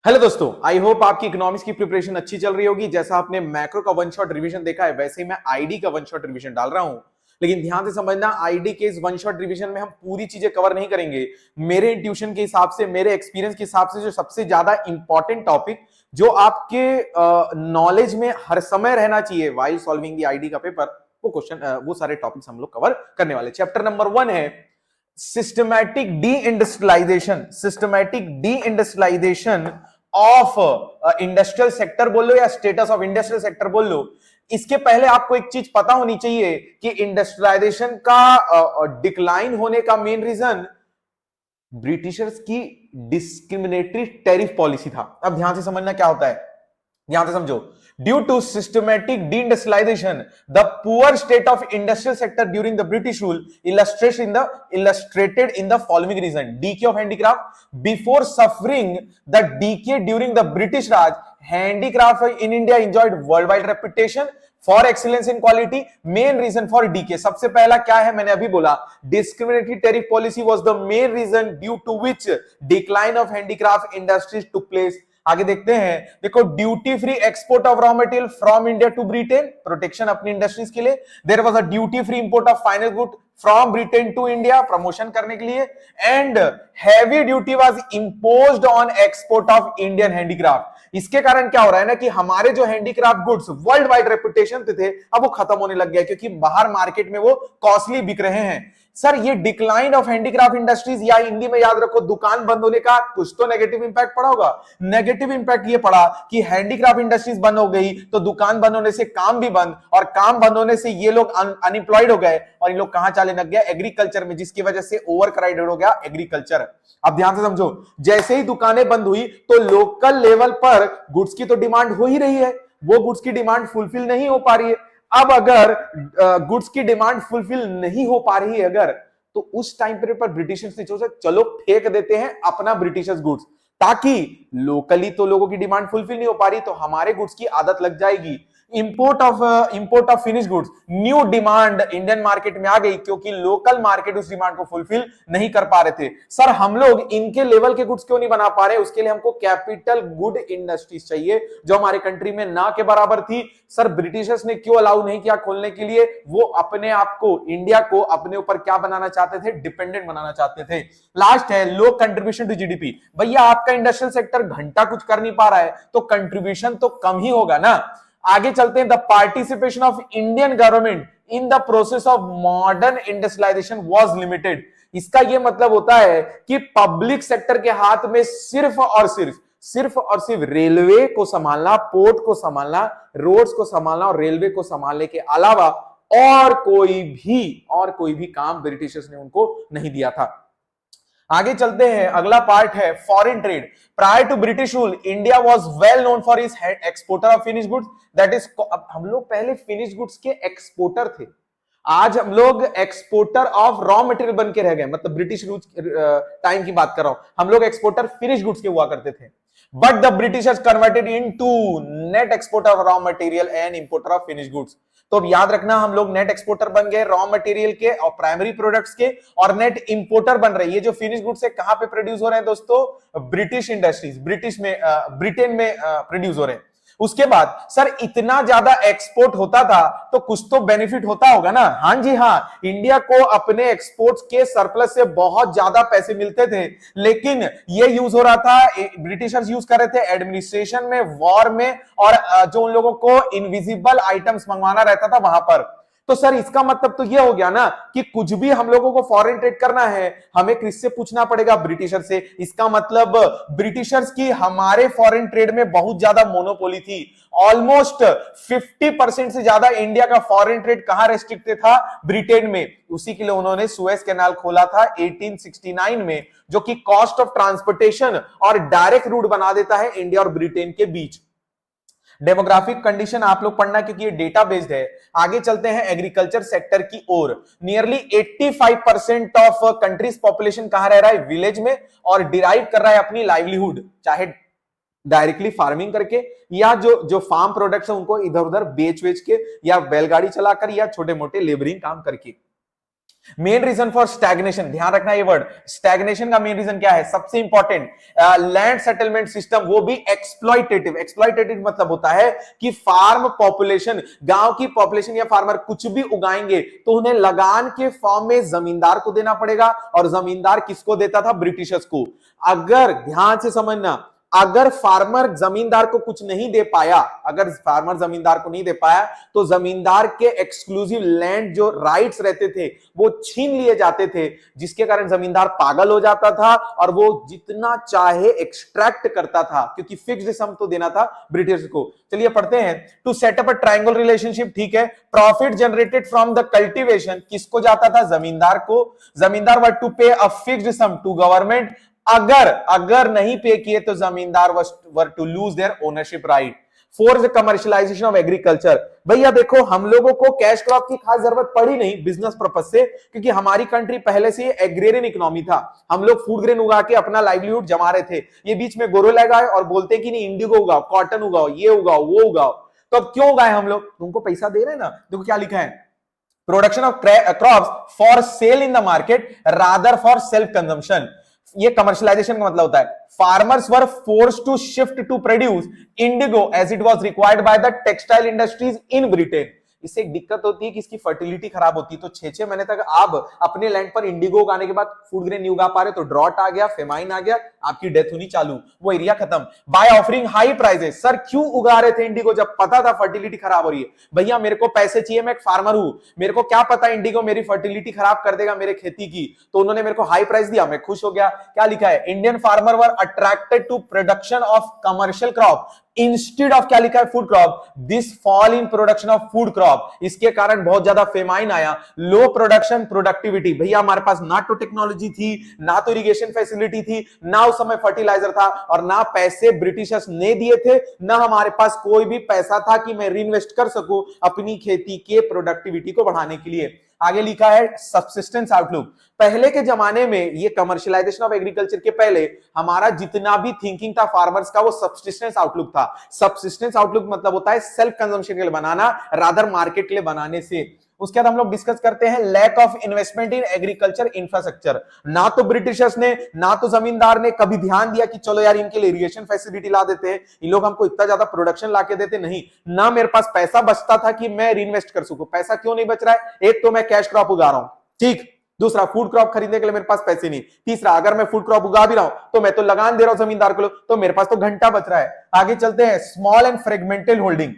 Hello दोस्तों, I hope आपकी economics की प्रिपरेशन अच्छी चल रही होगी। जैसा आपने मैक्रो का वन शॉट रिवीजन देखा है, वैसे ही मैं आईडी का वन शॉट रिवीजन डाल रहा हूं। लेकिन ध्यान से समझना, आईडी के इस वन शॉट रिवीजन में हम पूरी चीजें कवर नहीं करेंगे। मेरे इंट्यूशन के हिसाब से, मेरे एक्सपीरियंस के हिसाब से जो सबसे ज्यादा इंपॉर्टेंट टॉपिक जो आपके नॉलेज में हर समय रहना चाहिए वाइल सॉल्विंग द आईडी का पेपर, वो क्वेश्चन, वो सारे टॉपिक्स हम लोग कवर करने वाले। चैप्टर नंबर 1 है systematic de industrialisation. Systematic de industrialisation of industrial sector बोल लो या स्टेटस ऑफ इंडस्ट्रियल सेक्टर बोल लो। इसके पहले आपको एक चीज पता होनी चाहिए कि इंडस्ट्रियलाइजेशन का डिक्लाइन होने का मेन रीजन ब्रिटिशर्स की डिस्क्रिमिनेटरी टैरिफ पॉलिसी था। अब ध्यान से समझना क्या होता है, ध्यान से समझो। Due to systematic deindustrialisation, the poor state of industrial sector during the British rule illustrated in the following reason: decay of handicraft. Before suffering the decay during the British Raj, handicraft in India enjoyed worldwide reputation for excellence in quality. Main reason for decay, सबसे पहला क्या है, मैंने अभी बोला, discriminatory tariff policy was the main reason due to which decline of handicraft industries took place. आगे देखते हैं, देखो, duty free export of raw material from India to Britain, protection अपनी इंडस्ट्रीज के लिए। There was a duty free import of final good from Britain to India, promotion करने के लिए। And heavy duty was imposed on export of Indian handicraft. इसके कारण क्या हो रहा है ना कि हमारे जो handicraft goods world wide reputation पे थे, अब वो खत्म होने लग गया क्योंकि बाहर मार्केट में वो कॉस्टली बिक रहे हैं। सर, ये डिक्लाइन ऑफ हैंडीक्राफ्ट इंडस्ट्रीज, या हिंदी में याद रखो, दुकान बंद होने का कुछ तो नेगेटिव इंपैक्ट पड़ा होगा। नेगेटिव इंपैक्ट ये पड़ा कि हैंडीक्राफ्ट इंडस्ट्रीज बंद हो गई तो दुकान बंद होने से काम भी बंद, और काम बंद होने से ये लोग अनएम्प्लॉयड हो गए, और इन लोग कहां चले लग गया, एग्रीकल्चर में, जिसकी वजह से ओवर क्राउडेड हो गया एग्रीकल्चर। अब ध्यान से समझो, जैसे ही दुकानें बंद हुई तो लोकल लेवल पर गुड्स की तो डिमांड हो ही रही है, वो गुड्स की डिमांड फुलफिल नहीं हो पा रही है। अब अगर गुड्स की डिमांड फुलफिल नहीं हो पा रही है अगर, तो उस टाइम पर ब्रिटिशर्स ने सोचा चलो फेंक देते हैं अपना ब्रिटिशर्स गुड्स, ताकि लोकली तो लोगों की डिमांड फुलफिल नहीं हो पा रही तो हमारे गुड्स की आदत लग जाएगी। Import of finish goods, new demand Indian market में आ गई क्योंकि लोकल मार्केट उस डिमांड को फुलफिल नहीं कर पा रहे थे। सर, हम लोग इनके लेवल के गुड्स क्यों नहीं बना पा रहे? उसके लिए हमको कैपिटल गुड इंडस्ट्रीज चाहिए जो हमारे कंट्री में ना के बराबर थी। सर, ब्रिटिशर्स ने क्यों अलाउ नहीं किया खोलने के लिए? वो अपने आप को, इंडिया को अपने ऊपर क्या बनाना चाहते थे? डिपेंडेंट बनाना चाहते थे। लास्ट है लो कंट्रीब्यूशन टू जीडीपी। भैया, आपका इंडस्ट्रियल सेक्टर घंटा कुछ कर नहीं पा रहा है तो कंट्रीब्यूशन तो कम ही होगा ना। आगे चलते हैं, the participation of Indian government in the process of modern industrialisation was limited. इसका यह मतलब होता है कि पब्लिक सेक्टर के हाथ में सिर्फ और सिर्फ रेलवे को संभालना, पोर्ट को संभालना, रोड्स को संभालना और रेलवे को संभालने के अलावा और कोई भी काम ब्रिटिशर्स ने उनको नहीं दिया था। आगे चलते हैं, अगला पार्ट है foreign trade. Prior to British rule, India was well known for is exporter of finish goods, that is, हम लोग पहले फिनिश गुड्स के एक्सपोर्टर थे, आज हम लोग एक्सपोर्टर ऑफ रॉ मटेरियल बन के रह गए। मतलब ब्रिटिश रूल टाइम की बात कर रहा हूं, हम लोग एक्सपोर्टर फिनिश गुड्स के हुआ करते थे। But the Britishers converted into net exporter of raw material and importer of finish goods. तो अब याद रखना, हम लोग नेट एक्सपोर्टर बन गए रॉ मटेरियल के और प्राइमरी प्रोडक्ट्स के, और नेट इंपोर्टर बन रहे हैं। ये जो फिनिश गुड्स है कहां पे प्रोड्यूस हो रहे हैं दोस्तों? ब्रिटिश इंडस्ट्रीज, ब्रिटेन में प्रोड्यूस हो रहे हैं। उसके बाद सर, इतना ज्यादा एक्सपोर्ट होता था तो कुछ तो बेनिफिट होता होगा ना? हां जी हां, इंडिया को अपने एक्सपोर्ट्स के सरप्लस से बहुत ज्यादा पैसे मिलते थे, लेकिन ये यूज हो रहा था, ब्रिटिशर्स यूज कर रहे थे एडमिनिस्ट्रेशन में, वॉर में, और जो उन लोगों को इनविजिबल आइटम्स मंगवाना रहता था वहां पर। तो सर, इसका मतलब तो यह हो गया ना कि कुछ भी हम लोगों को फॉरेन ट्रेड करना है, हमें किससे पूछना पड़ेगा? ब्रिटिशर से। इसका मतलब ब्रिटिशर्स की हमारे फॉरेन ट्रेड में बहुत ज्यादा मोनोपोली थी। ऑलमोस्ट 50% से ज्यादा इंडिया का फॉरेन ट्रेड कहां रेस्ट्रिक्टेड था? ब्रिटेन में। उसी के लिए उन्होंने सुएज कैनाल खोला था 1869 में, जो कि कॉस्ट ऑफ ट्रांसपोर्टेशन और डायरेक्ट रूट बना देता है इंडिया और ब्रिटेन के बीच। डेमोग्राफिक कंडीशन आप लोग पढ़ना क्योंकि ये डेटा बेस्ड है। आगे चलते हैं एग्रीकल्चर सेक्टर की ओर। नियरली 85% ऑफ कंट्रीज पॉपुलेशन कहां रह रहा है? विलेज में, और डिराइव कर रहा है अपनी लाइवलीहुड, चाहे डायरेक्टली फार्मिंग करके या जो फार्म प्रोडक्ट्स है उनको इधर उधर बेच के, या बैलगाड़ी चलाकर, या छोटे मोटे लेबरिंग काम करके। मेन रीजन फॉर स्टैग्नेशन, ध्यान रखना ये वर्ड, स्टैग्नेशन का मेन रीजन क्या है, सबसे इंपॉर्टेंट, लैंड सेटलमेंट सिस्टम, वो भी एक्सप्लॉइटेटिव। एक्सप्लॉइटेटिव मतलब होता है कि फार्म पॉपुलेशन, गांव की पॉपुलेशन या फार्मर कुछ भी उगाएंगे तो उन्हें लगान के फॉर्म में जमींदार को देना पड़ेगा, और जमींदार किसको देता था, ब्रिटिशर्स को। अगर ध्यान से समझना, अगर फार्मर जमींदार को कुछ नहीं दे पाया, अगर फार्मर जमींदार को नहीं दे पाया तो जमींदार के एक्सक्लूसिव लैंड जो राइट्स रहते थे वो छीन लिए जाते थे, जिसके कारण जमींदार पागल हो जाता था और वो जितना चाहे एक्सट्रैक्ट करता था, क्योंकि फिक्स्ड सम तो देना था ब्रिटिश को। चलिए पढ़ते हैं। To set up a triangle relationship, ठीक है, profit generated from the cultivation किसको जाता था, जमींदार को। Zamindar were to pay a fixed sum to government, अगर नहीं पे किए तो zamindar were to lose their ownership right. Force commercialisation of agriculture, भैया देखो हम लोगों को कैश क्रॉप की खास जरूरत पड़ी नहीं बिजनेस पर्पज से, क्योंकि हमारी कंट्री पहले से एग्रेरियन इकोनॉमी था, हम लोग फूड ग्रेन उगा के अपना लाइवलीहुड जमा रहे थे। ये बीच में गोरे लगाए और बोलते कि नहीं इंडिगो उगाओ, कॉटन उगाओ, ये उगाओ, वो उगाओ, तो अब क्यों उगाए हम लोग, तुमको पैसा दे रहे हैं ना। देखो क्या लिखा है, production of crops for sale in the market rather for self consumption. ये कमर्शियलाइजेशन का मतलब होता है, farmers were forced to shift to produce indigo as it was required by the textile industries in Britain. इससे एक दिक्कत होती है कि इसकी फर्टिलिटी खराब होती है, तो 6-6 महीने तक आप अपने लैंड पर इंडिगो उगाने के बाद फूड ग्रेन नहीं उगा पा रहे तो ड्रॉट आ गया, फेमाइन आ गया, आपकी डेथ होनी चालू, वो एरिया खत्म। By offering high prices, sir क्यों उगा रहे थे इंडिगो जब पता था फर्टिलिटी खराब हो रही है, भैया मेरे को पैसे चाहिए, मैं एक फार्मर हूं, मेरे को क्या पता इंडिगो मेरी फर्टिलिटी खराब कर देगा मेरे खेती की, तो उन्होंने मेरे को हाई प्राइस दिया, मैं खुश हो गया। क्या लिखा है, Indian farmer were attracted to production of commercial crop instead of, क्या लिखा है, food crop, this fall in production of food crop, इसके कारण बहुत ज्यादा फेमाइन आया, लो प्रोडक्शन प्रोडक्टिविटी। भैया हमारे पास ना तो टेक्नोलॉजी थी, ना तो इरिगेशन फैसिलिटी थी, ना उस समय फर्टिलाइजर था, और ना पैसे ब्रिटिशर्स ने दिए थे, ना हमारे पास कोई भी पैसा था कि मैं रीइन्वेस्ट कर सकूं अपनी खेती के प्रोडक्टिविटी को बढ़ाने के लिए। आगे लिखा है सबसिस्टेंस आउटलुक, पहले के जमाने में ये कमर्शियलाइजेशन ऑफ एग्रीकल्चर के पहले हमारा जितना भी थिंकिंग था फार्मर्स का वो सबसिस्टेंस आउटलुक था। सबसिस्टेंस आउटलुक मतलब होता है सेल्फ कंजम्पशन के लिए बनाना रादर मार्केट के लिए बनाने से। उसके बाद हम लोग डिस्कस करते हैं lack of investment in agriculture infrastructure. ना तो ब्रिटिशर्स ने ना तो जमींदार ने कभी ध्यान दिया कि चलो यार इनके लिए इरिगेशन फैसिलिटी ला देते हैं, इन लोग हमको इतना ज्यादा प्रोडक्शन ला के देते, नहीं। ना मेरे पास पैसा बचता था कि मैं रीइन्वेस्ट कर सकूं। पैसा क्यों नहीं बच रहा है, एक तो मैं कैश क्रॉप उगा रहा हूं, ठीक, दूसरा फूड क्रॉप खरीदने के लिए मेरे पास पैसे नहीं, तीसरा अगर मैं फूड क्रॉप उगा भी रहा हूं तो मैं तो लगान दे रहा हूं जमींदार को, तो मेरे पास तो घंटा बच रहा है। आगे चलते हैं, स्मॉल एंड फ्रेगमेंटेड होल्डिंग,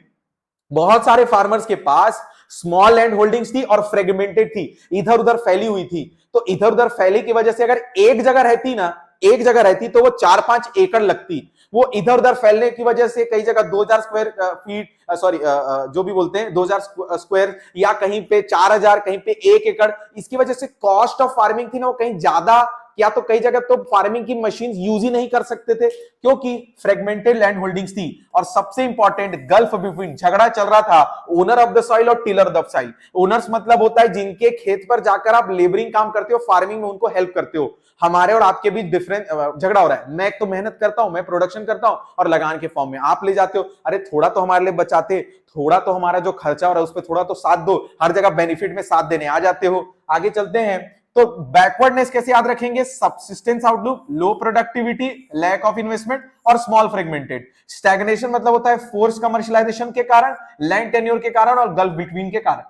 बहुत सारे फार्मर्स के पास स्मॉल लैंड होल्डिंग्स थी और फ्रेगमेंटेड थी, इधर उधर फैली हुई थी। तो इधर उधर फैली की वजह से अगर एक जगह रहती ना, एक जगह रहती तो वो 4-5 एकड़ लगती, वो इधर उधर फैलने की वजह से कई जगह 2000 स्क्वायर फीट, सॉरी जो भी बोलते हैं 2000 स्क्वायर, या कहीं पे 4000, कहीं पे 1 एकड़, इसकी वजह से कॉस्ट ऑफ फार्मिंग थी ना वो कहीं ज्यादा, या तो कई जगह तो फार्मिंग की मशीन यूज ही नहीं कर सकते थे क्योंकि फ्रेगमेंटेड लैंड होल्डिंग्स थी। और सबसे इंपॉर्टेंट, गल्फ बिटवीन, झगड़ा चल रहा था ओनर ऑफ द सॉइल और tiller of the soil. Owners मतलब होता है जिनके खेत पर जाकर आप लेबरिंग काम करते हो, फार्मिंग में उनको हेल्प करते हो। हमारे और आपके बीच डिफरेंस झगड़ा हो रहा है, मैं एक तो मेहनत करता हूं, मैं प्रोडक्शन करता हूं, और लगान के फॉर्म में आप ले जाते हो, अरे थोड़ा तो हमारे लिए बचाते, थोड़ा तो हमारा जो खर्चा हो रहा है उस पर थोड़ा तो साथ दो, हर जगह बेनिफिट में साथ देने आ जाते हो। आगे चलते हैं, तो बैकवर्डनेस कैसे याद रखेंगे, subsistence outlook, low productivity, lack of investment और स्मॉल फ्रेगमेंटेड। स्टैग्नेशन मतलब होता है फोर्स कमर्शियलाइजेशन के कारण, लैंड टेन्योर के कारण और गल्फ बिटवीन के कारण।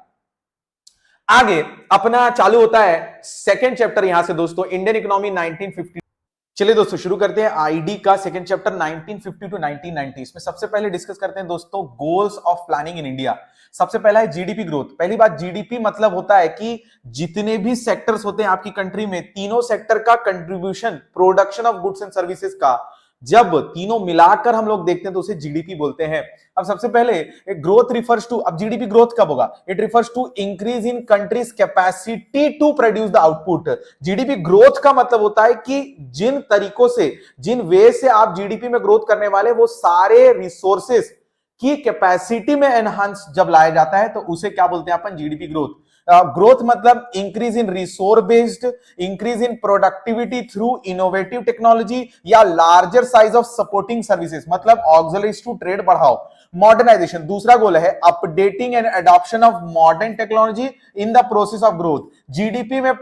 आगे अपना चालू होता है सेकंड चैप्टर यहां से दोस्तों, इंडियन इकोनॉमी 1950। चलिए दोस्तों शुरू करते हैं आईडी का सेकंड चैप्टर 1950 टू 1990। इसमें सबसे पहले डिस्कस करते हैं दोस्तों goals of planning in India. सबसे पहला है जीडीपी ग्रोथ। पहली बात, जीडीपी मतलब होता है कि जितने भी सेक्टर्स होते हैं आपकी कंट्री में, तीनों सेक्टर का contribution production of goods and services का, जब तीनों मिलाकर हम लोग देखते हैं तो उसे जीडीपी बोलते हैं। अब सबसे पहले ग्रोथ रिफर्स टू, अब जीडीपी ग्रोथ कब होगा, it refers to increase in country's capacity to produce the output. GDP growth का मतलब होता है कि जिन तरीकों से, जिन वे से आप जीडीपी में ग्रोथ करने वाले वो सारे रिसोर्सेस की कैपेसिटी में एनहांस जब लाया जाता है तो उसे क्या बोलते हैं अपन, जीडीपी ग्रोथ। ग्रोथ मतलब increase in resource based, increase in productivity through innovative technology, या larger size of supporting services मतलब ऑक्सिलरीज टू ट्रेड बढ़ाओ। मॉडर्नाइजेशन दूसरा गोल है, updating and adoption of modern technology in the process of growth. GDP में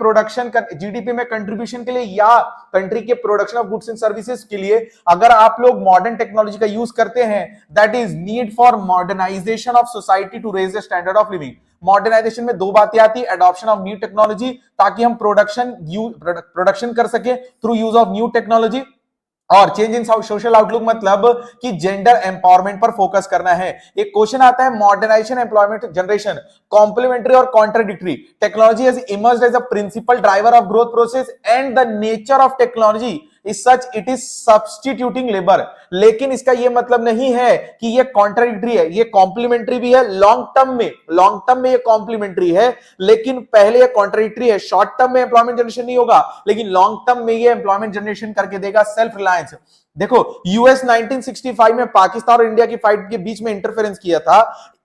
GDP में contribution के लिए या कंट्री के production of goods and services के लिए अगर आप लोग मॉडर्न टेक्नोलॉजी का यूज करते हैं, that is need for modernisation of society to raise the standard of living. Modernisation में दो बातें आती है, एडॉप्शन ऑफ न्यू टेक्नोलॉजी ताकि हम प्रोडक्शन कर सके through use of new technology, और चेंज इन सोशल आउटलुक मतलब कि जेंडर एम्पावरमेंट पर फोकस करना है। एक क्वेश्चन आता है, मॉडर्नाइजेशन एम्प्लॉयमेंट जनरेशन कॉम्प्लीमेंट्री और contradictory. Technology has emerged as a principal driver of growth process and the nature of technology is such it is substituting labour. लेकिन इसका यह मतलब नहीं है कि ये कॉन्ट्राडिक्टरी है, ये कॉम्प्लीमेंट्री भी है। लॉन्ग टर्म में ये कॉम्प्लीमेंट्री है, लेकिन पहले ये कॉन्ट्राडिक्टरी है। शॉर्ट टर्म में एम्प्लॉयमेंट जनरेशन नहीं होगा, लेकिन लॉन्ग टर्म में ये एम्प्लॉयमेंट जनरेशन करके देगा सेल्फ रिलायंस। देखो यूएस 1965 में पाकिस्तान और इंडिया की फाइट के बीच में इंटरफेरेंस किया था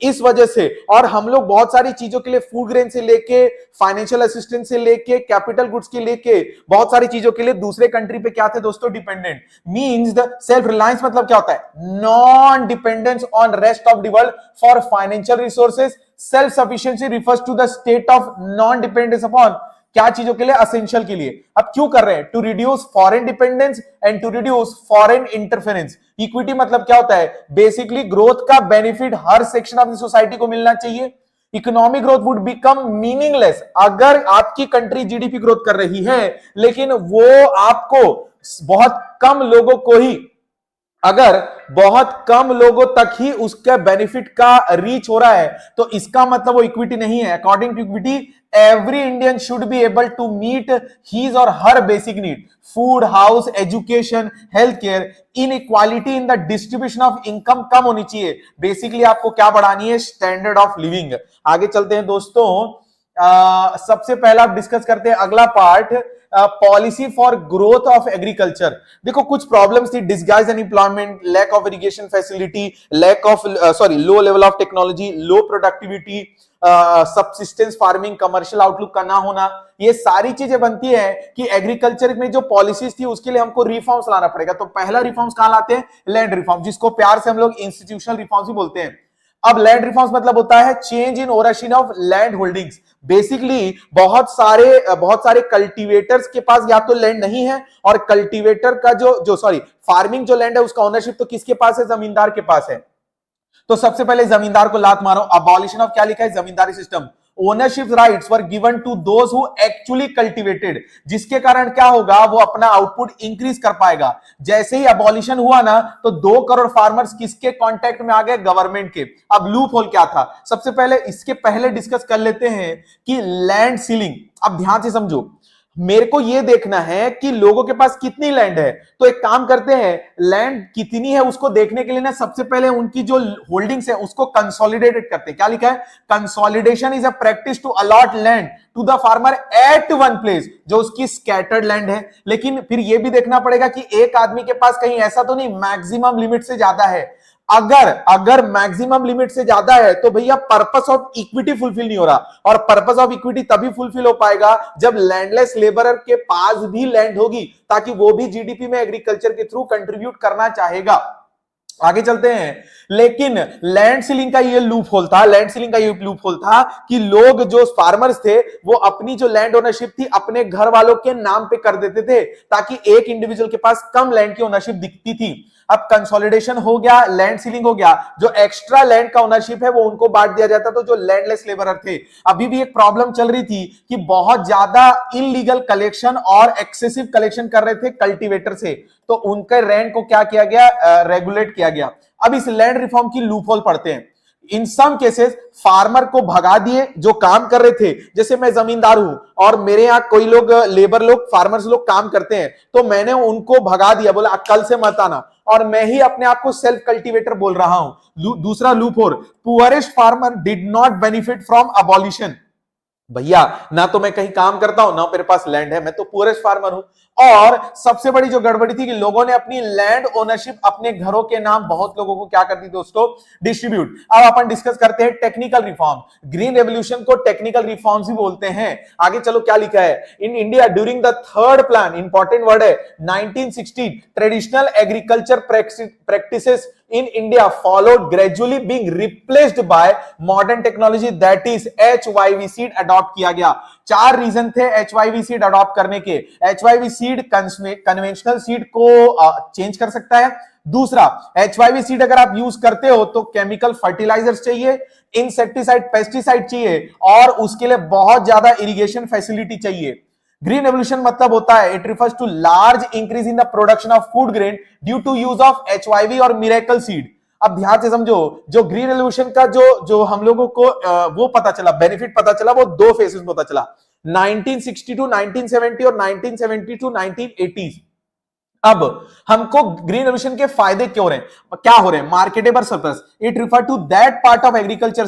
इस वजह से, और हम लोग बहुत सारी चीजों के लिए फूड ग्रेन से लेके फाइनेंशियल असिस्टेंस से लेके कैपिटल गुड्स के लेके बहुत सारी चीजों के लिए दूसरे कंट्री पे क्या थे दोस्तों, dependent. Means the self reliance मतलब क्या होता है, non dependence on rest of the world for financial resources. Self sufficiency refers to the state of non dependence upon क्या चीजों के लिए, असेंशियल के लिए। अब क्यों कर रहे हैं, to reduce foreign dependence and to reduce foreign interference. Equity मतलब क्या होता है, बेसिकली ग्रोथ का बेनिफिट हर सेक्शन ऑफ द सोसाइटी को मिलना चाहिए। Economic growth would become meaningless अगर आपकी कंट्री जीडीपी ग्रोथ कर रही है लेकिन वो आपको बहुत कम लोगों को ही, अगर बहुत कम लोगों तक ही उसके बेनिफिट का रीच हो रहा है तो इसका मतलब वो इक्विटी नहीं है। According to equity, every Indian should be able to meet his or her basic need, food, house, education, health care. Inequality in the distribution of income कम होनी चाहिए। बेसिकली आपको क्या बढ़ानी है, स्टैंडर्ड ऑफ लिविंग। आगे चलते हैं दोस्तों, सबसे पहला डिस्कस करते हैं अगला part, policy for growth of agriculture. देखो कुछ प्रॉब्लम्स थी, disguise unemployment, lack of irrigation facility, low level of technology, low productivity, subsistence farming, commercial outlook का ना होना। ये सारी चीजें बनती है कि एग्रीकल्चर में जो पॉलिसीज थी उसके लिए हमको रिफॉर्म्स लाना पड़ेगा। तो पहला रिफॉर्म्स कहां लाते हैं, लैंड रिफॉर्म, जिसको प्यार से हम लोग इंस्टीट्यूशनल रिफॉर्म्स भी बोलते हैं। अब लैंड रिफॉर्म्स मतलब होता है change in ownership of land holdings. Basically बहुत सारे कल्टीवेटर्स के पास या तो लैंड नहीं है, और कल्टीवेटर का फार्मिंग जो लैंड है उसका ओनरशिप तो किसके पास है, जमींदार के पास है। तो सबसे पहले जमींदार को लात मारो। अबॉलिशन ऑफ क्या लिखा है, zamindari system. Ownership rights were given to those who actually cultivated, जिसके कारण क्या होगा, वो अपना आउटपुट इंक्रीज कर पाएगा। जैसे ही अबॉलिशन हुआ ना तो 2 करोड़ फार्मर्स किसके कांटेक्ट में आ गए, गवर्नमेंट के। अब लूप होल क्या था, सबसे पहले इसके पहले डिस्कस कर लेते हैं कि लैंड सीलिंग। अब ध्यान से समझो, मेरे को यह देखना है कि लोगों के पास कितनी लैंड है। तो एक काम करते हैं, लैंड कितनी है उसको देखने के लिए ना सबसे पहले उनकी जो होल्डिंग्स है उसको कंसोलिडेटेड करते हैं। क्या लिखा है, consolidation is a practice to allot land to the farmer at one place, जो उसकी स्कैटर्ड लैंड है। लेकिन फिर यह भी देखना पड़ेगा कि एक आदमी के पास कहीं ऐसा तो नहीं मैक्सिमम लिमिट से ज्यादा है। अगर मैक्सिमम लिमिट से ज्यादा है तो भैया पर्पस ऑफ इक्विटी फुलफिल नहीं हो रहा, और पर्पस ऑफ इक्विटी तभी फुलफिल हो पाएगा जब लैंडलेस लेबरर के पास भी लैंड होगी, ताकि वो भी जीडीपी में एग्रीकल्चर के थ्रू कंट्रीब्यूट करना चाहेगा। आगे चलते हैं, लेकिन लैंड सीलिंग का ये लूप होल था कि लोग जो फार्मर्स थे वो अपनी जो लैंड ओनरशिप थी अपने घर वालों के नाम पे कर देते थे, ताकि एक इंडिविजुअल के पास कम लैंड की ओनरशिप दिखती थी। अब कंसोलिडेशन हो गया, लैंड सीलिंग हो गया, जो एक्स्ट्रा लैंड का ओनरशिप है वो उनको बांट दिया जाता, तो जो लैंडलेस लेबरर थे। अभी भी एक प्रॉब्लम चल रही थी कि बहुत ज्यादा इलीगल कलेक्शन और एक्सेसिव कलेक्शन कर रहे थे कल्टीवेटर से, तो उनके रैंट को क्या किया गया, रेगुलेट किया गया। अब इस लैंड रिफॉर्म की लूपहोल पढ़ते हैं। इन सम केसेस फार्मर को भगा दिए जो काम कर रहे थे। जैसे मैं जमींदार हूं और मेरे यहां कोई लोग लेबर लोग फार्मर्स लोग काम करते हैं, तो मैंने उनको भगा दिया, बोला कल से मत आना, और मैं ही अपने आप को सेल्फ कल्टीवेटर बोल रहा हूं। दूसरा loop hole, poorest farmer did not benefit from abolition. भैया ना तो मैं कहीं काम करता हूं ना मेरे पास लैंड है, मैं तो पुअरेस्ट फार्मर हूं। और सबसे बड़ी जो गड़बड़ी थी कि लोगों ने अपनी लैंड ओनरशिप अपने घरों के नाम बहुत लोगों को क्या कर दी दोस्तों, डिस्ट्रीब्यूट। अब अपन डिस्कस करते हैं टेक्निकल रिफॉर्म। ग्रीन रेवोल्यूशन को टेक्निकल रिफॉर्म्स भी बोलते हैं। आगे चलो क्या लिखा है, in India during the third plan, important word है, 1960 traditional agriculture practices in India followed gradually being replaced by modern technology, that is HYV seed adopt किया गया। चार रीजन थे HYV सीड अडॉप्ट करने के। HYV सीड कन्वेंशनल सीड को change कर सकता है। दूसरा, HYV सीड अगर आप यूज करते हो तो केमिकल फर्टिलाइजर्स चाहिए, इंसेक्टिसाइड पेस्टिसाइड चाहिए, और उसके लिए बहुत ज्यादा इरिगेशन फैसिलिटी चाहिए। ग्रीन रेवोल्यूशन मतलब होता है, it refers to large increase in the production of food grain due to use of HYV और मिरेकल सीड। अब ध्यान से समझो, जो ग्रीन रेवोल्यूशन का जो हम लोगों को वो पता चला, बेनिफिट पता चला, वो दो फेजेस में पता चला, 1960 टू 1970 और 1970 टू 1980। अब हमको ग्रीन रेवोल्यूशन के फायदे क्यों हो रहे हैं, क्या हो रहे हैं, marketable surplus, it refer to that part of agriculture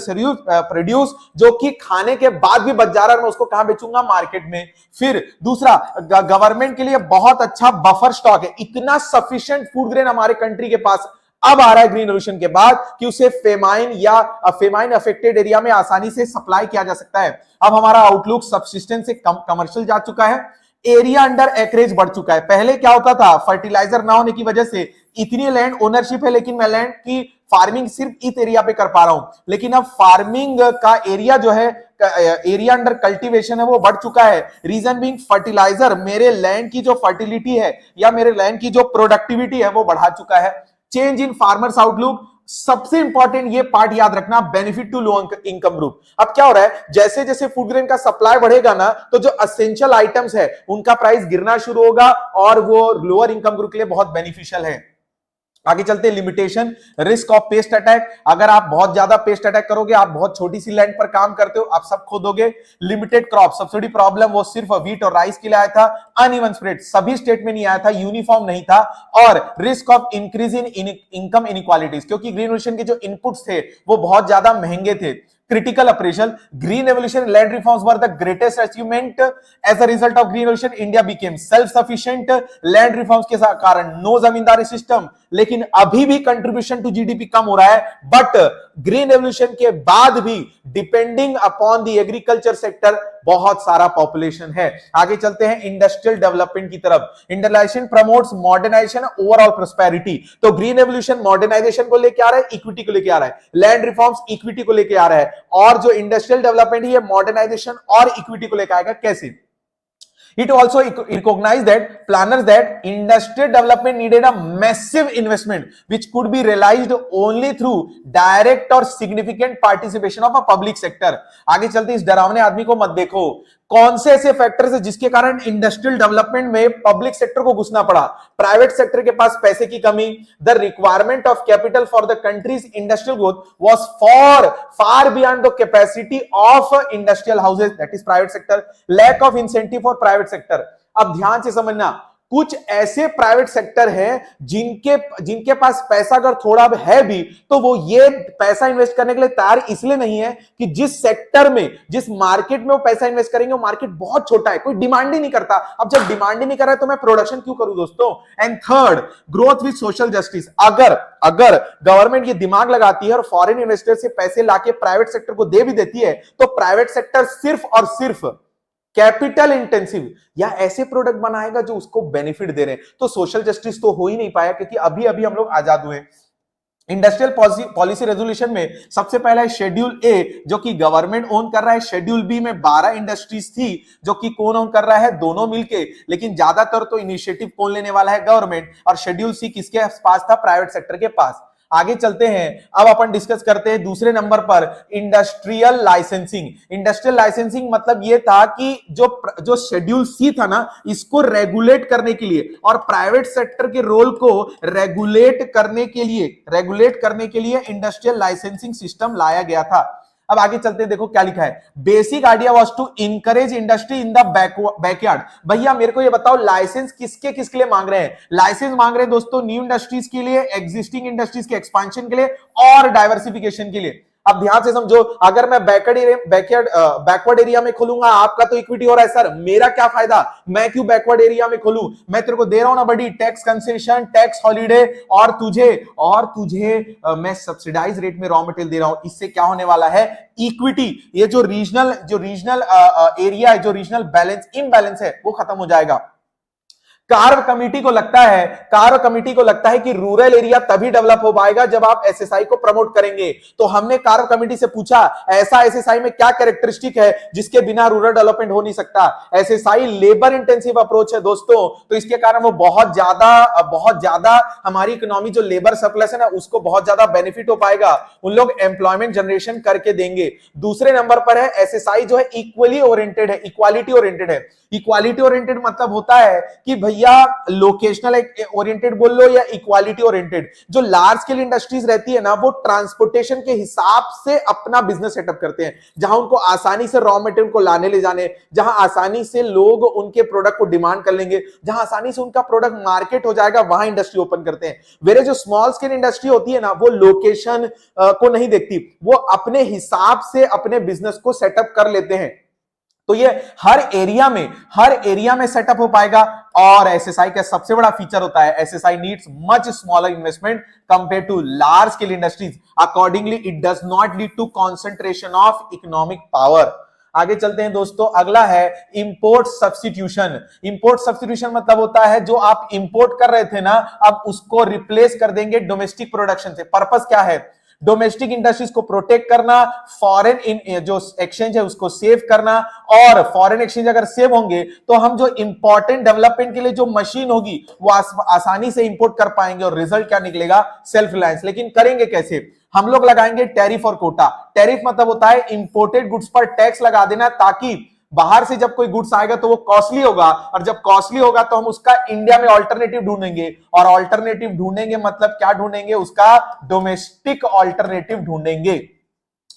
produce जो कि खाने के बाद भी बच जा रहा है, मैं उसको कहां बेचूंगा, मार्केट में। फिर दूसरा, गवर्नमेंट के लिए बहुत अच्छा बफर स्टॉक है, इतना सफिशिएंट फूड ग्रेन हमारे कंट्री के पास अब आ रहा है ग्रीन रेवोल्यूशन के बाद कि उसे फेमाइन या फेमाइन अफेक्टेड एरिया में आसानी से सप्लाई किया जा सकता है। अब हमारा आउटलुक सब्सिस्टेंस से कमर्शियल जा चुका है, एरिया अंडर एक्रेज बढ़ चुका है। पहले क्या होता था, फर्टिलाइजर ना होने की वजह से इतनी लैंड ओनरशिप है लेकिन मैं लैंड की फार्मिंग सिर्फ इस एरिया पे कर पा रहा हूं, लेकिन अब फार्मिंग का एरिया जो है, एरिया अंडर कल्टीवेशन है, वो बढ़ चुका है। रीजन बीइंग फर्टिलाइजर मेरे लैंड की जो फर्टिलिटी है या मेरे लैंड की जो प्रोडक्टिविटी है वो बढ़ा चुका है। चेंज इन फार्मर्स आउटलुक, सबसे इंपॉर्टेंट ये पार्ट याद रखना, benefit to low income group. अब क्या हो रहा है, जैसे जैसे फूड ग्रेन का सप्लाई बढ़ेगा ना, तो जो एसेंशियल आइटम्स है उनका प्राइस गिरना शुरू होगा और वो लोअर इनकम ग्रुप के लिए बहुत बेनिफिशियल है। आगे चलते हैं, limitation, risk of paste attack. अगर आप बहुत ज्यादा पेस्ट अटैक करोगे, आप बहुत छोटी सी लैंड पर काम करते हो, आप सब खो दोगे। लिमिटेड क्रॉप, सबसे बड़ी प्रॉब्लम वो सिर्फ व्हीट और राइस के लिए आया था। अनइवन स्प्रेड, सभी स्टेट में नहीं आया था, यूनिफॉर्म नहीं था। और risk of increase in income inequalities, क्योंकि ग्रीन रेवोल्यूशन के जो इनपुट्स थे वो बहुत ज्यादा महंगे थे। critical appraisal, green revolution land reforms were the greatest achievement. As a result of green revolution, India became self sufficient. land reforms के कारण no जमींदारी सिस्टम, लेकिन अभी भी कंट्रीब्यूशन टू जीडीपी कम हो रहा है। बट ग्रीन रेवोल्यूशन के बाद भी depending upon the agriculture sector बहुत सारा पॉपुलेशन है। आगे चलते हैं इंडस्ट्रियल डेवलपमेंट की तरफ। Industrialisation promotes modernisation overall prosperity. तो ग्रीन रेवोल्यूशन मॉडर्नाइजेशन को लेके आ रहा है, इक्विटी को लेके आ रहा है। लैंड रिफॉर्म्स इक्विटी को लेके आ रहा है, और जो इंडस्ट्रियल डेवलपमेंट है ये मॉडर्नाइजेशन और इक्विटी को लेकर आएगा। कैसे? It also recognized that planners that industrial development needed a massive investment which could be realized only through direct or significant participation of a public sector। आगे चलते इस डरावने आदमी को मत देखो। कौन से ऐसे फैक्टर्स है जिसके कारण इंडस्ट्रियल डेवलपमेंट में पब्लिक सेक्टर को घुसना पड़ा? प्राइवेट सेक्टर के पास पैसे की कमी, the requirement of capital for the country's industrial growth was far beyond the capacity of industrial houses, that is private sector, lack of incentive for private sector. अब ध्यान से समझना, कुछ ऐसे प्राइवेट सेक्टर हैं जिनके पास पैसा अगर थोड़ा है भी तो वो ये पैसा इन्वेस्ट करने के लिए तैयार इसलिए नहीं है कि जिस सेक्टर में, जिस मार्केट में वो पैसा इन्वेस्ट करेंगे वो मार्केट बहुत छोटा है, कोई डिमांड ही नहीं करता। अब जब डिमांड ही नहीं कर रहा है तो मैं प्रोडक्शन क्यों करूं दोस्तों? And third, growth with social justice. अगर गवर्नमेंट ये दिमाग लगाती है और फॉरेन इन्वेस्टर से पैसे लाके प्राइवेट सेक्टर को दे भी देती है, तो प्राइवेट सेक्टर सिर्फ और सिर्फ कैपिटल इंटेंसिव या ऐसे प्रोडक्ट बनाएगा जो उसको बेनिफिट दे रहे हैं। तो सोशल जस्टिस तो हो ही नहीं पाया, क्योंकि अभी अभी हम लोग आजाद हुए। इंडस्ट्रियल पॉलिसी रेजोल्यूशन में सबसे पहला है शेड्यूल ए, जो कि गवर्नमेंट ओन कर रहा है। शेड्यूल बी में 12 इंडस्ट्रीज थी, जो कि कौन ओन कर रहा है? दोनों मिलके, लेकिन ज्यादातर तो इनिशिएटिव कौन लेने वाला है? गवर्नमेंट। और शेड्यूल सी किसके पास था? प्राइवेट सेक्टर के पास। आगे चलते हैं, अब अपन डिस्कस करते हैं दूसरे नंबर पर इंडस्ट्रियल लाइसेंसिंग। इंडस्ट्रियल लाइसेंसिंग मतलब यह था कि जो शेड्यूल सी था ना, इसको रेगुलेट करने के लिए और प्राइवेट सेक्टर के रोल को रेगुलेट करने के लिए इंडस्ट्रियल लाइसेंसिंग सिस्टम लाया गया था। अब आगे चलते हैं, देखो क्या लिखा है। Basic idea was to encourage industry in the backyard. भैया मेरे को ये बताओ, लाइसेंस किसके लिए मांग रहे हैं? लाइसेंस मांग रहे हैं दोस्तों न्यू इंडस्ट्रीज के लिए, एग्जिस्टिंग इंडस्ट्रीज के एक्सपांशन के लिए और डाइवर्सिफिकेशन के लिए। अब ध्यान से समझो, अगर मैं बैकवर्ड एरिया में खोलूंगा, आपका तो इक्विटी हो रहा है सर, मेरा क्या फायदा, मैं क्यों बैकवर्ड एरिया में खोलूं, मैं तेरे को दे रहा हूं ना बड़ी टैक्स कंसेशन, टैक्स हॉलीडे, और तुझे मैं सब्सिडाइज रेट में रॉ मटेरियल दे रहा हूं। इससे क्या होने वाला है, इक्विटी, ये जो रीजनल एरिया है, जो रीजनल बैलेंस इम्बैलेंस है, वो खत्म हो जाएगा। कार्व कमिटी को लगता है कि रूरल एरिया तभी डेवलप हो पाएगा जब आप एसएसआई को प्रमोट करेंगे। तो हमने कार्व कमिटी से पूछा, ऐसा एसएसआई में क्या कैरेक्टरिस्टिक है जिसके बिना रूरल डेवलपमेंट हो नहीं सकता। एसएसआई लेबर इंटेंसिव अप्रोच है दोस्तों, तो इसके कारण वो बहुत ज्यादा हमारी इकोनॉमी जो लेबर सरप्लस है ना, उसको बहुत ज्यादा बेनिफिट हो पाएगा। उन लोग एम्प्लॉयमेंट जनरेशन करके देंगे। दूसरे नंबर पर है एसएसआई जो है इक्वली ओरिएंटेड है, इक्वालिटी ओरिएंटेड है। इक्वालिटी ओरिएंटेड मतलब होता है कि भैया लोकेशनल ओरिएंटेड बोल लो या इक्वालिटी ओरिएंटेड। जो लार्ज स्केल इंडस्ट्रीज रहती है ना, वो ट्रांसपोर्टेशन के हिसाब से अपना बिजनेस सेटअप करते हैं, जहां उनको आसानी से रॉ मटेरियल को लाने ले जाने, जहां आसानी से लोग उनके प्रोडक्ट को डिमांड कर लेंगे, जहां आसानी से उनका प्रोडक्ट मार्केट हो जाएगा, वहां इंडस्ट्री ओपन करते हैं। वेरे जो स्मॉल स्केल इंडस्ट्री होती है ना, वो लोकेशन को नहीं देखती, वो अपने हिसाब से अपने बिजनेस को सेटअप कर लेते हैं। तो ये हर एरिया में सेटअप हो पाएगा। और एसएसआई का सबसे बड़ा फीचर होता है, SSI needs much smaller investment compare to large scale industries, accordingly it does not lead to concentration of economic power. आगे चलते हैं दोस्तों, अगला है इंपोर्ट सब्स्टिट्यूशन। इंपोर्ट सब्स्टिट्यूशन मतलब होता है जो आप इंपोर्ट कर रहे थे ना, अब उसको रिप्लेस कर देंगे डोमेस्टिक प्रोडक्शन से। पर्पस क्या है, डोमेस्टिक इंडस्ट्रीज को प्रोटेक्ट करना, फॉरेन इन जो एक्सचेंज है उसको सेव करना। और फॉरेन एक्सचेंज अगर सेव होंगे तो हम जो इंपॉर्टेंट डेवलपमेंट के लिए जो मशीन होगी वो आसानी से इंपोर्ट कर पाएंगे, और रिजल्ट क्या निकलेगा, सेल्फ रिलायंस। लेकिन करेंगे कैसे, हम लोग लगाएंगे टैरिफ और कोटा। टैरिफ मतलब होता है इंपोर्टेड गुड्स पर टैक्स लगा देना, ताकि बाहर से जब कोई गुड्स आएगा तो वो कॉस्टली होगा, और जब कॉस्टली होगा तो हम उसका इंडिया में ऑल्टरनेटिव ढूंढेंगे। और ऑल्टरनेटिव ढूंढेंगे मतलब क्या ढूंढेंगे, उसका डोमेस्टिक ऑल्टरनेटिव ढूंढेंगे।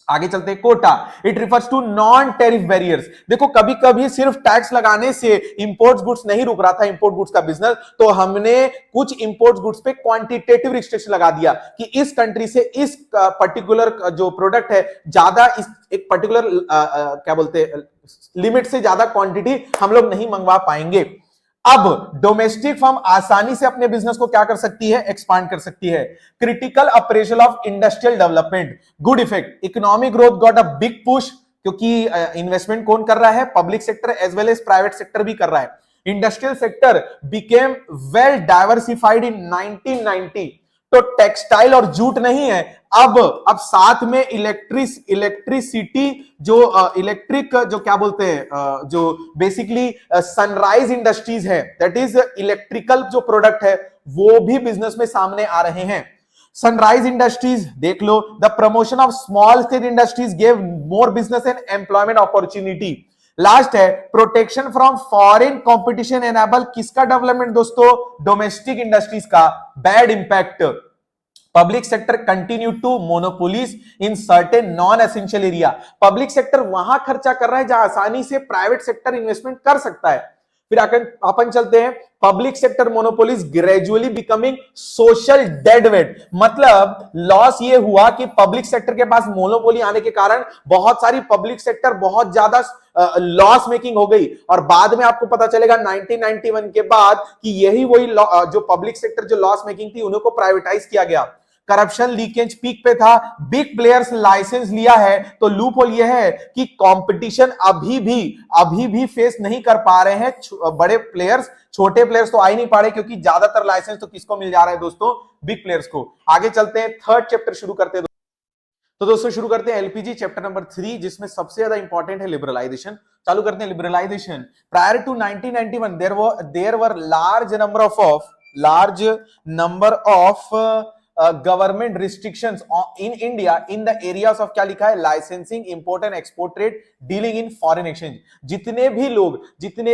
आगे चलते हैं, quota, it refers to non tariff barriers. देखो कभी कभी सिर्फ टैक्स लगाने से इंपोर्ट गुड्स नहीं रुक रहा था, इंपोर्ट गुड्स का बिजनेस, तो हमने कुछ इंपोर्ट गुड्स पे क्वांटिटेटिव रिस्ट्रिक्शन लगा दिया कि इस कंट्री से इस पर्टिकुलर जो प्रोडक्ट है, ज्यादा इस एक पर्टिकुलर क्या बोलते हैं लिमिट से ज्यादा क्वांटिटी हम लोग नहीं मंगवा पाएंगे। अब डोमेस्टिक फर्म आसानी से अपने बिजनेस को क्या कर सकती है, एक्सपांड कर सकती है। Critical appraisal of industrial development, good effect, economic growth got a big push, क्योंकि इन्वेस्टमेंट कौन कर रहा है, public sector as well as private sector भी कर रहा है। Industrial sector became well diversified in 1990। तो टेक्सटाइल और जूट नहीं है, अब साथ में इलेक्ट्रिसिटी जो इलेक्ट्रिक जो क्या बोलते हैं जो बेसिकली सनराइज इंडस्ट्रीज है, दैट इज इलेक्ट्रिकल जो प्रोडक्ट है, वो भी बिजनेस में सामने आ रहे हैं। सनराइज इंडस्ट्रीज देख लो, the promotion of small scale industries gave more business and employment opportunity. Last है protection from foreign competition enable किसका डेवलपमेंट दोस्तों, डोमेस्टिक इंडस्ट्रीज का। Bad impact, public sector continue to monopolies in certain non essential area. Public sector वहां खर्चा कर रहा है जहां आसानी से प्राइवेट सेक्टर इन्वेस्टमेंट कर सकता है। फिर अपन चलते हैं, public sector monopolies gradually becoming social dead weight. मतलब लॉस ये हुआ कि पब्लिक सेक्टर के पास मोनोपोली आने के कारण बहुत सारी पब्लिक सेक्टर बहुत ज्यादा लॉस मेकिंग हो गई। और बाद में आपको पता चलेगा 1991 के बाद कि यही वही जो पब्लिक सेक्टर जो लॉस मेकिंग थी, उन्हें को प्राइवेटाइज किया गया। करप्शन लीकेज पीक पे था, बिग प्लेयर्स लाइसेंस लिया है, तो लूप होल यह है कि कंपटीशन अभी भी फेस नहीं कर पा रहे हैं बड़े प्लेयर्स। छोटे प्लेयर्स तो आ ही नहीं पा रहे, क्योंकि ज्यादातर लाइसेंस तो किसको मिल जा रहा है दोस्तों, बिग प्लेयर्स को। आगे चलते हैं, थर्ड चैप्टर शुरू करते हैं। तो दोस्तों शुरू करते हैं एलपीजी चैप्टर नंबर 3, जिसमें सबसे ज्यादा इंपॉर्टेंट है लिबरलाइजेशन। चालू करते हैं liberalisation. Prior to 1991 there were large number of government restrictions in India in the areas of, क्या लिखा है, licensing, import and export trade, dealing in foreign exchange. जितने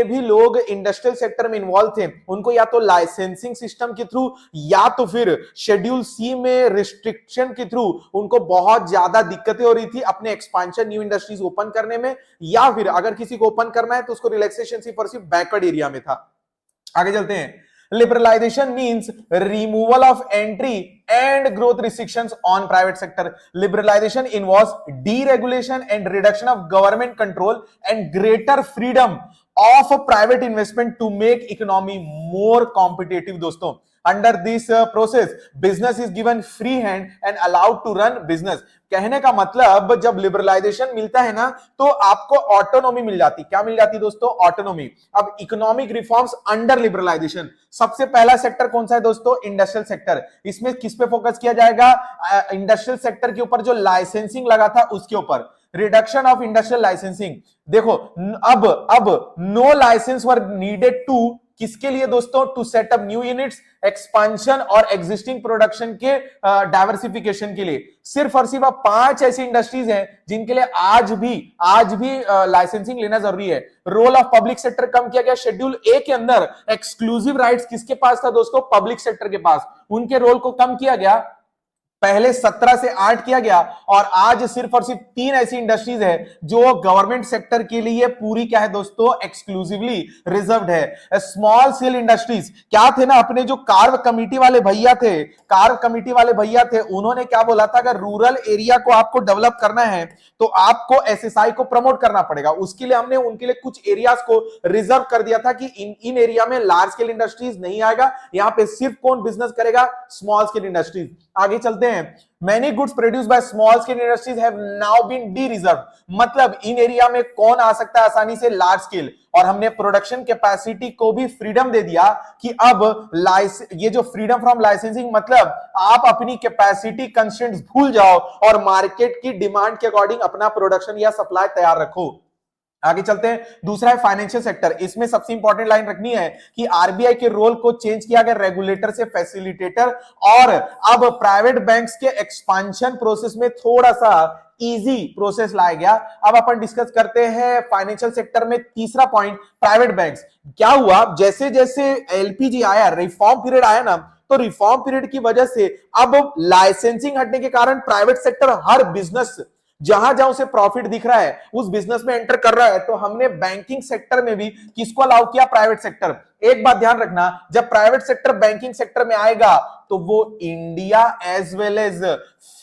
भी लोग इंडस्ट्रियल सेक्टर में इन्वॉल्व थे, उनको या तो लाइसेंसिंग सिस्टम के थ्रू या तो फिर शेड्यूल सी में रिस्ट्रिक्शन के थ्रू उनको बहुत ज्यादा दिक्कतें हो रही थी अपने एक्सपांशन, न्यू इंडस्ट्रीज ओपन करने में, या फिर अगर किसी को ओपन करना है तो उसको रिलैक्सेशन सिर्फ और सिर्फ बैकवर्ड एरिया में था। आगे चलते हैं, Liberalization means removal of entry and growth restrictions on private sector. Liberalization involves deregulation and reduction of government control and greater freedom of private investment to make economy more competitive. दोस्तों, under this process business is given free hand and allowed to run business. कहने का मतलब जब liberalisation मिलता है ना तो आपको ऑटोनॉमी मिल जाती। क्या मिल जाती दोस्तों? ऑटोनॉमी। अब इकोनॉमिक रिफॉर्म्स अंडर लिबरलाइजेशन, सबसे पहला सेक्टर कौन सा है दोस्तों? Industrial sector. इसमें किस पे फोकस किया जाएगा? इंडस्ट्रियल सेक्टर के ऊपर जो लाइसेंसिंग लगा था उसके ऊपर, रिडक्शन ऑफ इंडस्ट्रियल लाइसेंसिंग। देखो अब no licence were needed to, किसके लिए दोस्तों? To set up new units, expansion और एग्जिस्टिंग प्रोडक्शन के डाइवर्सिफिकेशन के लिए। सिर्फ और सिर्फ 5 ऐसी इंडस्ट्रीज हैं जिनके लिए आज भी लाइसेंसिंग लेना जरूरी है। रोल ऑफ पब्लिक सेक्टर कम किया गया। शेड्यूल ए के अंदर एक्सक्लूसिव राइट्स किसके पास था दोस्तों? पब्लिक सेक्टर के पास। उनके रोल को कम किया गया, पहले 17 से 8 किया गया और आज सिर्फ और सिर्फ 3 ऐसी इंडस्ट्रीज है जो गवर्नमेंट सेक्टर के लिए पूरी क्या है दोस्तों? एक्सक्लूसिवली रिजर्व्ड है। स्मॉल स्केल इंडस्ट्रीज क्या थे ना, अपने जो कार्व कमेटी वाले भैया थे, उन्होंने क्या बोला था? अगर रूरल एरिया को आपको डेवलप करना है तो आपको एसएसआई को प्रमोट करना पड़ेगा। उसके लिए हमने उनके लिए कुछ एरियाज को रिजर्व कर दिया था कि इन एरिया में लार्ज स्केल इंडस्ट्रीज नहीं आएगा, यहां पे सिर्फ कौन बिजनेस करेगा? Small scale industries. आगे चलते हैं। Many goods produced by small scale industries have now been de-reserved, मतलब इन एरिया में कौन आ सकता है आसानी से? Large scale. और हमने प्रोडक्शन कैपेसिटी को भी फ्रीडम दे दिया कि अब ये जो फ्रीडम फ्रॉम लाइसेंसिंग, मतलब आप अपनी कैपेसिटी कंस्ट्रेंट्स भूल जाओ और मार्केट की डिमांड के अकॉर्डिंग अपना प्रोडक्शन या सप्लाई तैयार रखो। आगे चलते हैं। दूसरा है फाइनेंशियल सेक्टर। इसमें सबसे इंपॉर्टेंट लाइन रखनी है कि आरबीआई के रोल को चेंज किया गया रेगुलेटर से फैसिलिटेटर, और अब प्राइवेट बैंक्स के एक्सपांशन प्रोसेस में थोड़ा सा इजी प्रोसेस लाया गया। अब अपन डिस्कस करते हैं फाइनेंशियल सेक्टर में तीसरा पॉइंट, प्राइवेट बैंक्स। क्या हुआ? जैसे जैसे एलपीजी आया, रिफॉर्म पीरियड आया ना, तो रिफॉर्म पीरियड की वजह से अब लाइसेंसिंग हटने के कारण प्राइवेट सेक्टर हर बिजनेस जहां जहां उसे प्रॉफिट दिख रहा है उस बिजनेस में एंटर कर रहा है। तो हमने बैंकिंग सेक्टर में भी किसको अलाउ किया? Private sector. एक बात ध्यान रखना, जब प्राइवेट सेक्टर बैंकिंग सेक्टर में आएगा तो वो India as well as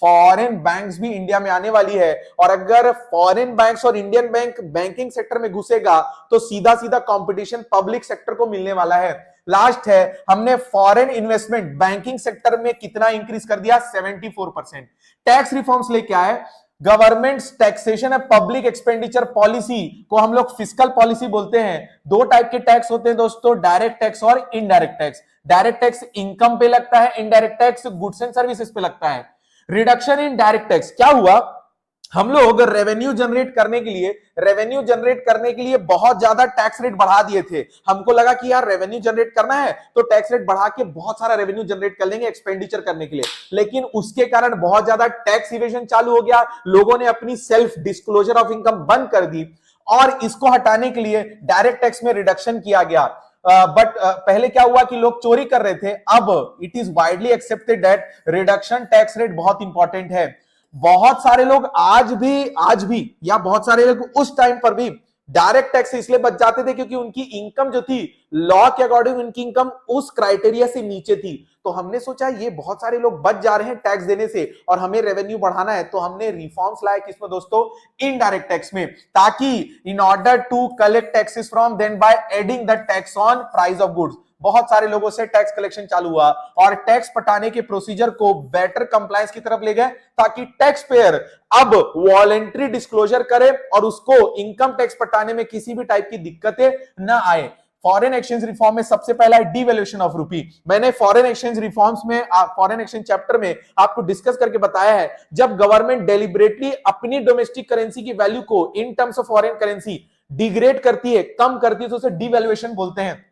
foreign banks भी इंडिया में आने वाली है। और अगर फॉरेन बैंक्स और इंडियन बैंक बैंकिंग सेक्टर में घुसेगा तो सीधा सीधा कंपटीशन पब्लिक सेक्टर को मिलने वाला है। लास्ट है, हमने फॉरेन इन्वेस्टमेंट बैंकिंग सेक्टर में कितना इंक्रीज कर दिया? 74%। टैक्स रिफॉर्म्स लेके आए। गवर्नमेंट टैक्सेशन है, पब्लिक एक्सपेंडिचर पॉलिसी को हम लोग फिस्कल पॉलिसी बोलते हैं। 2 टाइप के टैक्स होते हैं दोस्तों, डायरेक्ट टैक्स और indirect tax. Direct tax income पे लगता है, indirect tax goods and services पे लगता है। रिडक्शन इन डायरेक्ट टैक्स क्या हुआ? हम लोग रेवेन्यू जनरेट करने के लिए बहुत ज्यादा टैक्स रेट बढ़ा दिए थे। हमको लगा कि यार रेवेन्यू जनरेट करना है तो टैक्स रेट बढ़ा के बहुत सारा रेवेन्यू जनरेट कर लेंगे एक्सपेंडिचर करने के लिए, लेकिन उसके कारण बहुत ज्यादा टैक्स इवेजन चालू हो गया। लोगों ने अपनी सेल्फ डिस्क्लोजर ऑफ इनकम बंद कर दी और इसको हटाने के लिए डायरेक्ट टैक्स में रिडक्शन किया गया। बट पहले क्या हुआ कि लोग चोरी कर रहे थे। अब it is widely accepted that reduction tax rate बहुत इंपॉर्टेंट है। बहुत सारे लोग आज भी या बहुत सारे लोग उस टाइम पर भी डायरेक्ट टैक्स से इसलिए बच जाते थे क्योंकि उनकी इनकम जो थी लॉ के अकॉर्डिंग उनकी इनकम उस क्राइटेरिया से नीचे थी। तो हमने सोचा ये बहुत सारे लोग बच जा रहे हैं टैक्स देने से और हमें रेवेन्यू बढ़ाना है, तो हमने रिफॉर्म्स लाए किसमें दोस्तों? इनडायरेक्ट टैक्स में, ताकि in order to collect taxes from then by adding the tax on price of goods. बहुत सारे लोगों से टैक्स कलेक्शन चालू हुआ और टैक्स पटाने के प्रोसीजर को बेटर कंप्लायंस की तरफ ले गए, ताकि टैक्स पेयर अब वॉलेंट्री डिस्क्लोजर करे और उसको इनकम टैक्स पटाने में किसी भी टाइप की दिक्कतें ना आए। फॉरेन एक्सचेंज रिफॉर्म में सबसे पहला है डिवैल्यूएशन ऑफ रूपी। मैंने फॉरेन एक्सचेंज रिफॉर्म्स में फॉरेन एक्सचेंज चैप्टर में आपको डिस्कस करके बताया है, जब गवर्नमेंट डेलिबरेटली अपनी डोमेस्टिक करेंसी की वैल्यू को इन terms of foreign currency degrade करती है, कम करती है, तो उसे डिवैल्यूएशन बोलते हैं।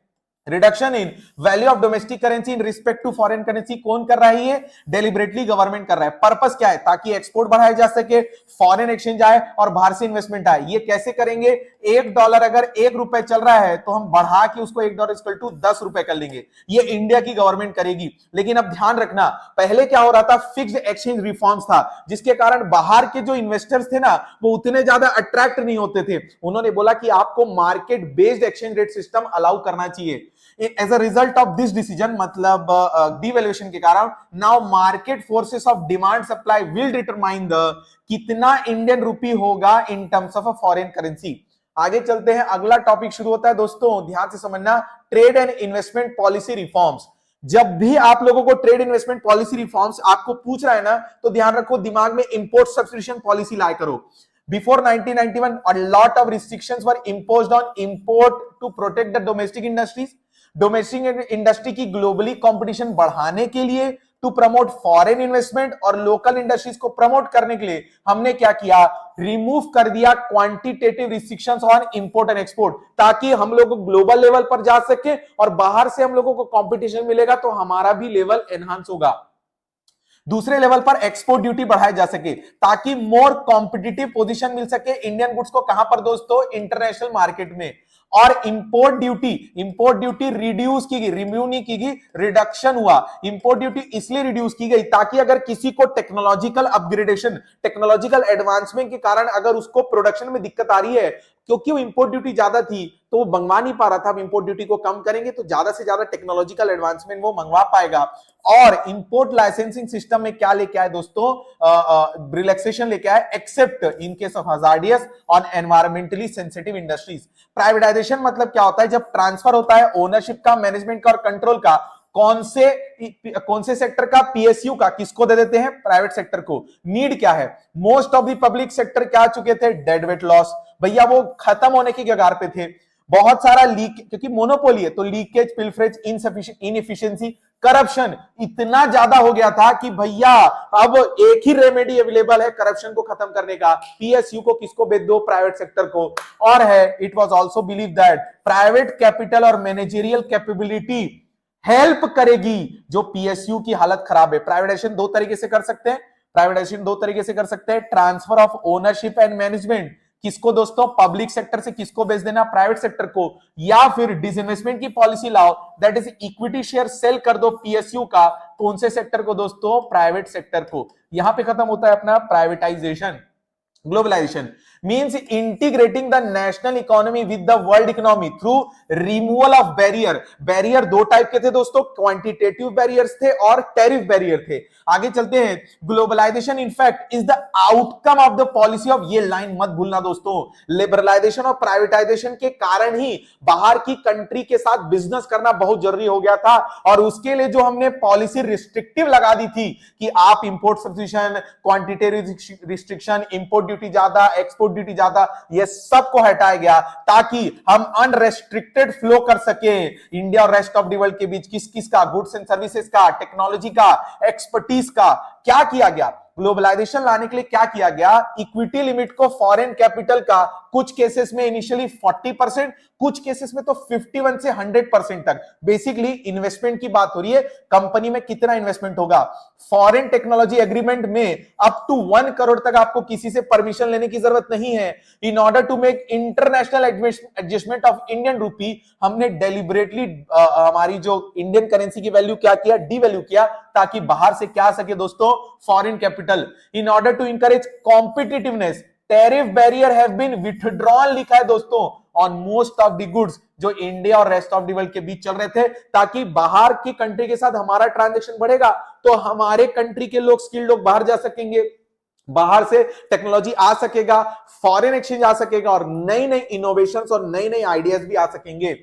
Reduction in value of domestic currency in respect to foreign currency कौन कर रहा है? ये डेलिबरेटली गवर्नमेंट कर रहा है। पर्पस क्या है? ताकि एक्सपोर्ट बढ़ाया जा सके, फॉरेन एक्सचेंज आए और बाहर से इन्वेस्टमेंट आए। ये कैसे करेंगे? $1 अगर ₹1 चल रहा है तो हम बढ़ा के उसको $1 10 कर लेंगे। ये इंडिया की गवर्नमेंट करेगी। लेकिन अब ध्यान रखना, पहले क्या हो रहा था? फिक्स्ड एक्सचेंज रिफॉर्म्स था, जिसके कारण बाहर के जो इन्वेस्टर्स थे ना वो उतने ज्यादा अट्रैक्ट नहीं होते थे। उन्होंने बोला कि आपको market based exchange rate system allow करना चाहिए। As a result of this decision, मतलब डिवैल्यूएशन के कारण, now market forces of demand supply will determine the कितना इंडियन रूपी होगा in terms of a foreign currency. आगे चलते हैं, अगला टॉपिक शुरू होता है दोस्तों, ध्यान से समझना, trade and investment policy reforms. जब भी आप लोगों को ट्रेड इन्वेस्टमेंट पॉलिसी रिफॉर्म्स आपको पूछ रहा है ना, तो ध्यान रखो, दिमाग में इंपोर्ट सब्स्टिट्यूशन पॉलिसी लाया करो। Before 1991, a lot of restrictions were imposed on import to protect the domestic industries. Domestic industry की ग्लोबली कंपटीशन बढ़ाने के लिए, टू प्रमोट फॉरेन इन्वेस्टमेंट और लोकल इंडस्ट्रीज को प्रमोट करने के लिए हमने क्या किया, रिमूव कर दिया quantitative restrictions on import and export, ताकि हम लोग ग्लोबल लेवल पर जा सके और बाहर से हम लोगों को कंपटीशन मिलेगा तो हमारा भी लेवल एनहांस होगा। दूसरे लेवल पर एक्सपोर्ट ड्यूटी बढ़ाई जा सके ताकि मोर कॉम्पिटिटिव पोजीशन मिल सके इंडियन गुड्स को, कहां पर दोस्तों, इंटरनेशनल मार्केट में। और इंपोर्ट ड्यूटी रिड्यूस की गई, रिम्यू नहीं की गई, रिडक्शन हुआ। इंपोर्ट ड्यूटी इसलिए रिड्यूस की गई ताकि अगर किसी को टेक्नोलॉजिकल अपग्रेडेशन, टेक्नोलॉजिकल एडवांसमेंट के कारण अगर उसको प्रोडक्शन में दिक्कत आ रही है, क्योंकि वो इंपोर्ट ड्यूटी ज्यादा थी तो वो मंगवा नहीं पा रहा था, अब इंपोर्ट ड्यूटी को कम करेंगे तो ज्यादा से ज्यादा टेक्नोलॉजिकल एडवांसमेंट वो मंगवा पाएगा। और इंपोर्ट लाइसेंसिंग सिस्टम में क्या लेके आए दोस्तों, रिलैक्सेशन लेके आए, accept in case of hazardous और एनवायरमेंटली सेंसिटिव इंडस्ट्रीज। प्राइवेटाइजेशन मतलब क्या होता है, जब ट्रांसफर होता है ओनरशिप का, मैनेजमेंट का और कंट्रोल का, कौन से सेक्टर का, पीएसयू का, किसको दे देते हैं, प्राइवेट सेक्टर को। नीड क्या है, most of the public sector क्या चुके थे, डेड वेट लॉस, भैया वो खत्म होने की कगार पे थे। बहुत सारा लीक, क्योंकि मोनोपोली है तो लीकेज, पिलफरेज, इनएफिशिएंसी, करप्शन इतना ज्यादा हो गया था कि भैया अब एक ही रेमेडी अवेलेबल है करप्शन को खत्म करने का, पीएसयू को किसको बेच दो, प्राइवेट सेक्टर को। और है, it was also believe that private capital और मैनेजरियल कैपेबिलिटी हेल्प करेगी जो पीएसयू की हालत खराब है। प्राइवेटाइजेशन दो तरीके से कर सकते हैं, transfer of ownership and management, किसको दोस्तों, पब्लिक सेक्टर से किसको बेच देना, प्राइवेट सेक्टर को, या फिर डिसइन्वेस्टमेंट की पॉलिसी लाओ, that is equity share sale कर दो पीएसयू का, कौन से सेक्टर को दोस्तों, प्राइवेट सेक्टर को। यहां पे खत्म होता है अपना privatisation. Globalisation means integrating the national economy with the world economy through removal of barrier दो टाइप के थे दोस्तों, क्वांटिटेटिव बैरियर्स थे और टैरिफ बैरियर थे। आगे चलते हैं, globalisation in fact is the outcome of the policy of, ये लाइन मत भूलना दोस्तों, लिबरलाइजेशन और प्राइवेटाइजेशन के कारण ही बाहर की कंट्री के साथ बिजनेस करना बहुत जरूरी हो गया था। और उसके लिए जो हमने पॉलिसी रिस्ट्रिक्टिव लगा दी थी कि आप import substitution, quantitative restriction, import duty ज्यादा, एक्सपोर्ट ड्यूटी ज्यादा, ये सब को हटाया गया ताकि हम अनरेस्ट्रिक्टेड फ्लो कर सके इंडिया और रेस्ट ऑफ द वर्ल्ड के बीच। किस का, गुड्स एंड सर्विसेज का, टेक्नोलॉजी का, एक्सपर्टीज का। क्या किया गया, ग्लोबलाइजेशन लाने के लिए क्या किया गया, इक्विटी लिमिट को फॉरेन कैपिटल का कुछ केसेस में इनिशियली 40%, कुछ केसेस में तो 51 से 100% तक। बेसिकली इन्वेस्टमेंट की बात हो रही है, कंपनी में कितना इन्वेस्टमेंट होगा। फॉरेन टेक्नोलॉजी एग्रीमेंट में अप टू 1 करोड़ तक आपको किसी से परमिशन लेने की जरूरत नहीं है। In order to make international adjustment of Indian rupee, हमने डेलिबरेटली हमारी जो इंडियन करेंसी की वैल्यू क्या किया, डीवैल्यू किया, ताकि बाहर से क्या आ सके दोस्तों, foreign capital. In order to encourage competitiveness, tariff barrier have been withdrawn लिखा है दोस्तों on most of the goods जो इंडिया और रेस्ट ऑफ द वर्ल्ड के बीच चल रहे थे, ताकि बाहर की कंट्री के साथ हमारा ट्रांजैक्शन बढ़ेगा तो हमारे कंट्री के लोग, स्किल्ड लोग बाहर जा सकेंगे, बाहर से टेक्नोलॉजी आ सकेगा, फॉरेन एक्सचेंज आ सकेगा और नई नई इनोवेशंस और नई नई आइडियाज भी आ सकेंगे।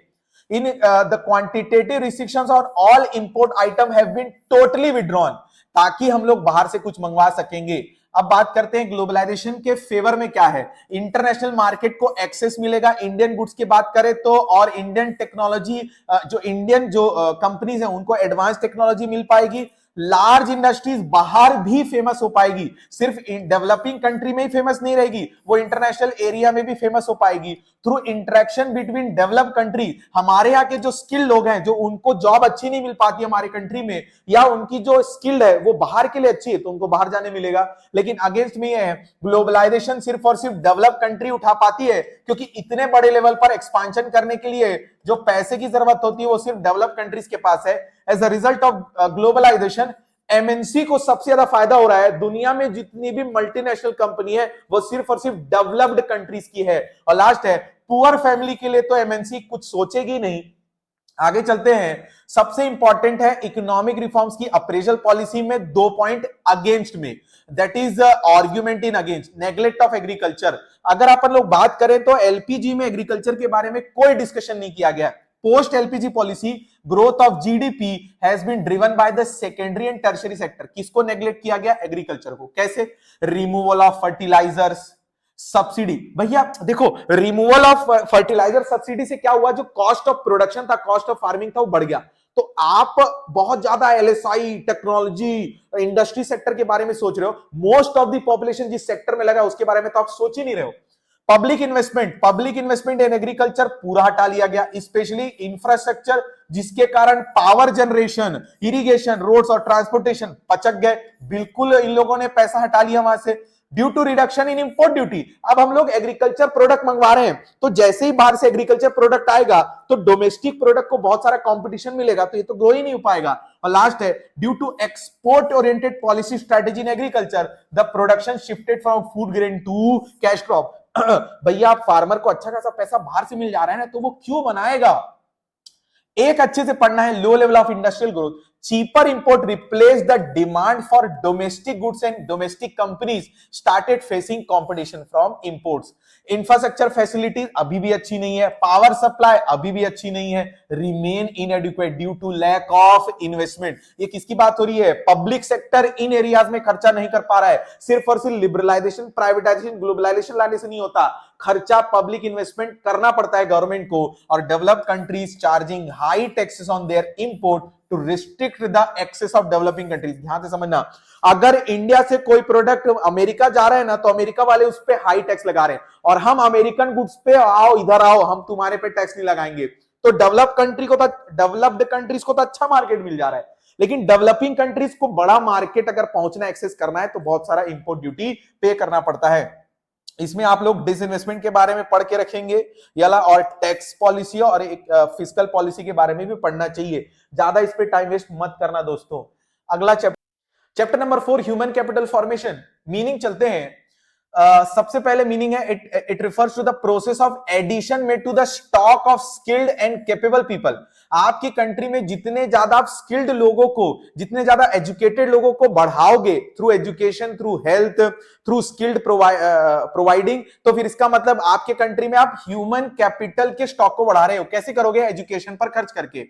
In the quantitative restrictions on all import item have been totally withdrawn, ताकि हम लोग बाहर से कुछ मंगवा सकेंगे। अब बात करते हैं ग्लोबलाइजेशन के फेवर में क्या है, इंटरनेशनल मार्केट को एक्सेस मिलेगा इंडियन गुड्स की बात करें तो, और इंडियन टेक्नोलॉजी, जो इंडियन जो कंपनीज हैं उनको एडवांस टेक्नोलॉजी मिल पाएगी। लार्ज इंडस्ट्रीज बाहर भी फेमस हो पाएगी, सिर्फ डेवलपिंग कंट्री में ही फेमस नहीं रहेगी, वो इंटरनेशनल एरिया में भी फेमस हो पाएगी through interaction between develop country. हमारे यहाँ के जो स्किल लोग हैं, जो उनको जॉब अच्छी नहीं मिल पाती हमारे कंट्री में, या उनकी जो स्किल है वो बाहर के लिए अच्छी है तो उनको बाहर जाने मिलेगा। लेकिन अगेंस्ट में है, ग्लोबलाइजेशन सिर्फ और सिर्फ डेवलप कंट्री उठा पाती है, क्योंकि इतने बड़े लेवल पर एक्सपांशन करने के लिए जो पैसे की जरूरत होती है वो सिर्फ डेवलप कंट्रीज के पास है। As a result of globalisation MNC को सबसे ज्यादा फायदा हो रहा है। दुनिया में जितनी भी मल्टीनेशनल कंपनी है वो सिर्फ और सिर्फ डेवलप्ड कंट्रीज की है। और लास्ट है, पुअर फैमिली के लिए तो एमएनसी कुछ सोचेगी नहीं। आगे चलते हैं। सबसे इंपॉर्टेंट है इकोनॉमिक रिफॉर्म्स की अप्रेजल पॉलिसी में 2 पॉइंट अगेंस्ट में, that is argument in against neglect of agriculture. अगर अपन लोग बात करें तो एलपीजी में एग्रीकल्चर के बारे में कोई डिस्कशन नहीं किया गया। Post LPG policy growth of GDP has been driven by the secondary and tertiary sector. किसको नेग्लेक्ट किया गया? एग्रीकल्चर को। कैसे? Removal of fertilisers subsidy. भैया देखो, रिमूवल ऑफ फर्टिलाइजर सब्सिडी से क्या हुआ? जो कॉस्ट ऑफ प्रोडक्शन था, कॉस्ट ऑफ फार्मिंग था, वो बढ़ गया। तो आप बहुत ज्यादा एलएसआई, टेक्नोलॉजी, इंडस्ट्री सेक्टर के बारे में सोच रहे हो, मोस्ट ऑफ द पॉपुलेशन जिस सेक्टर में लगा उसके बारे में तो आप सोच ही नहीं रहे हो। पब्लिक इन्वेस्टमेंट इन एग्रीकल्चर पूरा हटा लिया गया, स्पेशली इंफ्रास्ट्रक्चर, जिसके कारण पावर जनरेशन, इरिगेशन, रोड्स और ट्रांसपोर्टेशन पचक गए। बिल्कुल इन लोगों ने पैसा हटा लिया वहां से। Due to reduction in import duty, अब हम लोग एग्रीकल्चर प्रोडक्ट मंगवा रहे हैं, तो जैसे ही बाहर से एग्रीकल्चर प्रोडक्ट आएगा तो डोमेस्टिक प्रोडक्ट को बहुत सारा कंपटीशन मिलेगा, तो ये तो ग्रो ही नहीं हो पाएगा। और लास्ट है, due to export oriented policy strategy in agriculture, the production shifted from food grain to cash crop. भैया आप फार्मर को अच्छा खासा पैसा बाहर से मिल जा रहा है ना, तो वो क्यों बनाएगा? एक अच्छे से पढ़ना है, लो level of industrial growth, cheaper import replaced the demand for domestic goods and domestic companies started facing competition from imports. Infrastructure facilities अभी भी अच्छी नहीं है, पावर सप्लाई अभी भी अच्छी नहीं है, remain inadequate due to lack of investment. ये किसकी बात हो रही है? पब्लिक सेक्टर इन एरियाज में खर्चा नहीं कर पा रहा है। सिर्फ और सिर्फ लिबरलाइजेशन, प्राइवेटाइजेशन, ग्लोबलाइजेशन लाने से नहीं होता, खर्चा पब्लिक इन्वेस्टमेंट करना पड़ता है गवर्नमेंट को। और developed countries charging high taxes on their import to restrict the access of developing countries. ध्यान से समझना, अगर इंडिया से कोई प्रोडक्ट अमेरिका जा रहा है ना, तो अमेरिका वाले उस पे हाई टैक्स लगा रहे हैं, और हम अमेरिकन गुड्स पे आओ, इधर आओ, हम तुम्हारे पे टैक्स नहीं लगाएंगे। तो डेवलप्ड कंट्रीज को तो अच्छा मार्केट मिल जा रहा है, लेकिन डेवलपिंग कंट्रीज को बड़ा मार्केट अगर पहुंचना, एक्सेस करना है, तो बहुत सारा इंपोर्ट ड्यूटी पे करना पड़ता है। इसमें आप लोग डिसइन्वेस्टमेंट के बारे में पढ़ के रखेंगे याला, और टैक्स पॉलिसी और एक फिस्कल पॉलिसी के बारे में भी पढ़ना चाहिए। ज्यादा इस पे टाइम वेस्ट मत करना दोस्तों। अगला chapter number 4, human capital formation. Meaning चलते हैं। सबसे पहले मीनिंग है, it refers to the process of addition made to the stock of skilled and capable people. आपकी कंट्री में जितने ज्यादा आप स्किल्ड लोगों को, जितने ज्यादा एजुकेटेड लोगों को बढ़ाओगे through education, through health, through skilled providing, तो फिर इसका मतलब आपके कंट्री में आप ह्यूमन कैपिटल के स्टॉक को बढ़ा रहे हो। कैसे करोगे? एजुकेशन पर खर्च करके,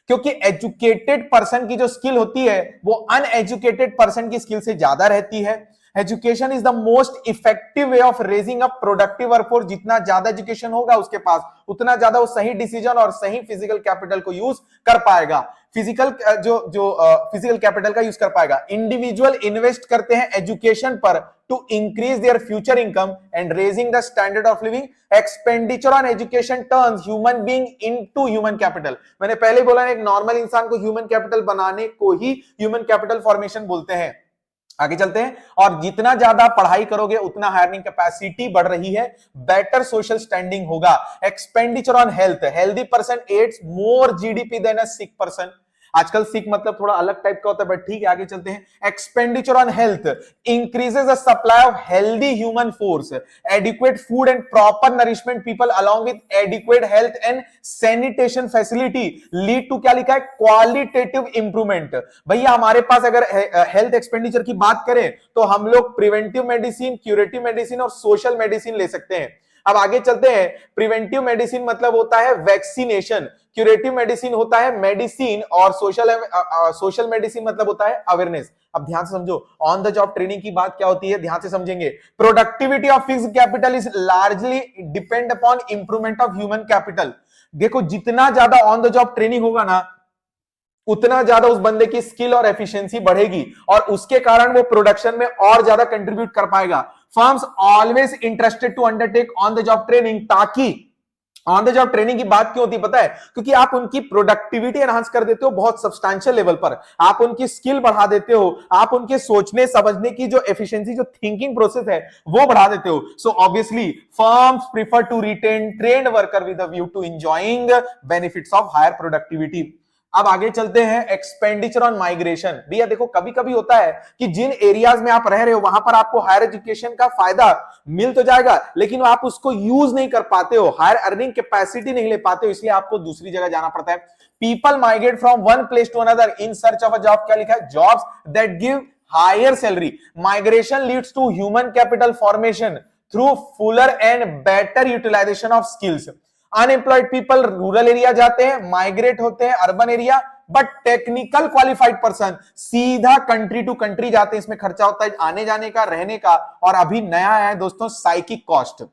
क्योंकि एजुकेटेड पर्सन की जो स्किल होती है वो अनएजुकेटेड पर्सन की स्किल से ज्यादा रहती है। Education is the most effective way of raising a productive workforce. जितना ज्यादा एजुकेशन होगा उसके पास, उतना ज्यादा वो सही डिसीजन और सही फिजिकल कैपिटल को यूज कर पाएगा, फिजिकल कैपिटल का यूज कर पाएगा। इंडिविजुअल इन्वेस्ट करते हैं एजुकेशन पर to increase their future income and raising the standard of living. Expenditure on education turns human being into human capital. मैंने पहले बोला, एक नॉर्मल इंसान को ह्यूमन कैपिटल बनाने को ही ह्यूमन कैपिटल फॉर्मेशन बोलते हैं। आगे चलते हैं, और जितना ज्यादा पढ़ाई करोगे उतना हायरिंग कैपेसिटी बढ़ रही है, बेटर सोशल स्टैंडिंग होगा। Expenditure on health, healthy person eats more GDP than a sick person. आजकल सिक मतलब थोड़ा अलग टाइप का होता है, बट ठीक है, आगे चलते हैं। Expenditure on health increases the supply of healthy human force, adequate food and proper nourishment people along with adequate health and sanitation facility lead to, क्या लिखा है, क्वालिटेटिव इंप्रूवमेंट। भैया हमारे पास अगर हेल्थ एक्सपेंडिचर की बात करें तो हम लोग प्रिवेंटिव मेडिसिन, क्यूरेटिव मेडिसिन और सोशल मेडिसिन ले सकते हैं। अब आगे चलते हैं। प्रिवेंटिव मेडिसिन मतलब होता है वैक्सीनेशन, क्यूरेटिव मेडिसिन होता है मेडिसिन, और सोशल मेडिसिन मतलब होता है अवेयरनेस। अब ध्यान से समझो, ऑन द जॉब ट्रेनिंग की बात क्या होती है, ध्यान से समझेंगे। Productivity of fixed capital is largely depend upon improvement of human capital. देखो, जितना ज्यादा ऑन द जॉब ट्रेनिंग होगा ना, उतना ज्यादा उस बंदे की स्किल और एफिशिएंसी बढ़ेगी, और उसके कारण वो प्रोडक्शन में और ज्यादा कंट्रीब्यूट कर पाएगा। Firms always interested to undertake on the job training, ताकि ऑन द जॉब ट्रेनिंग की बात क्यों होती है पता है? क्योंकि आप उनकी प्रोडक्टिविटी एनहांस कर देते हो बहुत सब्सटैंशियल लेवल पर, आप उनकी स्किल बढ़ा देते हो, आप उनके सोचने समझने की जो एफिशिएंसी, जो थिंकिंग प्रोसेस है, वो बढ़ा देते हो। So obviously firms prefer to retain trained worker with a view to enjoying benefits of higher productivity. अब आगे चलते हैं, एक्सपेंडिचर ऑन माइग्रेशन। भैया देखो, कभी कभी होता है कि जिन एरियाज में आप रह रहे हो वहां पर आपको हायर एजुकेशन का फायदा मिल तो जाएगा, लेकिन आप उसको यूज नहीं कर पाते हो, हायर अर्निंग कैपेसिटी नहीं ले पाते हो, इसलिए आपको दूसरी जगह जाना पड़ता है। People migrate from one place to another in search of a job, क्या लिखा है, jobs that give higher salary. Migration leads to human capital formation through fuller and better utilisation of skills. Unemployed people rural area जाते हैं, migrate होते हैं urban area, but technical qualified person सीधा country to country जाते हैं। इसमें खर्चा होता है आने जाने का, रहने का, और अभी नया है दोस्तों साइकिक कॉस्ट,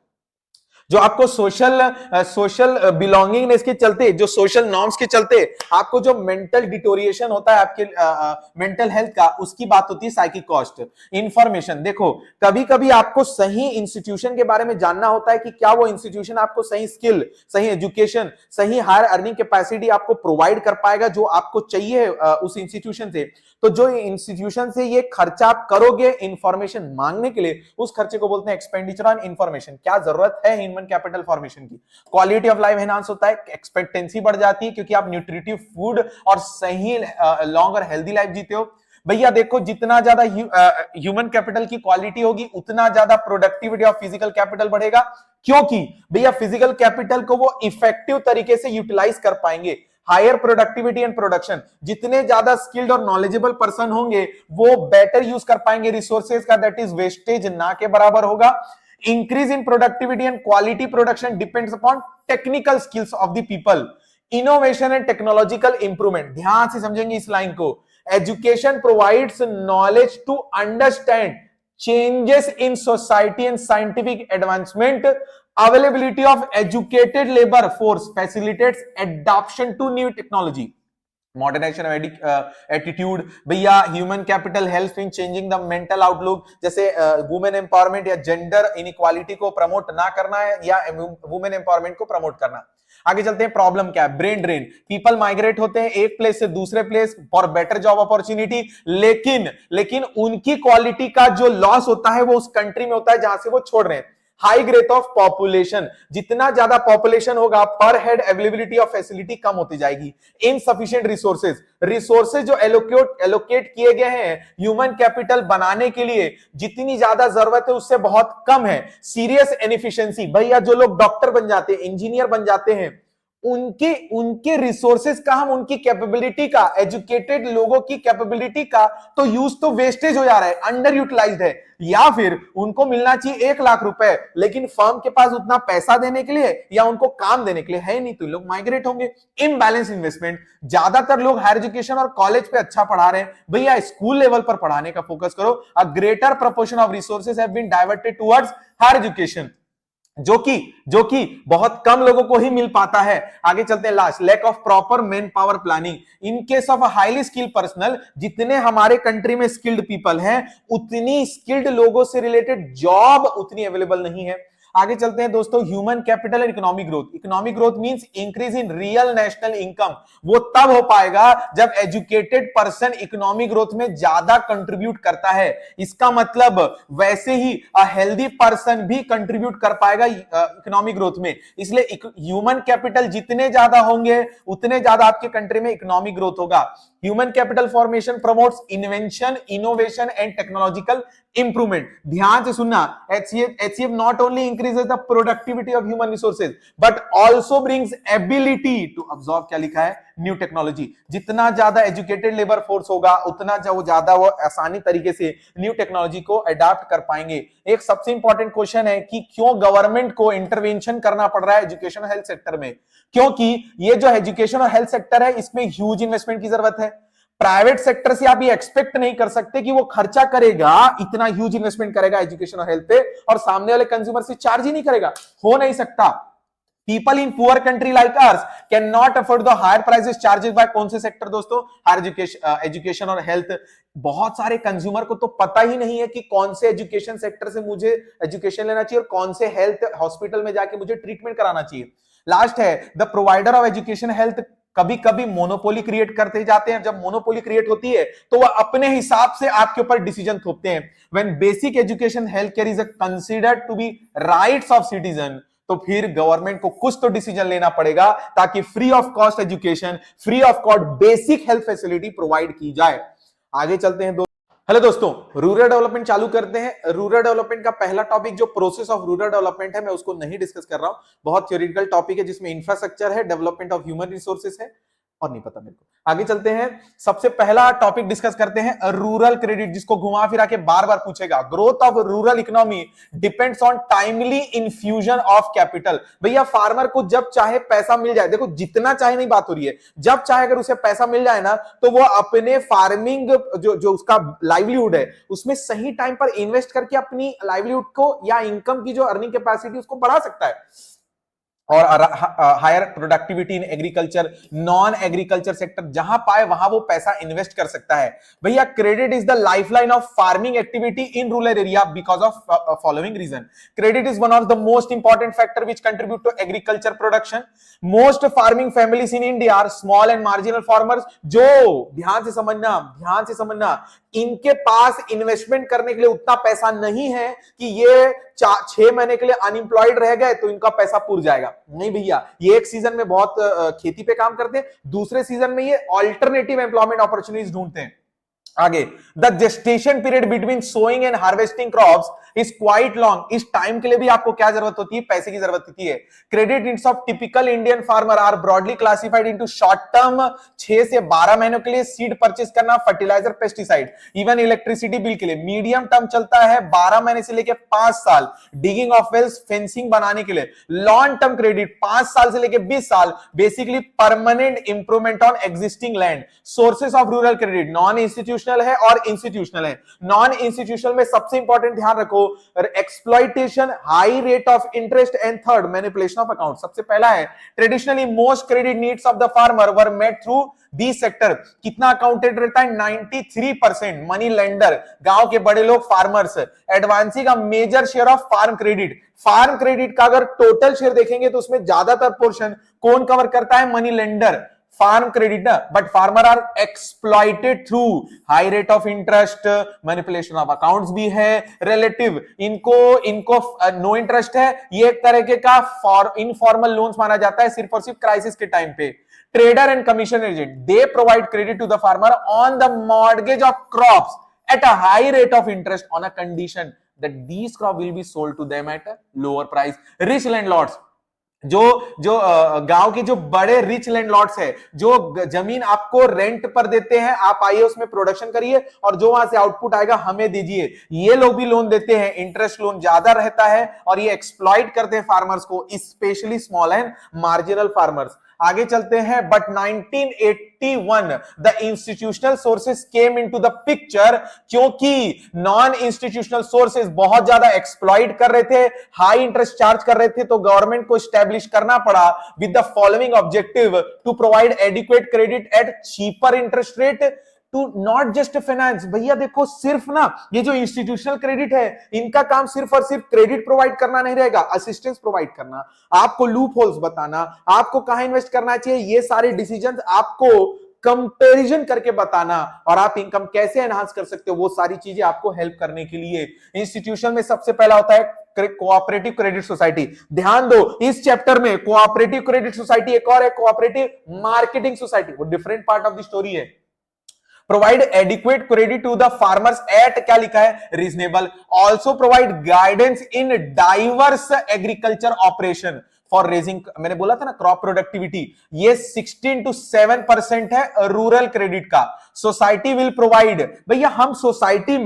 जो आपको सोशल बिलोंगिंगनेस के चलते, जो सोशल नॉर्म्स के चलते आपको जो मेंटल डिटोरिएशन होता है आपके मेंटल हेल्थ का, उसकी बात होती है साइकिक कॉस्ट। इंफॉर्मेशन देखो, कभी कभी आपको सही इंस्टीट्यूशन के बारे में जानना होता है कि क्या वो इंस्टीट्यूशन आपको सही स्किल, सही एजुकेशन, सही हायर अर्निंग कैपेसिटी आपको प्रोवाइड कर पाएगा जो आपको चाहिए उस इंस्टीट्यूशन से। तो जो इंस्टीट्यूशन से ये खर्चा आप करोगे इंफॉर्मेशन मांगने के लिए, उस खर्चे को बोलते हैं एक्सपेंडिचर ऑन इंफॉर्मेशन। क्या जरूरत है ह्यूमन कैपिटल फॉर्मेशन की, क्वालिटी ऑफ लाइफ एनहांस होता है, एक्सपेक्टेंसी बढ़ जाती है क्योंकि आप न्यूट्रिटिव फूड और सही लॉन्ग और हेल्दी लाइफ जीते हो। भैया देखो, जितना ज्यादा ह्यूमन कैपिटल की क्वालिटी होगी उतना ज्यादा प्रोडक्टिविटी ऑफ फिजिकल कैपिटल बढ़ेगा, क्योंकि भैया फिजिकल कैपिटल को वो इफेक्टिव तरीके से यूटिलाइज कर पाएंगे। हायर प्रोडक्टिविटी एंड प्रोडक्शन, जितने ज्यादा स्किल्ड और नॉलेजेबल पर्सन होंगे वो बेटर यूज कर पाएंगे रिसोर्सेज का, दैट इज वेस्टेज ना के बराबर होगा। Increase in productivity and quality production depends upon technical skills of the people. Innovation and technological improvement, ध्यान से समझेंगे इस लाइन को। Education provides knowledge to understand changes in society and scientific advancement. Availability of educated labor force facilitates adoption to new technology. Modernization of attitude, भैया human capital help in changing the mental outlook, जैसे women empowerment या gender inequality को promote ना करना है या women empowerment को promote करना। आगे चलते हैं, प्रॉब्लम क्या है, ब्रेन ड्रेन। पीपल माइग्रेट होते हैं एक प्लेस से दूसरे place for better job opportunity, लेकिन उनकी क्वालिटी का जो लॉस होता है वो उस कंट्री में होता है जहां से वो छोड़ रहे हैं। हाई ग्रोथ ऑफ पॉपुलेशन, जितना ज्यादा पॉपुलेशन होगा पर हेड अवेलेबिलिटी ऑफ फैसिलिटी कम होती जाएगी। इनसफिशिएंट रिसोर्सेज जो एलोकेट किए गए हैं ह्यूमन कैपिटल बनाने के लिए, जितनी ज्यादा जरूरत है उससे बहुत कम है। सीरियस इनएफिशिएंसी, भैया जो लोग डॉक्टर बन जाते हैं, इंजीनियर बन जाते हैं, उनके रिसोर्सेज का, हम उनकी कैपेबिलिटी का, एजुकेटेड लोगों की कैपेबिलिटी का तो यूज तो वेस्टेज हो जा रहा है, अंडर यूटिलाइज्ड है। या फिर उनको मिलना चाहिए 1 लाख रुपए, लेकिन फर्म के पास उतना पैसा देने के लिए या उनको काम देने के लिए है नहीं, तो लोग माइग्रेट होंगे। इम्बैलेंस इन्वेस्टमेंट, ज्यादातर लोग हायर एजुकेशन और कॉलेज पे अच्छा पढ़ा रहे हैं, भैया स्कूल लेवल पर पढ़ाने का फोकस करो। A greater proportion of resources have been diverted towards higher education, जो कि बहुत कम लोगों को ही मिल पाता है। आगे चलते हैं, last, lack of proper man power planning. In case of highly skilled personnel, जितने हमारे कंट्री में स्किल्ड पीपल हैं उतनी स्किल्ड लोगों से रिलेटेड जॉब उतनी अवेलेबल नहीं है। आगे चलते हैं दोस्तों, human capital and economic growth. Economic growth means increase in real national income. वो तब हो पाएगा जब एजुकेटेड पर्सन इकोनॉमिक ग्रोथ में ज्यादा कंट्रीब्यूट करता है। इसका मतलब वैसे ही अ हेल्दी पर्सन भी कंट्रीब्यूट कर पाएगा इकोनॉमिक ग्रोथ में। इसलिए ह्यूमन कैपिटल जितने ज्यादा होंगे उतने ज्यादा आपके कंट्री में इकोनॉमिक ग्रोथ होगा। Human capital formation promotes invention, innovation and technological improvement. ध्यान से सुनना, HCF not only increases the productivity of human resources but also brings ability to absorb, क्या लिखा है, न्यू टेक्नोलॉजी। जितना ज्यादा एजुकेटेड लेबर फोर्स होगा उतना ज्यादा वो आसानी तरीके से न्यू टेक्नोलॉजी को अडॉप्ट कर पाएंगे। एक सबसे इंपॉर्टेंट क्वेश्चन है कि क्यों गवर्नमेंट को इंटरवेंशन करना पड़ रहा है एजुकेशन और हेल्थ सेक्टर में, क्योंकि ये जो एजुकेशन और हेल्थ सेक्टर है इसमें ह्यूज इन्वेस्टमेंट की जरूरत है। प्राइवेट सेक्टर से आप ये एक्सपेक्ट नहीं कर सकते कि वो खर्चा करेगा, इतना ह्यूज इन्वेस्टमेंट करेगा एजुकेशन और हेल्थ पे और सामने वाले कंज्यूमर से चार्ज ही नहीं करेगा, हो नहीं सकता। People in poor country like us cannot afford the higher prices charged by कौन से सेक्टर दोस्तों, हायर एजुकेशन और हेल्थ। बहुत सारे कंज्यूमर को तो पता ही नहीं है कि कौन से एजुकेशन सेक्टर से मुझे एजुकेशन लेना चाहिए और कौन से हेल्थ हॉस्पिटल में जाके मुझे ट्रीटमेंट कराना चाहिए। लास्ट है, the provider of education health कभी कभी मोनोपोली क्रिएट करते जाते हैं। जब मोनोपोली क्रिएट होती है तो वह अपने हिसाब से आपके ऊपर डिसीजन थोपते हैं। When basic education health care is considered to be rights of citizen, तो फिर गवर्नमेंट को कुछ तो डिसीजन लेना पड़ेगा ताकि free of cost education, free of cost basic health facility provide की जाए। आगे चलते हैं हेलो दोस्तों, रूरल डेवलपमेंट चालू करते हैं। रूरल डेवलपमेंट का पहला टॉपिक जो प्रोसेस ऑफ रूरल डेवलपमेंट है, मैं उसको नहीं डिस्कस कर रहा हूं, बहुत थ्योरेटिकल टॉपिक है जिसमें इंफ्रास्ट्रक्चर है, डेवलपमेंट ऑफ ह्यूमन रिसोर्सेस है, और नहीं पता मेरे को। आगे चलते हैं, सबसे पहला टॉपिक डिस्कस करते हैं रूरल क्रेडिट, जिसको घुमा फिरा के बार बार पूछेगा। Growth of rural economy depends on timely infusion of capital. भैया फार्मर को जब चाहे पैसा मिल जाए, देखो जितना चाहे नहीं बात हो रही है, जब चाहे अगर उसे पैसा मिल जाए ना, तो वो अपने फार्मिंग जो उसका लाइवलीहुड है उसमें सही टाइम पर इन्वेस्ट करके अपनी लाइवलीहुड को या इनकम की जो अर्निंग कैपेसिटी उसको बढ़ा सकता है। और higher productivity in agriculture, non agriculture sector जहां पाए वहां वो पैसा इन्वेस्ट कर सकता है। भैया credit is the lifeline of farming activity in rural area because of following reason. Credit is one of the most important factor which contribute to agriculture production. Most farming families in India are small and marginal farmers. जो ध्यान से समझना, इनके पास investment करने के लिए उतना पैसा नहीं है कि ये 6 महीने के लिए अनएम्प्लॉयड रह गए तो इनका पैसा पूर जाएगा। नहीं भैया, ये एक सीजन में बहुत खेती पे काम करते हैं, दूसरे सीजन में ये ऑल्टरनेटिव एम्प्लॉयमेंट अपॉर्चुनिटीज ढूंढते हैं। आगे, the gestation period between sowing and harvesting crops is quite long. इस टाइम के लिए भी आपको क्या जरूरत होती है? पैसे की जरूरत होती है। Credit needs of typical Indian farmer are broadly classified into short term, 6 से 12 महीनों के लिए सीड परचेस करना, fertiliser, pesticide, even electricity bill के लिए। मीडियम टर्म चलता है 12 महीने से लेकर 5 साल, डिगिंग ऑफ वेल्स, फेंसिंग बनाने के लिए। लॉन्ग टर्म क्रेडिट 5 साल से लेकर 20 साल, basically permanent improvement on existing land. Sources of rural credit non institutional है और इंस्टीट्यूशनल है। नॉन इंस्टीट्यूशनल में सबसे इंपॉर्टेंट ध्यान रखो, exploitation, high rate of interest and third manipulation of account. सबसे पहला है traditionally most credit needs of the farmer were met through the sector. कितना अकाउंटेड रहता है? 93% मनी लेंडर, गांव के बड़े लोग, farmers. Advancing a major share of farm credit. Farm credit का अगर टोटल शेयर देखेंगे तो उसमें ज्यादातर पोर्शन कौन कवर करता है? मनी लेंडर, फार्म क्रेडिट ना। But farmer are exploited through high rate of interest, manipulation of accounts भी है, रिलेटिव इनको नो इंटरेस्ट है। ये एक तरह के का इनफॉर्मल लोन्स माना जाता है सिर्फ और सिर्फ क्राइसिस के टाइम पे। Trader and commission agent, they provide credit to the farmer on the mortgage of crops at a high rate of interest on a condition that these crop will be sold to them at a lower price. Rich landlords, जो गांव के जो बड़े rich landlords है, जो जमीन आपको rent पर देते हैं, आप आइए उसमें प्रोडक्शन करिए और जो वहां से आउटपुट आएगा हमें दीजिए, ये लोग भी लोन देते हैं। इंटरेस्ट लोन ज्यादा रहता है और ये एक्सप्लॉइट करते हैं फार्मर्स को, specially small and marginal farmers. आगे चलते हैं। But 1981 the institutional sources came into the picture, क्योंकि नॉन इंस्टीट्यूशनल सोर्सेस बहुत ज्यादा एक्सप्लॉइट कर रहे थे, हाई इंटरेस्ट चार्ज कर रहे थे, तो गवर्नमेंट को एस्टैब्लिश करना पड़ा with the following objective to provide adequate credit at cheaper interest rate to not just finance. भैया देखो, सिर्फ ना ये जो इंस्टीट्यूशनल क्रेडिट है, इनका काम सिर्फ और सिर्फ क्रेडिट प्रोवाइड करना नहीं रहेगा, असिस्टेंस प्रोवाइड करना, आपको लूप होल्स बताना, आपको कहां इन्वेस्ट करना चाहिए, ये सारे डिसीजंस आपको कंपैरिजन करके बताना, और आप इनकम कैसे एनहांस कर सकते हो, वो सारी चीजें आपको हेल्प करने के लिए। इंस्टीट्यूशन में सबसे पहला होता है कोऑपरेटिव क्रेडिट सोसाइटी। ध्यान दो, इस चैप्टर में कोऑपरेटिव क्रेडिट सोसाइटी एक और है, कोऑपरेटिव मार्केटिंग सोसाइटी, वो different part of the story है। Provide adequate credit to the farmers at, क्या लिखा है? Reasonable. Also provide guidance in diverse agriculture operation for raising, मैंने बोला था ना क्रॉप प्रोडक्टिविटी, ये 16 to 7% है रूरल क्रेडिट का। सोसाइटी विल प्रोवाइड, भैया हम सोसाइटी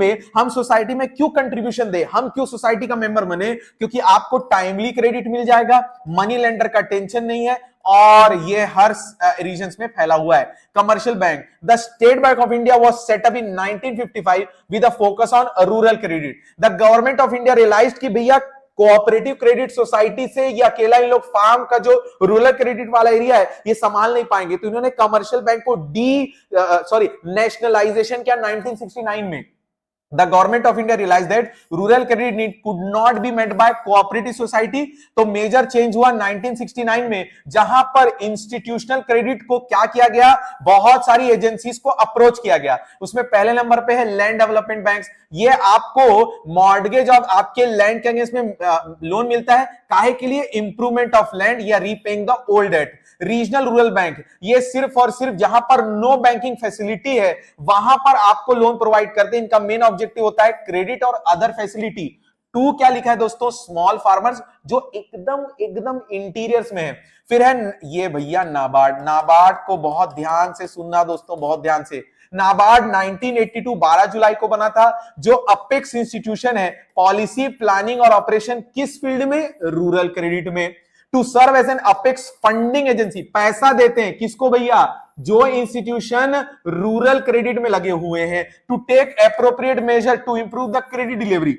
में क्यों कंट्रीब्यूशन दे, हम क्यों सोसाइटी का मेंबर बने? क्योंकि आपको टाइमली क्रेडिट मिल जाएगा, मनी लेंडर का टेंशन नहीं है, और ये हर रीजन्स में फैला हुआ है। Commercial bank, the State Bank of India was set up in 1955 with a focus on rural credit. The government of India realised कि भैया कोऑपरेटिव क्रेडिट सोसाइटी से ये अकेला इन लोग फार्म का जो रूरल क्रेडिट वाला एरिया है ये संभाल नहीं पाएंगे, तो इन्होंने कमर्शियल बैंक को नेशनलाइजेशन किया 1969 में। The government of India realized that rural credit need could not be met by cooperative society, तो मेजर चेंज हुआ 1969 में, जहां पर इंस्टीट्यूशनल क्रेडिट को क्या किया गया, बहुत सारी एजेंसीज को अप्रोच किया गया। उसमें पहले नंबर पे है लैंड डेवलपमेंट बैंक्स, ये आपको मॉर्गेज ऑफ आपके लैंड के अगेंस्ट में लोन मिलता है, काहे के लिए? इंप्रूवमेंट ऑफ लैंड या repaying the old debt. Regional rural bank, ये सिर्फ और सिर्फ जहां पर नो बैंकिंग फैसिलिटी है वहां पर आपको लोन प्रोवाइड करते हैं, इनका मेन ऑब्जेक्टिव होता है क्रेडिट और अदर फैसिलिटी। टू क्या लिखा है दोस्तों, स्मॉल फार्मर्स, जो एकदम एकदम इंटीरियर्स में है। फिर है ये भैया नाबार्ड, नाबार्ड को बहुत ध्यान से सुनना दोस्तों, बहुत ध्यान से। नाबार्ड 1982 12 जुलाई को बना था, जो अपेक्स इंस्टीट्यूशन है पॉलिसी प्लानिंग और ऑपरेशन किस फील्ड में, रूरल क्रेडिट में। To serve as an apex funding agency, पैसा देते हैं किसको भैया, जो इंस्टीट्यूशन रूरल क्रेडिट में लगे हुए हैं। To take appropriate measure to improve the credit delivery,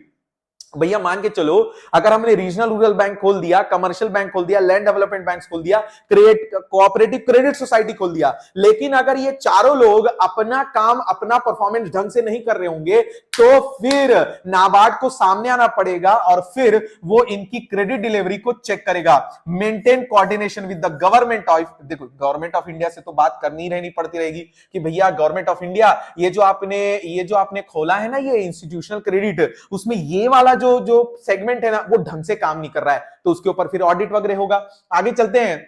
भैया मान के चलो अगर हमने रीजनल रूरल बैंक खोल दिया, कमर्शियल बैंक खोल दिया, लैंड डेवलपमेंट बैंक खोल दिया, कोऑपरेटिव क्रेडिट सोसाइटी खोल दिया, लेकिन अगर ये चारों लोग अपना काम अपना परफॉर्मेंस ढंग से नहीं कर रहे होंगे, तो फिर नाबार्ड को सामने आना पड़ेगा और फिर वो इनकी क्रेडिट डिलीवरी को चेक करेगा। Maintain coordination with the government of, देखो गवर्नमेंट ऑफ इंडिया से तो बात करनी रहनी पड़ती रहेगी कि भैया गवर्नमेंट ऑफ इंडिया, ये जो आपने खोला है ना ये इंस्टीट्यूशनल क्रेडिट, उसमें ये वाला जो सेगमेंट है ना वो ढंग से काम नहीं कर रहा है, तो उसके ऊपर फिर ऑडिट वगैरह होगा। आगे चलते हैं।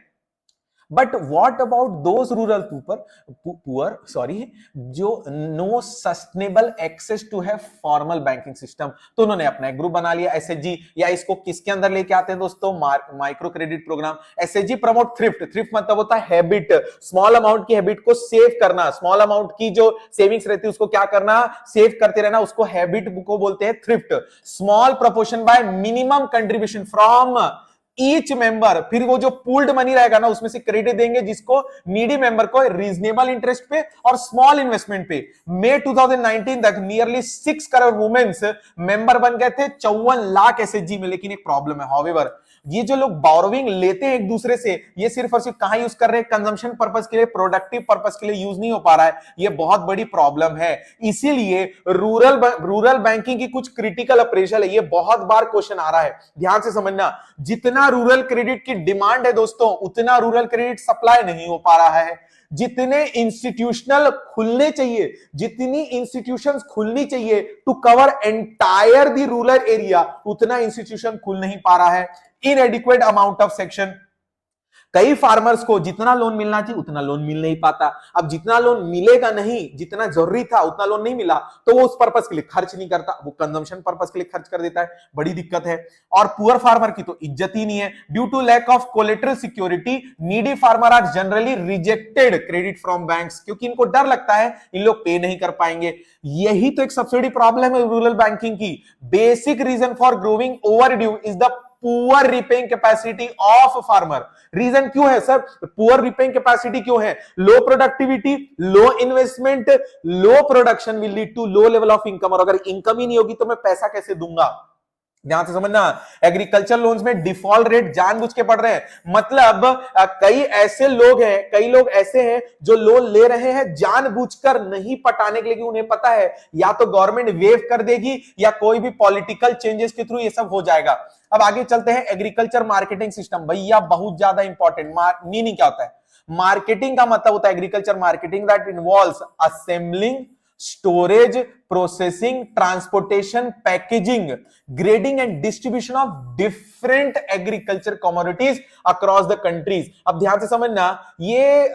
But what about those rural poor जो नो सस्टेनेबल एक्सेस टू है फॉर्मल बैंकिंग सिस्टम, तो उन्होंने अपना एक ग्रुप बना लिया एसएचजी, या इसको किसके अंदर लेके आते हैं दोस्तों, micro credit programme. SHG promote thrift, thrift मतलब होता है हैबिट, स्मॉल अमाउंट की हैबिट को सेव करना, स्मॉल अमाउंट की जो सेविंग्स रहती है उसको क्या करना, सेव करते रहना, उसको हैबिट को बोलते हैं thrift. Small proportion bye minimum contribution from each member, फिर वो जो पूल्ड मनी रहेगा ना उसमें से क्रेडिट देंगे जिसको, नीडी मेंबर को, रीजनेबल इंटरेस्ट पे और स्मॉल इन्वेस्टमेंट पे। मई 2019 तक नियरली 6 करोड़ वुमेन्स मेंबर बन गए थे 54 लाख एसएचजी में। लेकिन एक प्रॉब्लम है, हाउएवर ये जो लोग बोरोविंग लेते हैं एक दूसरे से, ये सिर्फ और सिर्फ कहां यूज कर रहे हैं, कंजम्पशन पर्पस के लिए, प्रोडक्टिव पर्पस के लिए यूज नहीं हो पा रहा है, ये बहुत बड़ी प्रॉब्लम है। इसीलिए रूरल बैंकिंग की कुछ क्रिटिकल अप्रेजल है, ये बहुत बार क्वेश्चन आ रहा है, ध्यान से समझना। जितना रूरल क्रेडिट की डिमांड है दोस्तों, उतना रूरल क्रेडिट सप्लाई नहीं हो पा रहा है। जितने इंस्टीट्यूशनल खुलने चाहिए, जितनी इंस्टीट्यूशंस खुलनी चाहिए to cover entire the rural area, उतना इंस्टीट्यूशन खुल नहीं पा रहा है। इनएडिक्वेट अमाउंट ऑफ सेक्शन, कई फार्मर्स को जितना लोन मिलना चाहिए उतना लोन मिल नहीं पाता। अब जितना लोन मिलेगा नहीं, जितना जरूरी था उतना लोन नहीं मिला, तो वो उस पर्पस के लिए खर्च नहीं करता, वो कंजम्पशन पर्पस के लिए खर्च कर देता है, बड़ी दिक्कत है। और पुअर फार्मर की तो इज्जत ही नहीं है। Due to lack of collateral security, needy farmer are generally rejected credit from banks, क्योंकि इनको डर लगता है इन लोग पे नहीं कर पाएंगे। यही तो एक सबसे बड़ी प्रॉब्लम है रूरल बैंकिंग की। Basic reason for growing overdue is the poor repaying capacity of farmer. Reason क्यों है सर, पुअर रिपेइंग कैपेसिटी क्यों है? Low productivity, low investment, low production will lead to low level of income. और अगर income ही नहीं होगी तो मैं पैसा कैसे दूंगा? ध्यान से समझना, एग्रीकल्चर लोन्स में डिफॉल्ट रेट जानबूझ के बढ़ रहे हैं। मतलब कई लोग ऐसे हैं जो लोन ले रहे हैं जानबूझकर नहीं पटाने के लिए, उन्हें पता है या तो गवर्नमेंट वेव कर देगी या कोई भी पॉलिटिकल चेंजेस के थ्रू ये सब हो जाएगा। अब आगे चलते हैं। एग्रीकल्चर मार्केटिंग सिस्टम, भैया बहुत ज्यादा इंपॉर्टेंट। मीनिंग क्या होता है? मार्केटिंग का मतलब होता है agriculture marketing that involves assembling, storage, processing, transportation, packaging, grading and distribution of different agriculture commodities across the countries. अब ध्यान से समझना, ये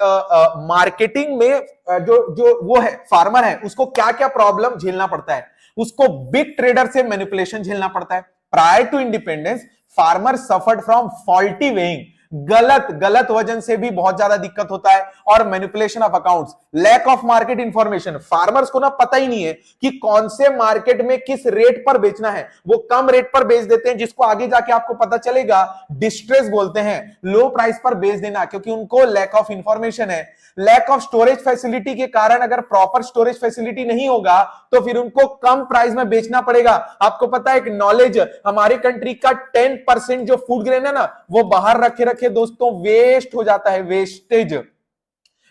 मार्केटिंग में जो वो है फार्मर है, उसको क्या क्या प्रॉब्लम झेलना पड़ता है? उसको बिग ट्रेडर से मैनिपुलेशन झेलना पड़ता है। Prior to independence farmer suffered from faulty weighing, गलत वजन से भी बहुत ज्यादा दिक्कत होता है, और manipulation of accounts, lack of market information. Farmers को ना पता ही नहीं है कि कौन से मार्केट में किस रेट पर बेचना है, वो कम रेट पर बेच देते हैं, जिसको आगे जाके आपको पता चलेगा डिस्ट्रेस बोलते हैं, लो प्राइस पर बेच देना, क्योंकि उनको लैक ऑफ इंफॉर्मेशन है। लैक ऑफ स्टोरेज फैसिलिटी के कारण अगर प्रॉपर स्टोरेज फैसिलिटी नहीं होगा तो फिर उनको कम प्राइस में बेचना पड़ेगा। आपको पता है एक नॉलेज, हमारी कंट्री का 10% जो फूड ग्रेन है ना, वो बाहर रखे दोस्तों वेस्ट हो जाता है, wastage.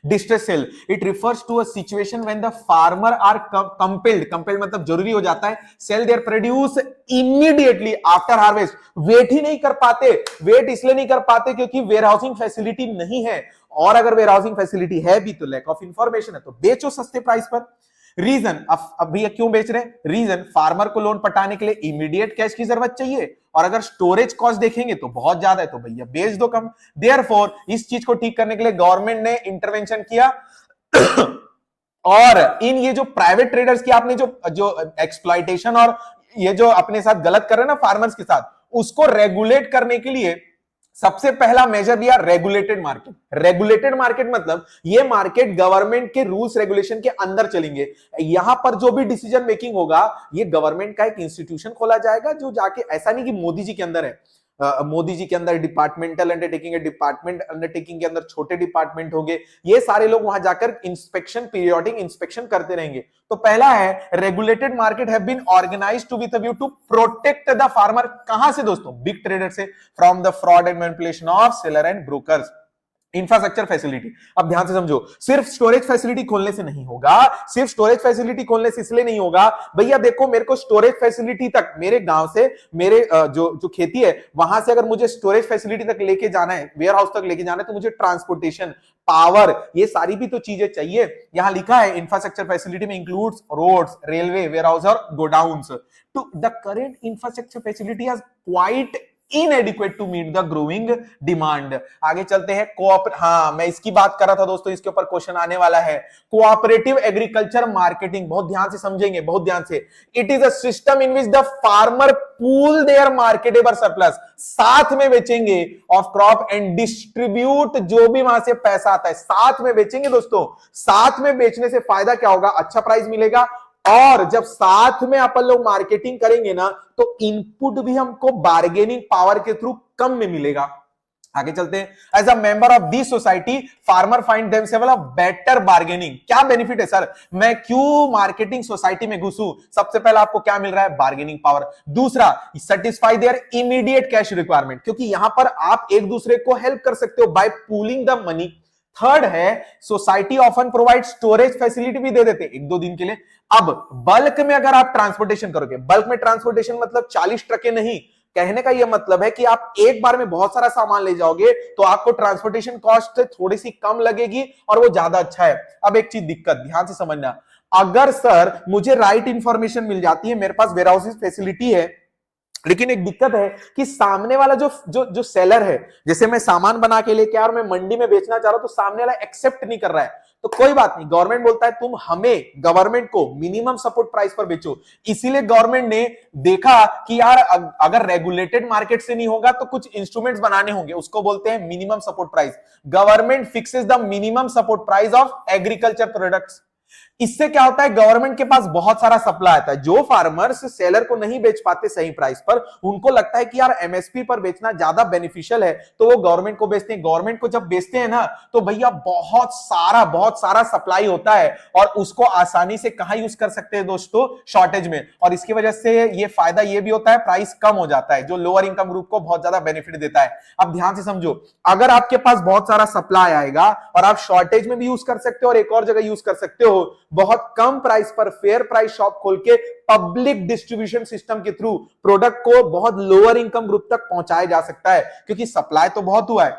Distress sale, it refers to a situation when the farmer are compelled मतलब जरूरी हो जाता है, sale their produce immediately after harvest. Wait ही नहीं कर पाते, वेट इसलिए नहीं कर पाते क्योंकि वेयर हाउसिंग फैसिलिटी नहीं है, और अगर वेयर हाउसिंग फैसिलिटी है भी तो लैक ऑफ इंफॉर्मेशन है, तो बेचो सस्ते प्राइस पर। रीजन, अब भैया क्यों बेच रहे हैं? रीजन, फार्मर को लोन पटाने के लिए इमीडिएट कैश की जरूरत चाहिए, और अगर स्टोरेज कॉस्ट देखेंगे तो बहुत ज्यादा है, तो भैया बेच दो कम। देयरफॉर इस चीज को ठीक करने के लिए गवर्नमेंट ने इंटरवेंशन किया और इन ये जो प्राइवेट ट्रेडर्स की आपने जो एक्सप्लॉइटेशन और ये जो अपने साथ गलत कर रहे हैं ना फार्मर्स के साथ, उसको रेगुलेट करने के लिए सबसे पहला मेजर दिया रेगुलेटेड मार्केट। रेगुलेटेड मार्केट मतलब ये मार्केट गवर्नमेंट के रूल्स रेगुलेशन के अंदर चलेंगे। यहां पर जो भी डिसीजन मेकिंग होगा ये गवर्नमेंट का एक इंस्टीट्यूशन खोला जाएगा, जो जाके, ऐसा नहीं कि मोदी जी के अंदर है, मोदी जी के अंदर डिपार्टमेंटल अंडरटेकिंग है, डिपार्टमेंट अंडरटेकिंग के अंदर छोटे डिपार्टमेंट होंगे, ये सारे लोग वहां जाकर इंस्पेक्शन, पीरियोडिक इंस्पेक्शन करते रहेंगे। तो पहला है regulated market have been organised to with a view to protect the farmer. कहां से दोस्तों? बिग ट्रेडर से, from the fraud and manipulation of seller and brokers. Infrastructure facility, अब ध्यान से समझो, सिर्फ स्टोरेज फैसिलिटी खोलने से नहीं होगा, सिर्फ स्टोरेज फैसिलिटी खोलने से इसलिए नहीं होगा, भैया देखो मेरे को स्टोरेज फैसिलिटी तक, मेरे गांव से मेरे जो खेती है वहां से अगर मुझे स्टोरेज फैसिलिटी तक लेके जाना है, वेयर हाउस तक लेके जाना है, तो मुझे ट्रांसपोर्टेशन, पावर, ये सारी भी तो चीजें चाहिए। यहां लिखा है इंफ्रास्ट्रक्चर फैसिलिटी में includes roads, railway, warehouse और godowns. To the current infrastructure facility has quite inadequate to meet the growing demand। आगे चलते हैं हाँ, मैं इसकी बात कर रहा था दोस्तों, इसके ऊपर क्वेश्चन आने वाला है। कोऑपरेटिव एग्रीकल्चर मार्केटिंग, बहुत ध्यान से समझेंगे, बहुत ध्यान से। It is a system in which the farmer pool their marketable surplus, साथ में बेचेंगे, ऑफ क्रॉप एंड डिस्ट्रीब्यूट, जो भी वहां से पैसा आता है साथ में बेचेंगे दोस्तों। साथ में बेचने से फायदा क्या होगा? अच्छा प्राइस मिलेगा, और जब साथ में अपन लोग मार्केटिंग करेंगे ना, तो इनपुट भी हमको बार्गेनिंग पावर के थ्रू कम में मिलेगा। आगे चलते हैं। As a member of this society farmer find themselves a better bargaining. क्या बेनिफिट है सर, मैं क्यों मार्केटिंग सोसाइटी में घुसूं? सबसे पहला आपको क्या मिल रहा है? Bargaining power. दूसरा, satisfy their immediate cash requirement, क्योंकि यहां पर आप एक दूसरे को हेल्प कर सकते हो by pooling the money. Third है, society often provide storage facility भी दे देते एक दो दिन के लिए। अब बल्क में अगर आप ट्रांसपोर्टेशन करोगे, बल्क में ट्रांसपोर्टेशन मतलब 40 ट्रकें नहीं, कहने का यह मतलब है कि आप एक बार में बहुत सारा सामान ले जाओगे तो आपको ट्रांसपोर्टेशन कॉस्ट थोड़ी सी कम लगेगी और वो ज्यादा अच्छा है। अब एक चीज दिक्कत ध्यान से समझना, अगर सर मुझे राइट इंफॉर्मेशन मिल जाती है, मेरे पास वेयरहाउसिंग फैसिलिटी है, लेकिन एक दिक्कत है कि सामने वाला जो जो जो सेलर है, जैसे मैं सामान बना के लेके आ और मैं मंडी में बेचना चाह रहा हूं, तो सामने वाला एक्सेप्ट नहीं कर रहा है, तो कोई बात नहीं, गवर्नमेंट बोलता है तुम हमें, गवर्नमेंट को मिनिमम सपोर्ट प्राइस पर बेचो। इसीलिए गवर्नमेंट ने देखा कि यार अगर रेगुलेटेड मार्केट से नहीं होगा तो कुछ इंस्ट्रूमेंट्स बनाने होंगे, उसको बोलते हैं minimum support price. Government fixes the minimum support price of agriculture products. इससे क्या होता है, गवर्नमेंट के पास बहुत सारा सप्लाई आता है, जो फार्मर्स सेलर को नहीं बेच पाते सही प्राइस पर, उनको लगता है कि यार एमएसपी पर बेचना ज्यादा बेनिफिशियल है, तो वो गवर्नमेंट को बेचते हैं। गवर्नमेंट को जब बेचते हैं ना, तो भैया बहुत सारा सप्लाई होता है, और उसको आसानी से कहां यूज कर सकते हैं दोस्तों? शॉर्टेज में। और इसकी वजह से ये फायदा ये भी होता है, प्राइस कम हो जाता है, जो लोअर इनकम ग्रुप को बहुत ज्यादा बेनिफिट देता है। अब ध्यान से समझो, अगर आपके पास बहुत सारा सप्लाई आएगा और आप शॉर्टेज में भी यूज कर सकते हो और एक और जगह यूज कर सकते हो, बहुत कम प्राइस पर फेयर प्राइस शॉप खोल के पब्लिक डिस्ट्रीब्यूशन सिस्टम के थ्रू प्रोडक्ट को बहुत लोअर इनकम ग्रुप तक पहुंचाया जा सकता है, क्योंकि सप्लाई तो बहुत हुआ है।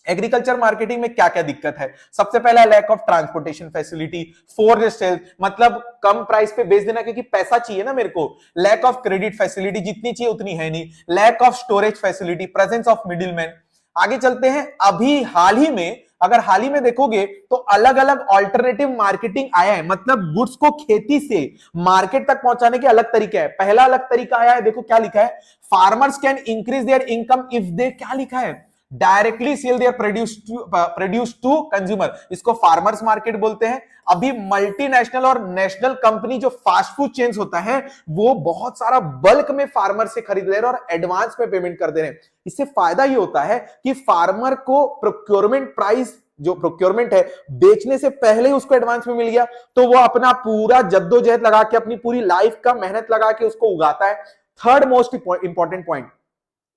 एग्रीकल्चर मार्केटिंग में क्या क्या दिक्कत है? सबसे पहला, lack of transportation facility, forced sale, मतलब कम प्राइस पे बेच देना क्योंकि पैसा चाहिए ना मेरे को। लैक ऑफ क्रेडिट फैसिलिटी, जितनी चाहिए उतनी है नहीं। Lack of storage facility, presence of middleman. आगे चलते हैं। अभी हाल ही में, अगर हाल ही में देखोगे तो अलग अलग ऑल्टरनेटिव मार्केटिंग आया है, मतलब गुड्स को खेती से मार्केट तक पहुंचाने के अलग तरीके हैं। पहला अलग तरीका आया है, देखो क्या लिखा है, farmers can increase their income if they, क्या लिखा है, directly sell their produce to consumer, इसको फार्मर्स मार्केट बोलते हैं। अभी मल्टीनेशनल और नेशनल कंपनी जो फास्ट फूड चेन्स होता है, वो बहुत सारा बल्क में फार्मर से खरीद ले रहे हैं और एडवांस में पेमेंट कर दे रहे हैं। इससे फायदा ये होता है कि फार्मर को प्रोक्योरमेंट प्राइस, जो प्रोक्योरमेंट है, बेचने से पहले ही उसको एडवांस में मिल गया, तो वो अपना पूरा जद्दोजहद लगा के, अपनी पूरी लाइफ का मेहनत लगा के उसको उगाता है। थर्ड मोस्ट इंपॉर्टेंट पॉइंट,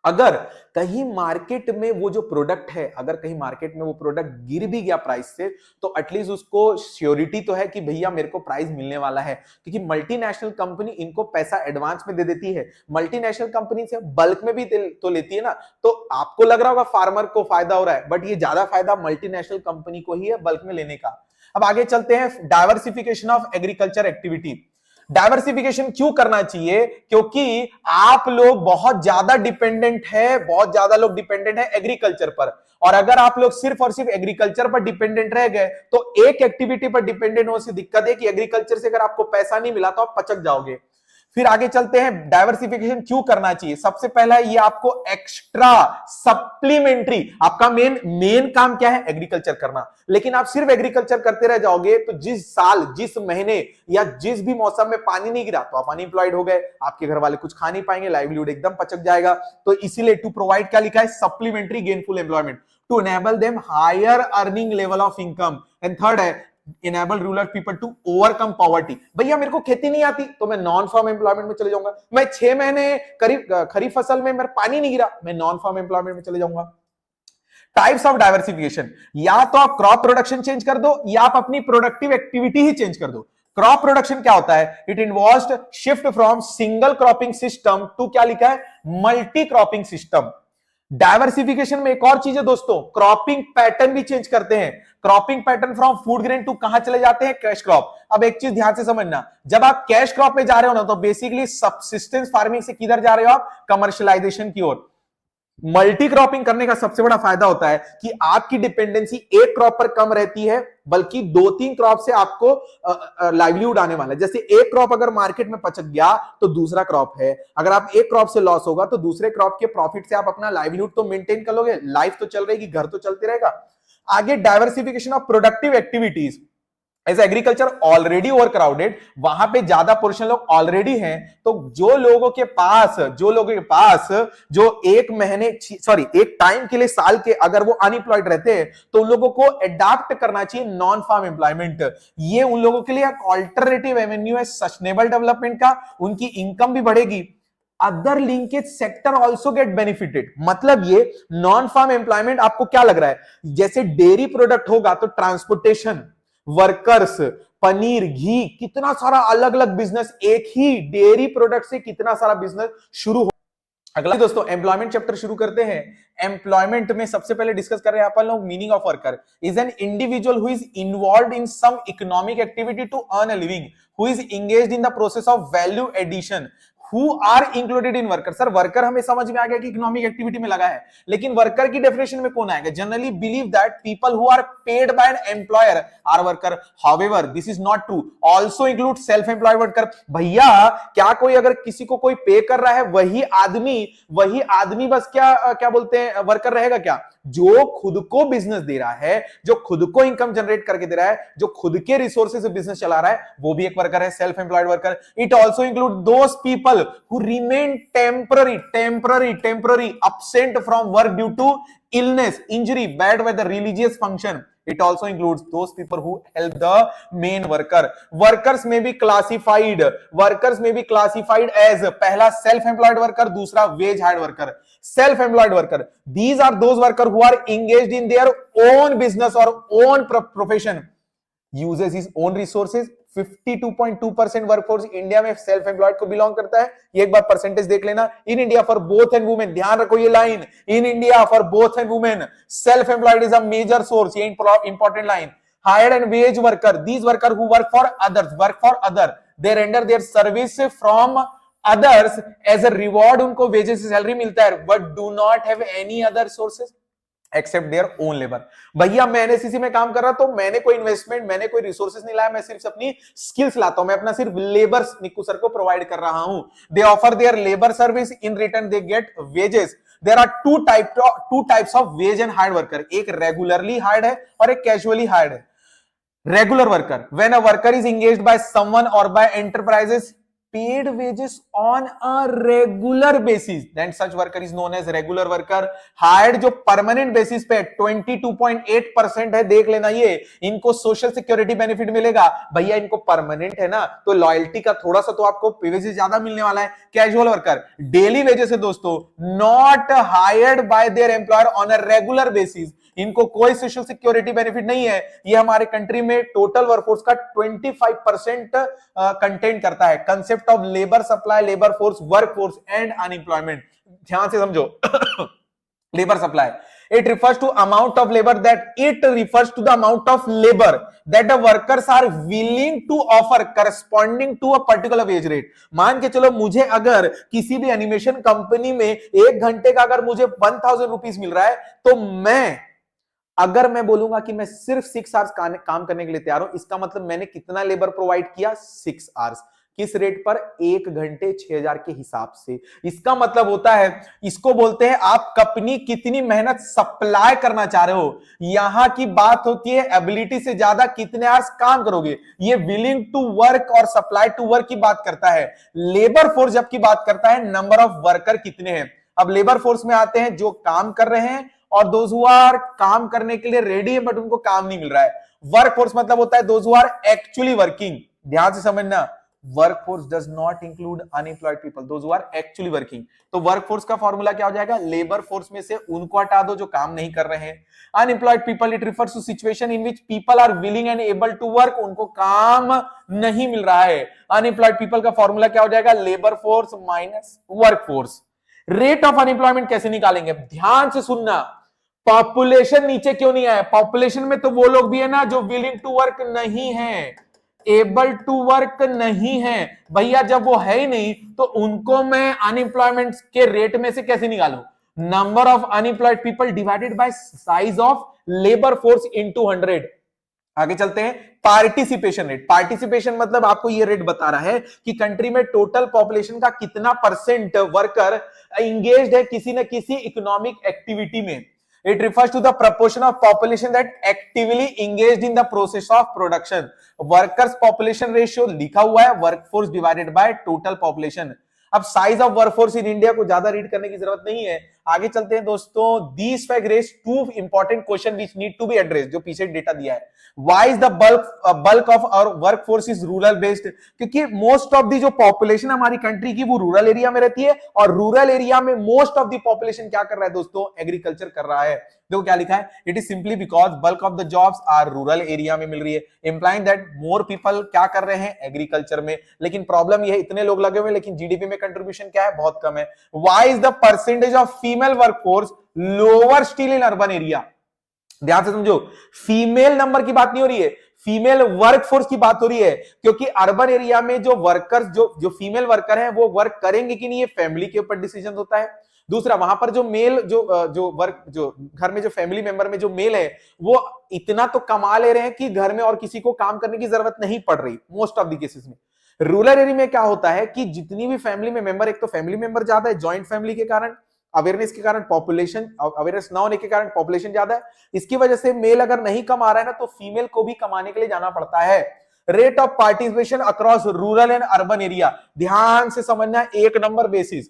अगर कहीं मार्केट में वो जो प्रोडक्ट है, अगर कहीं मार्केट में वो प्रोडक्ट गिर भी गया प्राइस से, तो एटलीस्ट उसको श्योरिटी तो है कि भैया मेरे को प्राइस मिलने वाला है, क्योंकि मल्टीनेशनल कंपनी इनको पैसा एडवांस में दे देती है। मल्टीनेशनल कंपनी से बल्क में भी तो लेती है ना, तो आपको लग रहा होगा फार्मर को फायदा हो रहा है, बट ये ज्यादा फायदा मल्टीनेशनल कंपनी को ही है बल्क में लेने का। अब आगे चलते हैं, diversification of agriculture activity. Diversification क्यों करना चाहिए? क्योंकि आप लोग बहुत ज्यादा डिपेंडेंट है, बहुत ज्यादा लोग डिपेंडेंट है एग्रीकल्चर पर, और अगर आप लोग सिर्फ और सिर्फ एग्रीकल्चर पर डिपेंडेंट रह गए तो एक एक्टिविटी पर डिपेंडेंट होने से दिक्कत है कि एग्रीकल्चर से अगर आपको पैसा नहीं मिला तो आप पचक जाओगे। फिर आगे चलते हैं, डाइवर्सिफिकेशन क्यों करना चाहिए। सबसे पहला ये आपको एक्स्ट्रा सप्लीमेंट्री, आपका मेन काम क्या है, एग्रीकल्चर करना। लेकिन आप सिर्फ एग्रीकल्चर करते रह जाओगे तो जिस साल, जिस महीने या जिस भी मौसम में पानी नहीं गिरा तो आप अनएम्प्लॉयड हो गए, आपके घर वाले कुछ खा नहीं पाएंगे, लाइवलीहुड एकदम पचक जाएगा। तो इसीलिए टू प्रोवाइड क्या लिखा है, supplementary gainful employment to enable them higher earning level of income. And third है enable rural people to overcome poverty। भैया मेरे को खेती नहीं आती तो मैं नॉन फार्म एम्प्लॉयमेंट में चले जाऊंगा, मैं 6 महीने करीब खरीफ फसल में मेरा पानी नहीं गिरा, मैं नॉन फार्म एम्प्लॉयमेंट में चले जाऊंगा। टाइप्स ऑफ डाइवर्सिफिकेशन, या तो आप क्रॉप प्रोडक्शन चेंज कर दो या आप अपनी प्रोडक्टिव एक्टिविटी ही चेंज कर दो। क्रॉप प्रोडक्शन क्या होता है, it involves shift from single cropping system to क्या लिखा है, मल्टी क्रॉपिंग सिस्टम। डाइवर्सिफिकेशन में एक और चीज है दोस्तों, क्रॉपिंग पैटर्न भी चेंज करते हैं। Cropping pattern from food grain to कहां चले जाते हैं, कैश क्रॉप। अब एक चीज ध्यान से समझना, जब आप कैश क्रॉप में जा रहे हो ना तो बेसिकली सबसिस्टेंस फार्मिंग से किधर जा रहे हो आप, कमर्शियलाइजेशन की ओर। मल्टी क्रॉपिंग करने का सबसे बड़ा फायदा होता है कि आपकी डिपेंडेंसी एक क्रॉप पर कम रहती है, बल्कि 2-3 क्रॉप से आपको लाइवलीहुड आने वाला है। जैसे एक क्रॉप अगर मार्केट में पचक गया तो दूसरा क्रॉप है, अगर आप एक क्रॉप से लॉस होगा तो दूसरे क्रॉप के प्रॉफिट से आप अपना लाइवलीहुड तो मेंटेन कर लोगे, लाइफ तो चल रहेगी, घर तो चलते रहेगा। आगे diversification of productive activities, as agriculture already overcrowded, वहां पे ज्यादा पोर्शन लोग ऑलरेडी हैं, तो जो लोगों के पास जो एक महीने एक टाइम के लिए साल के अगर वो अनएम्प्लॉयड रहते हैं तो उन लोगों को अडॉप्ट करना चाहिए नॉन फार्म एम्प्लॉयमेंट। ये उन लोगों के लिए एक ऑल्टरनेटिव एवेन्यू है सस्टेनेबल डेवलपमेंट का, उनकी इनकम भी बढ़ेगी। Other linkage sector also get benefited, मतलब ये नॉन फार्म एम्प्लॉयमेंट आपको क्या लग रहा है, जैसे डेयरी प्रोडक्ट होगा तो ट्रांसपोर्टेशन, वर्कर्स, पनीर, घी, कितना सारा अलग अलग बिजनेस एक ही डेयरी प्रोडक्ट से कितना सारा बिजनेस शुरू हो। अगला दोस्तों एम्प्लॉयमेंट चैप्टर शुरू करते हैं। एम्प्लॉयमेंट में सबसे पहले डिस्कस कर रहे हैं अपन लोग meaning of worker is an individual who is involved in some economic activity to earn a living, who is engaged in the process of value addition, Who are included in worker। Sir worker हमें समझ में आ गया कि economic activity में लगा है, लेकिन worker की डेफिनेशन में कौन आएगा, generally believe that people who are paid by an employer are worker, however this is not true, also include self employed worker. भैया क्या कोई अगर किसी को कोई पे कर रहा है वही आदमी बस क्या बोलते हैं वर्कर रहेगा क्या, जो खुद को बिजनेस दे रहा है, जो खुद को इनकम जनरेट करके दे रहा है, जो खुद के रिसोर्सेज से बिजनेस चला रहा है, वो भी एक वर्कर है, self employed worker. It also include those people who remain temporary absent from work due to illness, injury, bad weather, religious function. It also includes those people who help the main worker. Workers may be classified as पहला self employed worker, दूसरा wage hired worker। self employed worker, these are those workers who are engaged in their own business or own profession, uses his own resources। 52.2% workforce India में self employed को belong करता है। ये एक बार percentage देख लेना। In India for both and women, ध्यान रखो ये line, in India for both and women self employed is a major source, ये important line. Hired and wage worker, these worker who work for other, they render their service from others as a reward, उनको wages से salary मिलता है, but do not have any other sources except their own labour. भैया मैं एनएससीसी में काम कर रहा तो मैंने कोई इन्वेस्टमेंट, मैंने कोई रिसोर्सेज नहीं लाया, मैं सिर्फ अपनी स्किल्स लाता हूं, मैं अपना सिर्फ लेबर निक्कू सर को प्रोवाइड कर रहा हूं। They offer their labour service, in return they get wages. There are two types of wage and hired worker, एक रेगुलरली हायर्ड है और एक कैजुअली हायर्ड है। Regular worker, when a worker is engaged by someone or by enterprises paid wages on a regular basis, then such worker is known as regular worker। hired जो permanent basis पे 22.8% है, देख लेना ये, इनको social security benefit मिलेगा। भैया इनको परमानेंट है ना तो लॉयल्टी का थोड़ा सा तो आपको वेजेस ज्यादा मिलने वाला है। कैजुअल वर्कर डेली वेजेस है दोस्तों, not hired by there employer on a regular basis, इनको कोई सोशल सिक्योरिटी बेनिफिट नहीं है। ये हमारे कंट्री में टोटल वर्कफोर्स का 25% कंटेंट करता है। Concept of labour supply, labour force, workforce and unemployment, ध्यान से समझो। Labour supply, it refers to amount of labor that the workers are willing to offer corresponding to a particular wage rate। मान के चलो मुझे अगर किसी भी एनिमेशन कंपनी में 1 घंटे का अगर मुझे 1000 रुपीस मिल रहा है तो अगर मैं बोलूंगा कि मैं सिर्फ 6 आवर्स काम करने के लिए तैयार हूं, इसका मतलब मैंने कितना लेबर प्रोवाइड किया, 6 आवर्स। किस रेट पर? 1 घंटे 6,000 के हिसाब से। इसका मतलब होता है, इसको बोलते हैं आप कंपनी कितनी मेहनत सप्लाई करना चाह रहे हो। यहां की बात होती है एबिलिटी से ज्यादा कितने आवर्स काम करोगे। ये विलिंग टू वर्क और सप्लाई टू वर्क की बात करता है। लेबर फोर्स जबकि बात करता है नंबर ऑफ वर्कर कितने हैं। अब लेबर फोर्स में आते हैं जो काम कर रहे हैं और दोज हु आर काम करने के लिए रेडी है बट उनको काम नहीं मिल रहा है। वर्क फोर्स मतलब होता है those who are actually working. ध्यान से समझना, workforce does not include unemployed people, those who are actually working. तो वर्कफोर्स का फॉर्मूला क्या हो जाएगा? लेबर फोर्स में से उनको हटा दो जो काम नहीं कर रहे हैं। Unemployed people it refers to situation in which people are willing and able to work, उनको काम नहीं मिल रहा है। अनएम्प्लॉयड पीपल का फॉर्मूला क्या हो जाएगा? Labour force minus workforce. Rate of unemployment कैसे निकालेंगे? ध्यान से सुनना, पॉपुलेशन नीचे क्यों नहीं आया? पॉपुलेशन में तो वो लोग भी है ना जो विलिंग टू वर्क नहीं है, एबल टू वर्क नहीं है भैया। जब वो है ही नहीं तो उनको मैं अनएम्प्लॉयमेंट के रेट में से कैसे निकालूं? Number of unemployed people divided by size of labour force into 100। आगे चलते हैं, पार्टिसिपेशन रेट। पार्टिसिपेशन मतलब आपको ये रेट बता रहा है कि कंट्री में टोटल पॉपुलेशन का कितना परसेंट वर्कर एंगेज्ड है किसी न किसी इकोनॉमिक एक्टिविटी में। It refers to the proportion of population that actively engaged in the process of production. Workers population ratio लिखा हुआ है workforce divided by total population। अब size of workforce in India को ज्यादा रीड करने की जरूरत नहीं है। आगे चलते हैं दोस्तों, these fact raise two important question which need to be addressed, जो पीछे डेटा दिया है। Why is the bulk of our workforce is rural based? क्योंकि मोस्ट ऑफ दी जो पॉपुलेशन हमारी कंट्री की वो रूरल एरिया में रहती है और रूरल एरिया में मोस्ट ऑफ द पॉपुलेशन क्या कर रहा है दोस्तों? एग्रीकल्चर कर रहा है। देखो क्या लिखा है, it is simply because bulk of the jobs are rural area में मिल रही है, इंप्लाइंग दैट मोर पीपल क्या कर रहे हैं? एग्रीकल्चर में। लेकिन प्रॉब्लम ये है, इतने लोग लगे हुए लेकिन जीडीपी में कंट्रीब्यूशन क्या है? बहुत कम है। Why is the percentage of female workforce lower still in urban area? ध्यान से समझो, फीमेल नंबर की बात नहीं हो रही है, फीमेल वर्कफोर्स की बात हो रही है। क्योंकि अर्बन एरिया में जो वर्कर्स जो फीमेल वर्कर हैं वो वर्क करेंगे कि नहीं, ये फैमिली के ऊपर डिसीजन होता है। दूसरा, वहां पर जो मेल जो घर में जो फैमिली मेंबर में जो मेल है वो इतना तो कमा ले रहे हैं कि घर में और किसी को काम करने की जरूरत नहीं पड़ रही मोस्ट ऑफ द केसेस में। रूरल एरिया में क्या होता है कि जितनी भी फैमिली में मेंबर, एक तो फैमिली मेंबर ज्यादा है ज्वाइंट फैमिली के कारण, अवेयरनेस के कारण, पॉपुलेशन अवेयरनेस ना होने के कारण पॉपुलेशन ज्यादा है। इसकी वजह से मेल अगर नहीं कमा रहा है ना तो फीमेल को भी कमाने के लिए जाना पड़ता है। Rate of participation across rural and urban area, ध्यान से समझना, एक नंबर बेसिस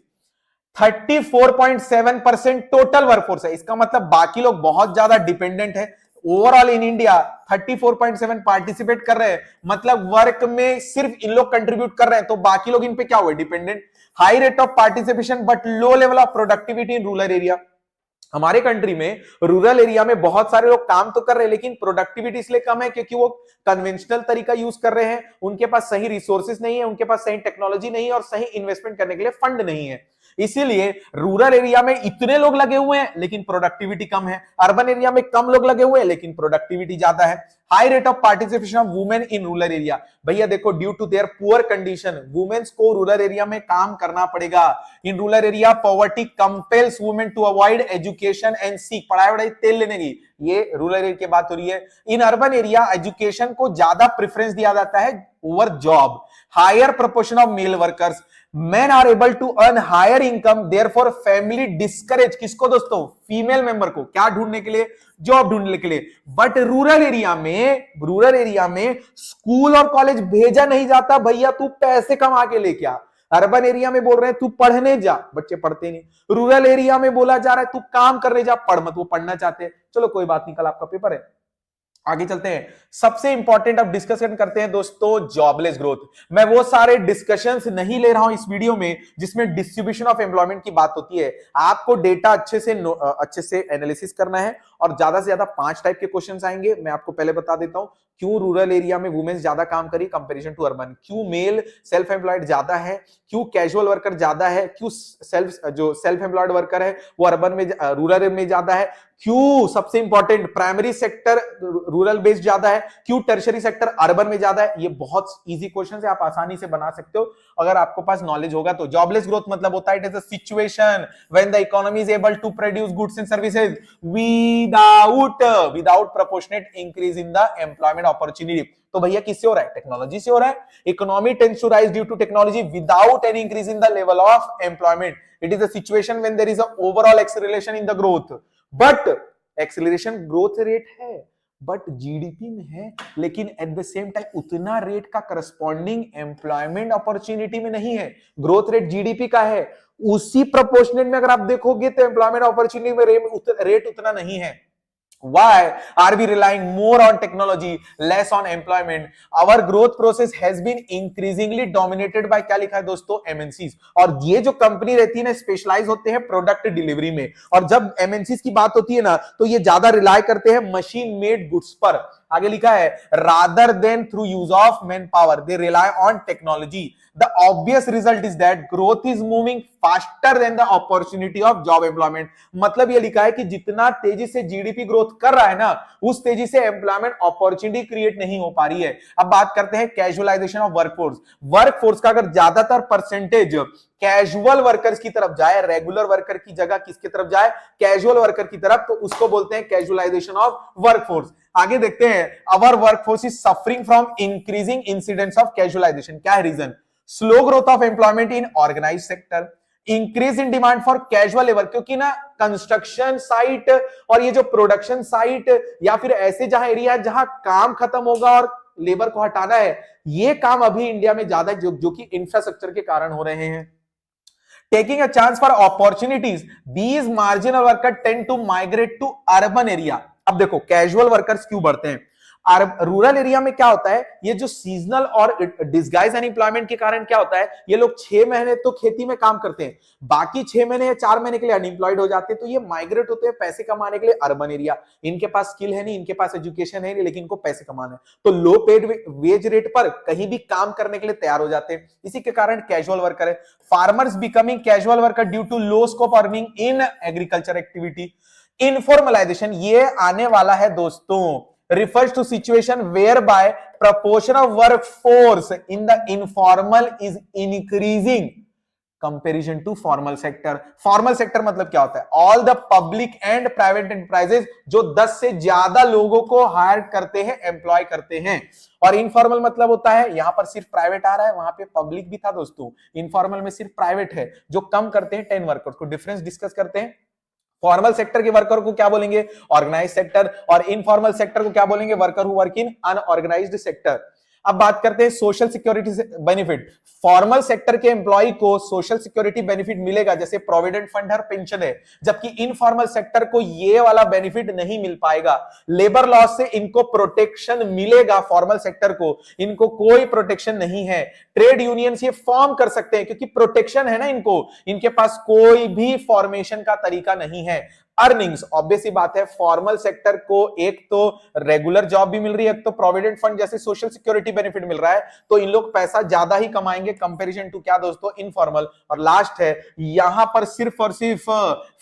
34.7% टोटल वर्कफोर्स है। इसका मतलब बाकी लोग बहुत ज्यादा डिपेंडेंट है। ओवरऑल इन इंडिया 34.7 पार्टिसिपेट कर रहे हैं, मतलब वर्क में सिर्फ इन लोग कंट्रीब्यूट कर रहे हैं, तो बाकी लोग इन पे क्या हुए? Dependent. High rate of participation but low level of productivity in rural area. हमारे कंट्री में रूरल एरिया में बहुत सारे लोग काम तो कर रहे हैं लेकिन प्रोडक्टिविटी इसलिए कम है क्योंकि वो कन्वेंशनल तरीका यूज कर रहे हैं, उनके पास सही रिसोर्सेज नहीं है, उनके पास सही टेक्नोलॉजी नहीं है और सही इन्वेस्टमेंट करने के लिए फंड नहीं है। इसीलिए रूरल एरिया में इतने लोग लगे हुए हैं लेकिन प्रोडक्टिविटी कम है, अर्बन एरिया में कम लोग लगे हुए हैं लेकिन प्रोडक्टिविटी ज्यादा है। High rate of participation of women in rural area, भैया देखो due to their poor condition womens को रूरल एरिया में काम करना पड़ेगा। In rural area poverty compels women to avoid education and seek, पढ़ाई वढ़ाई तेल लेने की, ये रूरल एरिया की बात हो रही है। इन अर्बन एरिया एजुकेशन को ज्यादा प्रेफरेंस दिया जाता है over job. Higher proportion of male workers, men are able to earn higher income, therefore family discourage किसको दोस्तों? फीमेल मेंबर को, क्या ढूंढने के लिए? जॉब ढूंढने के लिए। बट रूरल एरिया में स्कूल और कॉलेज भेजा नहीं जाता, भैया तू पैसे कमा के लेके आ। अर्बन एरिया में बोल रहे हैं तू पढ़ने जा, बच्चे पढ़ते नहीं। रूरल एरिया में बोला जा रहा है तू काम करने जा, पढ़ मत, वो पढ़ना चाहते हैं। चलो कोई बात नहीं, कल आपका पेपर है, आगे चलते हैं। सबसे इंपॉर्टेंट अब डिस्कशन करते हैं दोस्तों जॉबलेस ग्रोथ। मैं वो सारे डिस्कशंस नहीं ले रहा हूं इस वीडियो में जिसमें डिस्ट्रीब्यूशन ऑफ एम्प्लॉयमेंट की बात होती है। आपको डेटा अच्छे से एनालिसिस करना है और ज्यादा से ज्यादा 5 टाइप के क्वेश्चंस आएंगे। मैं आपको पहले बता देता हूं क्यों रूरल एरिया में वुमेन्स ज्यादा काम करी कंपैरिजन टू अर्बन, क्यों मेल सेल्फ एम्प्लॉयड ज्यादा है, क्यों कैजुअल वर्कर ज्यादा है, क्यों सेल्फ एम्प्लॉयड वर्कर है वो अर्बन में रूरल में ज्यादा है, क्यों सबसे important primary sector rural based ज्यादा है, क्यों टर्शरी सेक्टर अर्बन में ज्यादा है? ये बहुत इजी क्वेश्चन है, आप आसानी से बना सकते हो अगर आपको पास नॉलेज होगा तो। जॉबलेस ग्रोथ मतलब होता है it is a situation when the economy is able to produce goods and services without proportionate increase in the employment opportunity. तो भैया किससे हो रहा है? टेक्नोलॉजी से हो रहा है। Economy tends to rise due to technology without any increase in the level of employment. It is a situation when there is a overall acceleration in the growth, but acceleration growth rate है but GDP में है, लेकिन at the same time उतना rate का corresponding employment opportunity में नहीं है। Growth rate GDP का है, उसी प्रोपोर्शनेट में अगर आप देखोगे तो एम्प्लॉयमेंट अपॉर्चुनिटी में रेट उतना नहीं है। Why are we relying more on technology, less on employment? Our growth process has been increasingly dominated by क्या लिखा है दोस्तों? MNCs। और ये जो कंपनी रहती है ना, स्पेशलाइज होते हैं प्रोडक्ट डिलीवरी में, और जब MNCs की बात होती है ना तो ये ज्यादा रिलाय करते हैं मशीन मेड गुड्स पर। आगे लिखा है rather than through use of manpower, they rely on technology. The obvious result is that growth is moving faster than the opportunity of job employment। मतलब ये लिखा है कि जितना तेजी से जीडीपी ग्रोथ कर रहा है ना, उस तेजी से एम्प्लॉयमेंट अपॉर्चुनिटी क्रिएट नहीं हो पा रही है। अब बात करते हैं कैजुअलाइजेशन ऑफ वर्कफोर्स। वर्कफोर्स का अगर ज्यादातर परसेंटेज कैजुअल वर्कर्स की तरफ जाए, रेगुलर वर्कर की जगह किसकी तरफ जाए? कैजुअल वर्कर की तरफ, तो उसको बोलते हैं कैजुअलाइजेशन ऑफ वर्कफोर्स। आगे देखते हैं, our workforce is suffering from increasing incidents of casualisation. क्या है reason? Slow growth of employment in organised sector, increase in demand for casual labour. क्योंकि ना कंस्ट्रक्शन साइट और ये जो प्रोडक्शन साइट या फिर ऐसे जहां एरिया है जहां काम खत्म होगा और लेबर को हटाना है, ये काम अभी इंडिया में ज्यादा है, जो कि इंफ्रास्ट्रक्चर के कारण हो रहे हैं। Taking a chance for opportunities, these marginal workers tend to migrate to urban area। अब देखो कैजुअल वर्कर्स क्यों बढ़ते हैं? रूरल एरिया में क्या होता है, ये जो सीजनल और डिस्गाइज अनएम्प्लॉयमेंट के कारण क्या होता है, ये लोग 6 महीने तो खेती में काम करते हैं, बाकी 6 महीने या 4 महीने के लिए अनएम्प्लॉयड हो जाते हैं, तो ये माइग्रेट होते हैं पैसे कमाने के लिए अर्बन एरिया। इनके पास स्किल है नहीं, इनके पास एजुकेशन है नहीं, लेकिन इनको पैसे कमाना है, तो लो पेड वेज रेट पर कहीं भी काम करने के लिए तैयार हो जाते हैं। इसी के कारण कैजुअल वर्कर है। Farmers becoming casual worker due to low scope earning in agriculture activity. Informalization ये आने वाला है दोस्तों, refers to situation whereby proportion of workforce in the informal is increasing comparison to formal sector। formal sector मतलब क्या होता है? all the public and private enterprises जो 10 से ज्यादा लोगों को हायर करते हैं, एम्प्लॉय करते हैं। और इनफॉर्मल मतलब होता है, यहां पर सिर्फ प्राइवेट आ रहा है, वहां पे पब्लिक भी था दोस्तों। इनफॉर्मल में सिर्फ प्राइवेट है जो कम करते हैं 10 वर्कर्स को। डिफरेंस डिस्कस करते हैं। फॉर्मल सेक्टर के वर्कर को क्या बोलेंगे? Organised sector. और इनफॉर्मल सेक्टर को क्या बोलेंगे? Worker who work in unorganised sector. अब बात करते हैं social security benefit. Formal sector के एम्प्लॉय को सोशल सिक्योरिटी बेनिफिट मिलेगा, जैसे प्रोविडेंट फंड और पेंशन है, जबकि इनफॉर्मल सेक्टर को ये वाला बेनिफिट नहीं मिल पाएगा। लेबर लॉस से इनको प्रोटेक्शन मिलेगा, फॉर्मल सेक्टर को इनको कोई प्रोटेक्शन नहीं है। ट्रेड यूनियंस ये फॉर्म कर सकते हैं क्योंकि प्रोटेक्शन है ना इनको, इनके पास कोई भी फॉर्मेशन का तरीका नहीं है। अर्निंग्स, ऑब्वियस सी बात है, फॉर्मल सेक्टर को एक तो रेगुलर जॉब भी मिल रही है, एक तो प्रोविडेंट फंड जैसे सोशल सिक्योरिटी बेनिफिट मिल रहा है, तो इन लोग पैसा ज्यादा ही कमाएंगे कंपैरिजन टू क्या दोस्तों? इनफॉर्मल। और लास्ट है, यहां पर सिर्फ और सिर्फ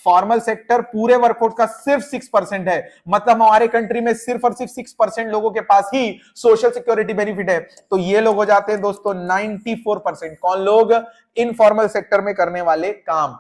फॉर्मल सेक्टर पूरे वर्कफोर्स का सिर्फ 6% है। मतलब हमारे कंट्री में सिर्फ और सिर्फ 6% लोगों के पास ही सोशल सिक्योरिटी बेनिफिट है, तो ये लोग हो जाते हैं दोस्तों 94%। कौन लोग? इनफॉर्मल सेक्टर में करने वाले काम।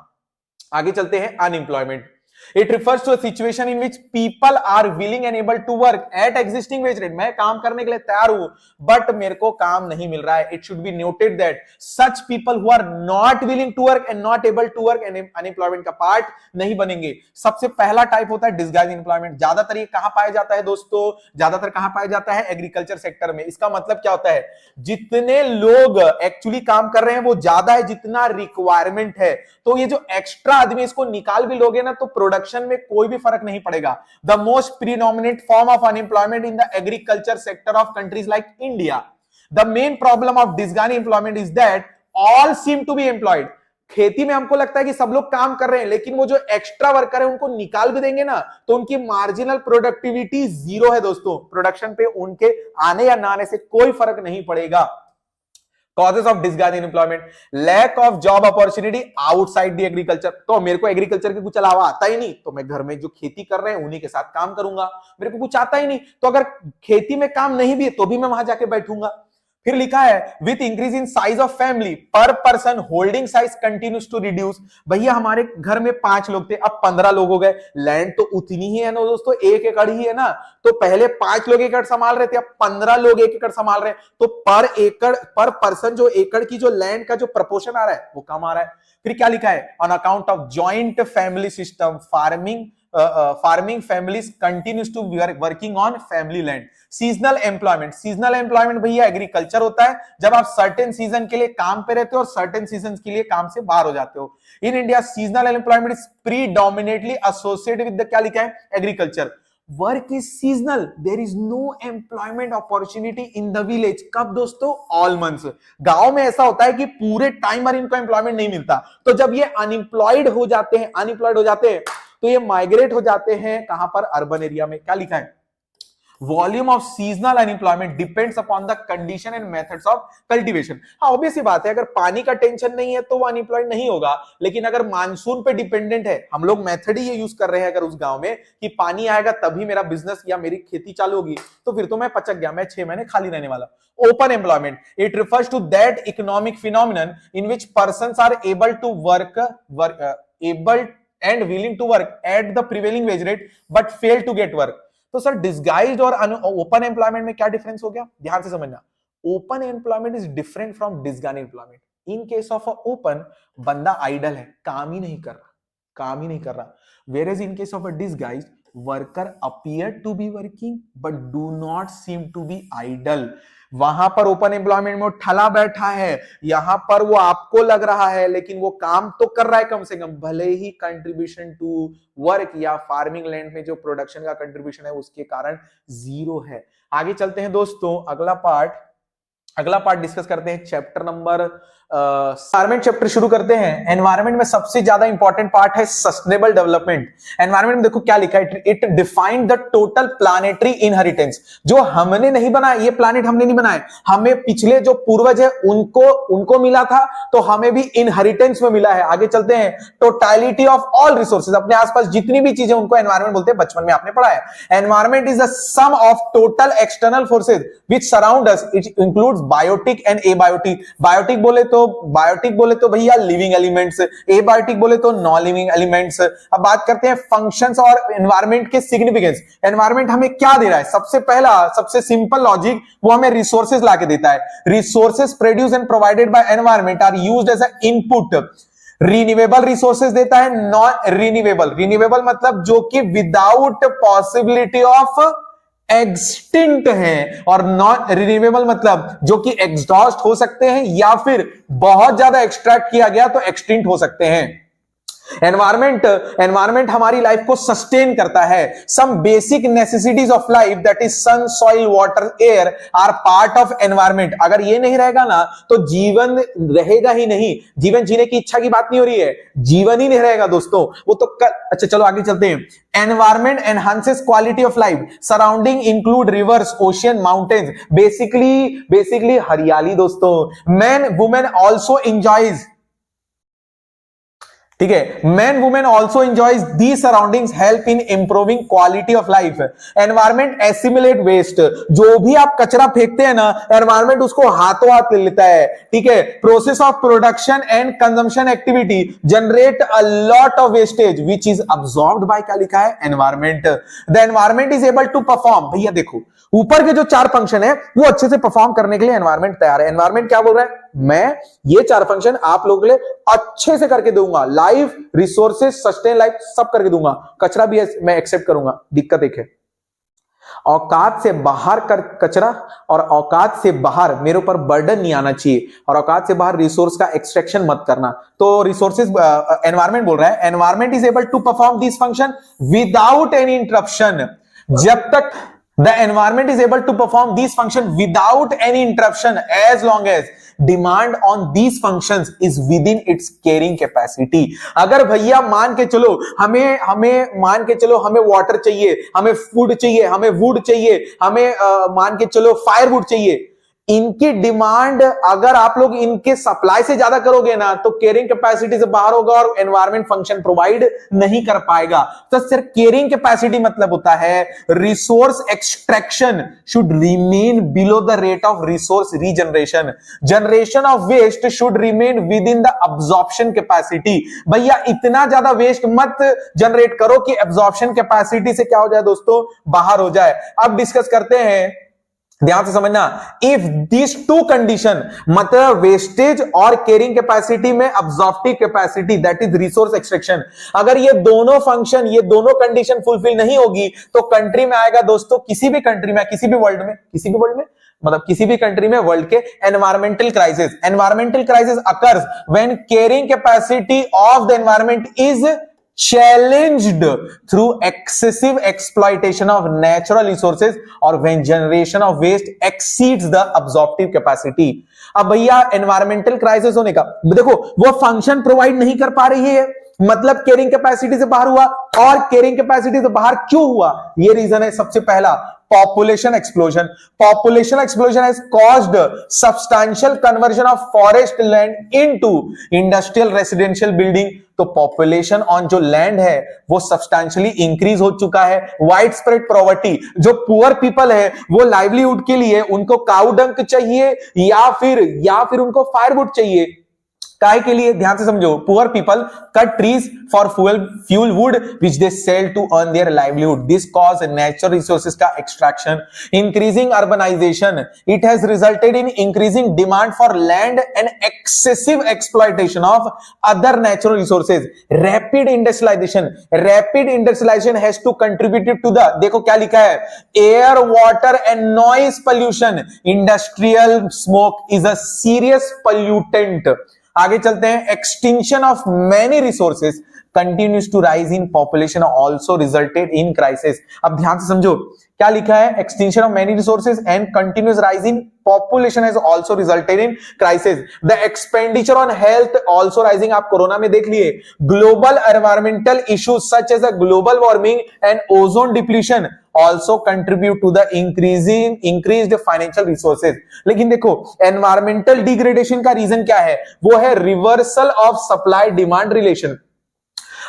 आगे चलते हैं, unemployment. It refers to a situation in which people are willing and able to work at existing wage rate। मैं काम करने के लिए तैयार हूं, बट मेरे को काम नहीं मिल रहा है। It should be noted that such people who are not willing to work and not able to work and unemployment का पार्ट नहीं बनेंगे। सबसे पहला टाइप होता है डिस्गाइज एम्प्लॉयमेंट। ज्यादातर ये कहां पाया जाता है दोस्तों? ज्यादातर कहां पाया जाता है? एग्रीकल्चर सेक्टर में। इसका मतलब क्या होता है? जितने लोग एक्चुअली काम कर रहे हैं वो ज्यादा है जितना रिक्वायरमेंट है, तो ये जो एक्स्ट्रा आदमी इसको निकाल भी लोगे ना तो प्रोडक्शन में कोई भी फर्क नहीं पड़ेगा। The most predominant form of unemployment in the agriculture sector of countries like India. The main problem of disguise employment is that all seem to be employed. खेती में हमको लगता है कि सब लोग काम कर रहे हैं, लेकिन वो जो एक्स्ट्रा वर्कर है उनको निकाल भी देंगे ना तो उनकी मार्जिनल प्रोडक्टिविटी 0 है दोस्तों। प्रोडक्शन पे उनके आने या ना आने से कोई फर्क नहीं पड़ेगा। Causes of disguise unemployment, lack of job opportunity outside the agriculture. तो मेरे को एग्रीकल्चर के कुछ अलावा आता ही नहीं, तो मैं घर में जो खेती कर रहे हैं उन्हीं के साथ काम करूंगा। मेरे को कुछ आता ही नहीं, तो अगर खेती में काम नहीं भी है तो भी मैं वहां जाके बैठूंगा। फिर लिखा है with increase in size of family per person holding size continues to reduce. भैया हमारे घर में 5 लोग थे, अब 15 लोग हो गए। लैंड तो उतनी ही है ना दोस्तों, 1 एकड़ ही है ना। तो पहले 5 लोग एकड़ संभाल रहे थे, अब 15 लोग 1 एकड़ संभाल रहे हैं। तो पर एकड़ पर पर्सन जो एकड़ की जो लैंड का जो प्रपोर्शन आ रहा है वो कम आ रहा है। फिर क्या लिखा है, on account of joint family system farming families continues to working on family land. Seasonal employment, seasonal employment भैया एग्रीकल्चर होता है जब आप सर्टेन सीजन के लिए काम पे रहते हो और सर्टेन सीजन के लिए काम से बाहर हो जाते हो। In India seasonal employment is predominantly associated with the, क्या लिखा है, agriculture. Work is seasonal, there is no employment opportunity in the village. कब दोस्तों, ऑल मंथ्स। गांव में ऐसा होता है कि पूरे टाइम भर इनको एम्प्लॉयमेंट नहीं मिलता, तो जब ये अनएम्प्लॉयड हो जाते हैं तो ये माइग्रेट हो जाते हैं कहां पर, अर्बन एरिया में। क्या लिखा है, volume of seasonal unemployment depends upon the condition and methods of cultivation. हाँ ऑब्वियस बात है, अगर पानी का टेंशन नहीं है तो वो अनएम्प्लॉयड नहीं होगा, लेकिन अगर मानसून पे डिपेंडेंट है, हम लोग मेथड ही ये यूज कर रहे हैं अगर उस गांव में कि पानी आएगा तभी मेरा बिजनेस या मेरी खेती चालू होगी, तो फिर तो मैं पचक गया, मैं 6 महीने खाली रहने वाला। Open employment, it refers to that economic phenomenon in which persons are able to work and willing to work at the prevailing wage rate but fail to get work। तो सर डिसगाइज्ड और open employment में क्या difference हो गया, ध्यान से समझना। Open employment is different from disguised employment. In case of open, बंदा आइडल है, काम ही नहीं कर रहा। whereas in case of a disguised, worker appear to be working but do not seem to be idle। वहां पर ओपन एम्प्लॉयमेंट में वो ठला बैठा है, यहां पर वो आपको लग रहा है लेकिन वो काम तो कर रहा है कम से कम, भले ही कंट्रीब्यूशन टू वर्क या फार्मिंग लैंड में जो प्रोडक्शन का कंट्रीब्यूशन है उसके कारण 0 है। आगे चलते हैं दोस्तों, अगला पार्ट डिस्कस करते हैं, चैप्टर नंबर एनवायरमेंट चैप्टर शुरू करते हैं। एनवायरमेंट में सबसे ज्यादा इंपॉर्टेंट पार्ट है सस्टेनेबल डेवलपमेंट। एनवायरमेंट में देखो क्या लिखा है, it defined the total planetary inheritance. जो हमने नहीं बनाया, ये प्लानेट हमने नहीं बनाया, हमें पिछले जो पूर्वज है उनको मिला था, तो हमें भी इनहेरिटेंस में मिला है। आगे चलते हैं, टोटलिटी ऑफ ऑल रिसोर्सेज, अपने आसपास जितनी भी चीजें उनको एनवायरमेंट बोलते हैं, बचपन में आपने पढ़ा है। Environment is the sum of total external forces which surround us, it includes biotic and abiotic. Biotic बोले तो भैया लिविंग एलिमेंट्स, एबायोटिक बोले तो नॉन लिविंग एलिमेंट्स। अब बात करते हैं फंक्शंस और एनवायरमेंट के सिग्निफिकेंस। एनवायरमेंट हमें क्या दे रहा है, सबसे पहला सबसे सिंपल लॉजिक, वो हमें रिसोर्सेज लाके देता है। Resources produce and provided by environment are used as a input. Renewable resources देता है, नॉन रिन्यूएबल मतलब जो कि विदाउट पॉसिबिलिटी ऑफ एक्सटिंक्ट है, और नॉन रिन्यूएबल मतलब जो कि एग्जॉस्ट हो सकते हैं या फिर बहुत ज्यादा एक्सट्रैक्ट किया गया तो एक्सटिंक्ट हो सकते हैं। एनवायरमेंट हमारी लाइफ को सस्टेन करता है। Some basic necessities of life that is sun, soil, water, air are part of environment. अगर ये नहीं रहेगा ना तो जीवन रहेगा ही नहीं। जीवन जीने की इच्छा की बात नहीं हो रही है, जीवन ही नहीं रहेगा दोस्तों, वो तो अच्छा चलो आगे चलते हैं। Environment enhances quality of life. Surrounding include rivers, ocean, mountains. Basically हरियाली दोस्तों। मैन वुमेन ऑल्सो एंजॉयज, ठीक है, man women also enjoys the surroundings, help in improving quality of life. Environment assimilate waste, जो भी आप कचरा फेंकते हैं ना, एनवायरमेंट उसको हाथों हाथ ले लेता है, ठीक है। Process of production and consumption activity generate a lot of wastage which is absorbed by, क्या लिखा है, environment. The environment is able to perform, भैया देखो ऊपर के जो 4 फंक्शन है वो अच्छे से परफॉर्म करने के लिए एनवायरमेंट तैयार है। एनवायरमेंट क्या बोल रहा है, मैं ये 4 फंक्शन आप लोगों के लिए अच्छे से करके दूंगा, लाइफ, रिसोर्सेज, सस्टेन लाइफ सब करके दूंगा, कचरा भी मैं एक्सेप्ट करूंगा। दिक्कत एक है, औकात से बाहर कर कचरा और औकात से बाहर मेरे ऊपर बर्डन नहीं आना चाहिए, और औकात से बाहर रिसोर्स का एक्सट्रैक्शन मत करना। तो रिसोर्सेज एनवायरमेंट बोल रहा है, environment is able to perform this function without any interruption. जब तक the environment is able to perform these functions without any interruption as long as demand on these functions is within its carrying capacity। अगर भैया मान के चलो हमें मान के चलो हमें वाटर चाहिए, हमें फूड चाहिए, हमें वुड चाहिए, हमें मान के चलो फायरवुड चाहिए, इनकी डिमांड अगर आप लोग इनके सप्लाई से ज्यादा करोगे ना तो कैरिंग कैपेसिटी से बाहर होगा और एनवायरमेंट फंक्शन प्रोवाइड नहीं कर पाएगा। तो सिर्फ कैरिंग कैपेसिटी मतलब होता है resource extraction should remain below the rate of resource regeneration, generation of waste should remain within the absorption capacity. भैया इतना ज्यादा वेस्ट मत जनरेट करो कि एब्जॉर्प्शन कैपेसिटी से क्या हो जाए दोस्तों, बाहर हो जाए। अब डिस्कस करते हैं, ध्यान से समझना, इफ दिस टू कंडीशन मतलब वेस्टेज और कैरिंग कैपेसिटी में absorptive capacity that is resource extraction, अगर ये दोनों फंक्शन ये दोनों कंडीशन फुलफिल नहीं होगी तो कंट्री में आएगा दोस्तों, किसी भी कंट्री में, किसी भी वर्ल्ड में मतलब किसी भी कंट्री में वर्ल्ड के environmental crisis. Environmental crisis occurs when carrying capacity of the environment is challenged through excessive exploitation of natural resources or when generation of waste exceeds the absorptive capacity। अब भैया environmental crisis होने का देखो, वो function provide नहीं कर पा रही है मतलब कैरिंग कैपेसिटी से बाहर हुआ, और कैरिंग कैपेसिटी से बाहर क्यों हुआ, ये रीजन है सबसे पहला population explosion। Population explosion has caused substantial conversion of forest land into industrial residential building। तो पॉपुलेशन ऑन जो लैंड है वो सब्सटैंशियली इंक्रीज हो चुका है। वाइड स्प्रेड पॉवर्टी, जो पुअर पीपल है वो लाइवलीहुड के लिए उनको काउ डंक चाहिए या फिर उनको फायरवुड चाहिए। काय के लिए, ध्यान से समझो, poor people cut trees for fuel wood which they sell to earn their livelihood. This cause natural resources का extraction. Increasing urbanisation, it has resulted in increasing demand for land and excessive exploitation of other natural resources. Rapid industrialisation has to contributed to the, देखो क्या लिखा है, air water and noise pollution. Industrial smoke is a serious pollutant. आगे चलते हैं, extinction of many resources continues to rise in population also resulted in crisis। अब ध्यान से समझो क्या लिखा है, extinction of many resources and continuous rise in population has also resulted in crisis। The expenditure on health also rising। आप corona में देख लिए, global environmental issues such as a global warming and ozone depletion also contribute to the increased financial resources। लेकिन देखो environmental degradation का reason क्या है, वो है reversal of supply demand relation।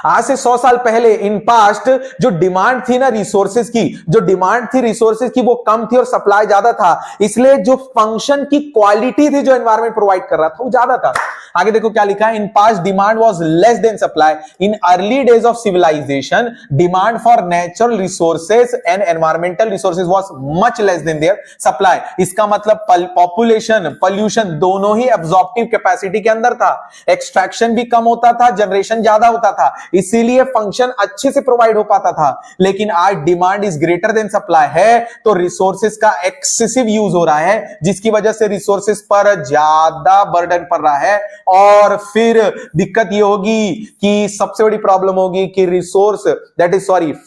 आज से 100 साल पहले इन पास्ट जो डिमांड थी ना रिसोर्सेज की, वो कम थी और सप्लाई ज्यादा था, इसलिए जो फंक्शन की क्वालिटी थी जो एनवायरमेंट प्रोवाइड कर रहा था वो ज्यादा था। आगे देखो क्या लिखा है, in past demand was less than supply. In early days of civilization demand for natural resources and environmental resources was much less than their supply. इसका मतलब पॉपुलेशन पोल्यूशन दोनों ही एब्जॉर्प्टिव कैपेसिटी के अंदर था, एक्सट्रैक्शन भी कम होता था, जनरेशन ज्यादा होता था, इसीलिए फंक्शन अच्छे से प्रोवाइड हो पाता था। लेकिन आज demand is greater than supply है तो रिसोर्सेज का एक्सेसिव यूज हो रहा है, जिसकी वजह से रिसोर्सेज पर ज्यादा बर्डन पड़ रहा है। और फिर दिक्कत ये होगी कि सबसे बड़ी प्रॉब्लम होगी कि रिसोर्स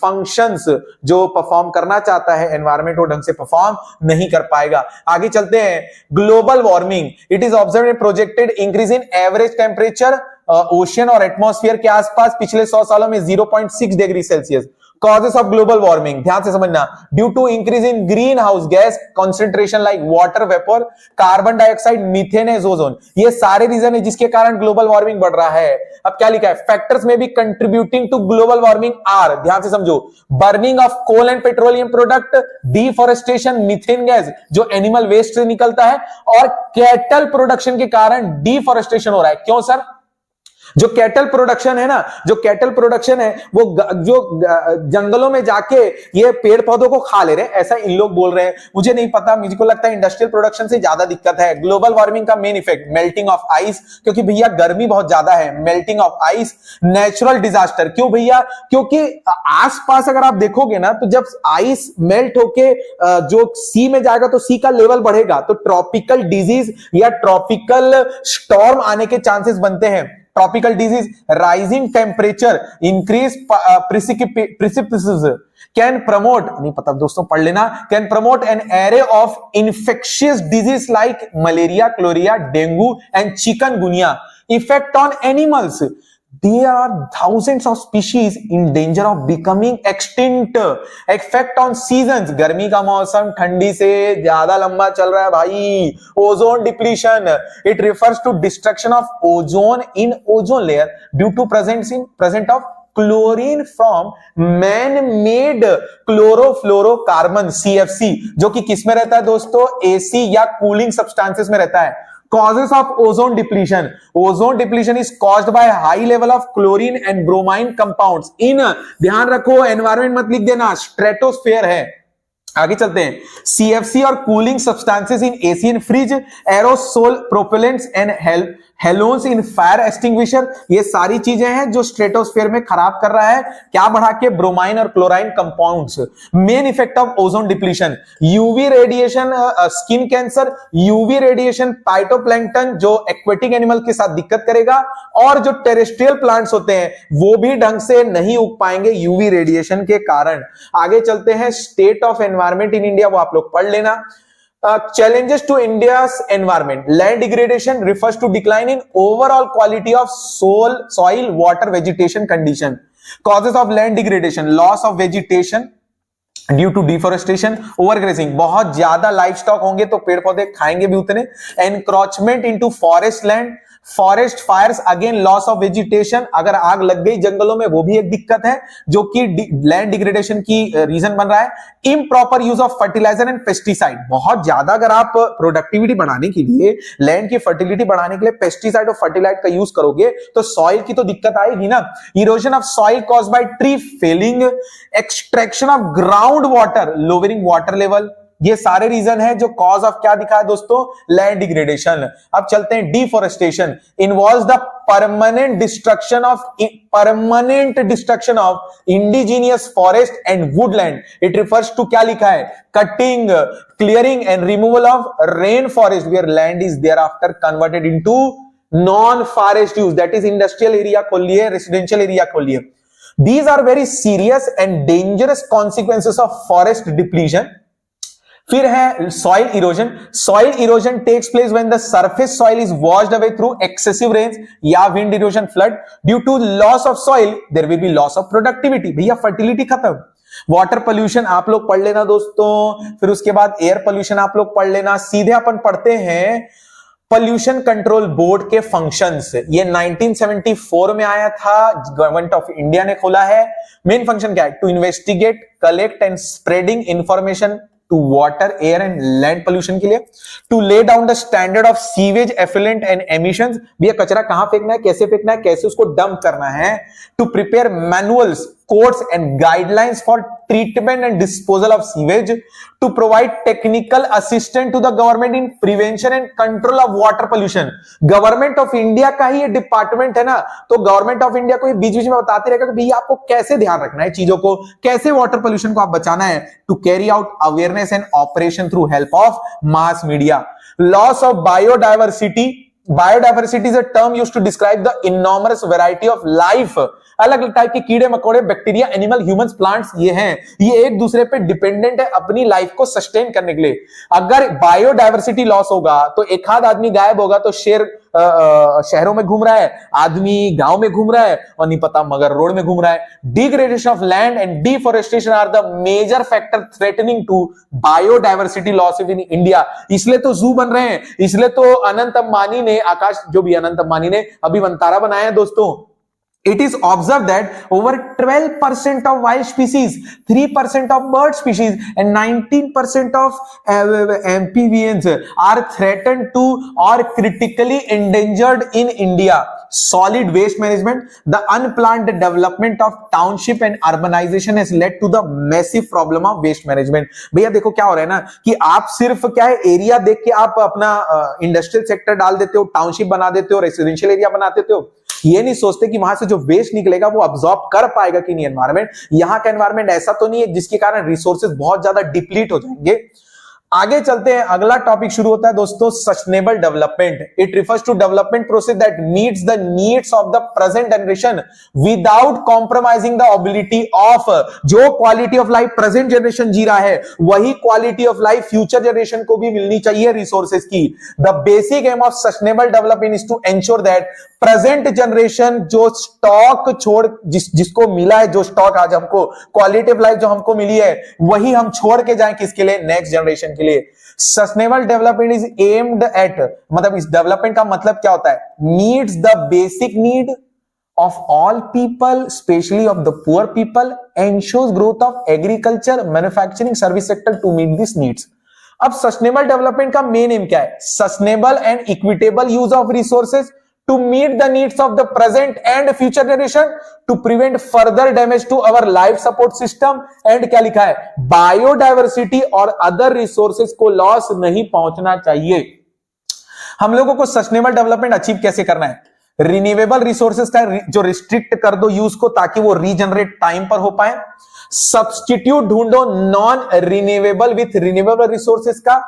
फंक्शंस जो परफॉर्म करना चाहता है एनवायरमेंट वो ढंग से परफॉर्म नहीं कर पाएगा। आगे चलते हैं, global warming, it is observed projected increase in average temperature ocean और एटमॉस्फेयर के आसपास पिछले 100 सालों में 0.6 degree Celsius. Causes of global warming, ध्यान से समझना, due to increase in greenhouse gas concentration like water vapour, carbon dioxide, methane, ozone, ये सारे रीजन है जिसके कारण ग्लोबल वार्मिंग बढ़ रहा है। अब क्या लिखा है, फैक्टर्स में भी contributing to global warming are, ध्यान से समझो, burning of coal and petroleum product, deforestation, methane gas जो एनिमल वेस्ट से निकलता है, और कैटल प्रोडक्शन के कारण डिफॉरेस्टेशन हो रहा है। क्यों सर, जो कैटल प्रोडक्शन है वो जो जंगलों में जाके ये पेड़ पौधों को खा ले रहे हैं, ऐसा इन लोग बोल रहे हैं, मुझे नहीं पता, मुझे लगता है इंडस्ट्रियल प्रोडक्शन से ज्यादा दिक्कत है। ग्लोबल वार्मिंग का main effect melting of ice, क्योंकि भैया गर्मी बहुत ज्यादा है, melting of ice, natural disaster, क्यों भैया, क्योंकि आसपास अगर आप देखोगे ना तो जब आइस मेल्ट होके जो सी में जाएगा तो सी का लेवल बढ़ेगा तो ट्रॉपिकल डिजीज या ट्रॉपिकल स्टॉर्म आने के चांसेस बनते हैं। Tropical disease, rising temperature, increase precipitation can promote, नहीं पता दोस्तों पढ़ लेना, can promote an array of infectious disease like malaria, cholera, dengue and chikungunya. Effect on animals, there are thousands of species in danger of becoming extinct. Effect on seasons, गर्मी का मौसम ठंडी से ज्यादा लंबा चल रहा है भाई. Ozone depletion, it refers to destruction of ozone in ozone layer due to present of chlorine from man-made chlorofluorocarbon CFC, जो कि किस में रहता है दोस्तों, एसी या कूलिंग सब्सटेंसेस में रहता है. Causes of ozone depletion. Ozone depletion is caused by high level of chlorine and bromine compounds in, ध्यान रखो एनवायरमेंट मत लिख देना, स्ट्रेटोस्फेयर है. आगे चलते हैं. CFC और cooling substances in AC and fridge, aerosol propellants and halons in fire extinguisher, ये सारी चीजें हैं जो स्ट्रेटोस्फेयर में खराब कर रहा है. क्या बढ़ा के, ब्रोमाइन और chlorine compounds. Main effect of ozone depletion, UV radiation, skin cancer, UV radiation phytoplankton जो एक्वेटिक एनिमल के साथ दिक्कत करेगा, और जो टेरेस्ट्रियल प्लांट्स होते हैं वो भी ढंग से नहीं उग पाएंगे यूवी रेडिएशन के कारण. आगे चलते हैं. State of environment in India, वो आप लोग पढ़ लेना. Challenges to India's environment. Land degradation refers to decline in overall quality of soil, water, vegetation condition. Causes of land degradation, loss of vegetation due to deforestation, overgrazing, बहुत ज्यादा livestock होंगे तो पेड़ पौधे खाएंगे भी उतने. Encroachment into forest land, forest fires, again loss of vegetation, अगर आग लग गई जंगलों में वो भी एक दिक्कत है जो कि लैंड डिग्रेडेशन की रीजन बन रहा है. Improper use of fertilizer and pesticide, बहुत ज्यादा अगर आप प्रोडक्टिविटी बढ़ाने के लिए, लैंड की फर्टिलिटी बढ़ाने के लिए पेस्टिसाइड और फर्टिलाइजर का यूज करोगे तो सॉइल की तो दिक्कत आएगी ना. Erosion of soil caused by tree felling, extraction of ground water, lowering water level, ये सारे रीजन है जो कॉज ऑफ क्या दिखा है दोस्तों, लैंड डिग्रेडेशन. अब चलते हैं. Deforestation involves the permanent destruction of indigenous forest and woodland. It refers to, क्या लिखा है, cutting, clearing and removal of rain forest where land is thereafter converted into non forest use, that is industrial area खोल लिए, residential area खोल लिए. These are very serious and dangerous consequences of forest depletion. फिर है soil erosion. Soil erosion takes place when the surface soil is washed away through excessive rains या wind erosion, flood. Due to loss of soil there will be loss of productivity, भैया fertility खत्म. Water pollution आप लोग पढ़ लेना दोस्तों. फिर उसके बाद एयर पोल्यूशन आप लोग पढ़ लेना. सीधे अपन पढ़ते हैं पोल्यूशन कंट्रोल बोर्ड के फंक्शंस. ये 1974 में आया था, गवर्नमेंट ऑफ इंडिया ने खोला है. मेन फंक्शन क्या है, to investigate, collect and spreading information to water, air and land pollution के लिए. To lay down the standard of sewage, effluent and emissions, भैया कचरा कहां फेंकना है, कैसे फेंकना है, कैसे उसको डंप करना है. To prepare manuals, codes and guidelines for treatment and disposal of sewage. To provide technical assistance to the government in prevention and control of water pollution. Government of India का ही ये डिपार्टमेंट है ना, तो government of India को बीच बीच में बताते रहेगा कि भैया आपको कैसे ध्यान रखना है चीजों को, कैसे वाटर पोल्यूशन को आप बचाना है. To carry out awareness and operation through help of mass media. Loss of biodiversity. Biodiversity is a term used to describe the enormous variety of life. अलग अलग टाइप के कीड़े मकोड़े, बैक्टीरिया, एनिमल, ह्यूमंस, प्लांट्स, ये हैं, ये एक दूसरे पे डिपेंडेंट है अपनी लाइफ को सस्टेन करने के लिए. अगर बायोडाइवर्सिटी लॉस होगा तो एक आध आदमी गायब होगा तो शेर शहरों में घूम रहा है, आदमी गांव में घूम रहा है, और नहीं पता मगर रोड में घूम रहा है. Degradation of land and deforestation are the major factor threatening to biodiversity loss in India. इसलिए तो जू बन रहे हैं, इसलिए तो अनंत अंबानी ने, आकाश जो भी अनंत अंबानी ने अभी वंतारा बनाया है दोस्तों. It is observed that over 12% of wild species, 3% of bird species and 19% of amphibians are threatened to or critically endangered in India. Solid waste management, the unplanned development of township and urbanization has led to the massive problem of waste management. भैया देखो क्या हो रहा है ना कि आप सिर्फ क्या है, एरिया देख के आप अपना इंडस्ट्रियल सेक्टर डाल देते हो, टाउनशिप बना देते हो, रेसिडेंशियल एरिया बना देते हो. ये नहीं सोचते कि वहां से जो वेस्ट निकलेगा वो अब्सॉर्ब कर पाएगा कि नहीं एनवायरमेंट. यहां का एनवायरमेंट ऐसा तो नहीं है जिसके कारण रिसोर्सेज बहुत ज्यादा डिप्लीट हो जाएंगे. आगे चलते हैं, अगला टॉपिक शुरू होता है दोस्तों sustainable development. It refers to development process that meets the needs of the present generation without compromising the ability of, जो quality of life present generation जी रहा है वही quality of life future generation को भी मिलनी चाहिए रिसोर्सेज की। The basic aim of sustainable development is to ensure that present generation जो स्टॉक छोड़ जिसको मिला है, जो स्टॉक आज हमको क्वालिटी ऑफ लाइफ जो हमको मिली है वही हम छोड़ के जाएं किसके लिए, नेक्स्ट जनरेशन के लिए। Sustainable development is aimed at, मतलब इस डेवलपमेंट का मतलब क्या होता है, meets the basic need of all people, especially of the poor people, ensures growth of agriculture, manufacturing, service sector to meet these needs. अब सस्टेनेबल डेवलपमेंट का main M क्या है, sustainable and equitable use of resources to meet the needs of the present and future generation, to prevent further damage to our life support system, and क्या लिखा है, biodiversity और other resources को loss नहीं पहुंचना चाहिए। हम लोगों को सस्टेनेबल डेवलपमेंट अचीव कैसे करना है, रिन्यूएबल रिसोर्सेज का जो रिस्ट्रिक्ट कर दो यूज को ताकि वो रीजनरेट टाइम पर हो पाए, सब्स्टिट्यूट ढूंढो non renewable with renewable resources का,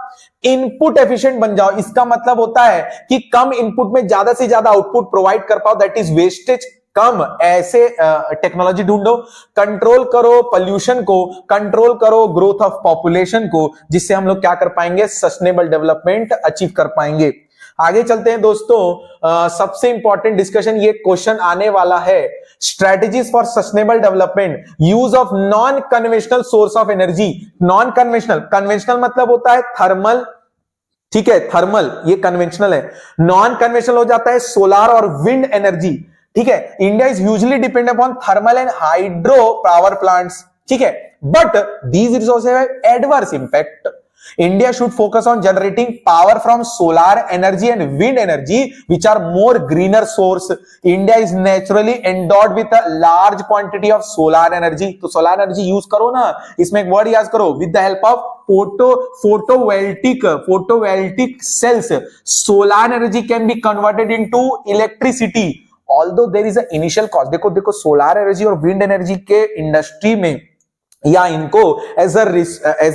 इनपुट एफिशिएंट बन जाओ, इसका मतलब होता है कि कम इनपुट में ज्यादा से ज्यादा आउटपुट प्रोवाइड कर पाओ, दैट इज वेस्टेज कम, ऐसे टेक्नोलॉजी ढूंढो, कंट्रोल करो पोल्यूशन को, कंट्रोल करो ग्रोथ ऑफ पॉपुलेशन को, जिससे हम लोग क्या कर पाएंगे, सस्टेनेबल डेवलपमेंट अचीव कर पाएंगे। आगे चलते हैं दोस्तों, सबसे इंपॉर्टेंट डिस्कशन ये क्वेश्चन आने वाला है, strategies for sustainable development, use of non conventional source of energy. Non conventional, conventional मतलब होता है थर्मल, ठीक है, थर्मल ये कन्वेंशनल है, नॉन कन्वेंशनल हो जाता है सोलार और विंड एनर्जी, ठीक है। India is hugely depend upon thermal and hydro power plants, ठीक है, but these resources have adverse impact. India should focus on generating power from solar energy and wind energy, which are more greener source. India is naturally endowed with a large quantity of solar energy. तो solar energy use करो ना, इसमें एक word याद करो, with the help of photovoltaic cells, solar energy can be converted into electricity. Although there is an initial cost. देखो solar energy और wind energy के इंडस्ट्री में या इनको एज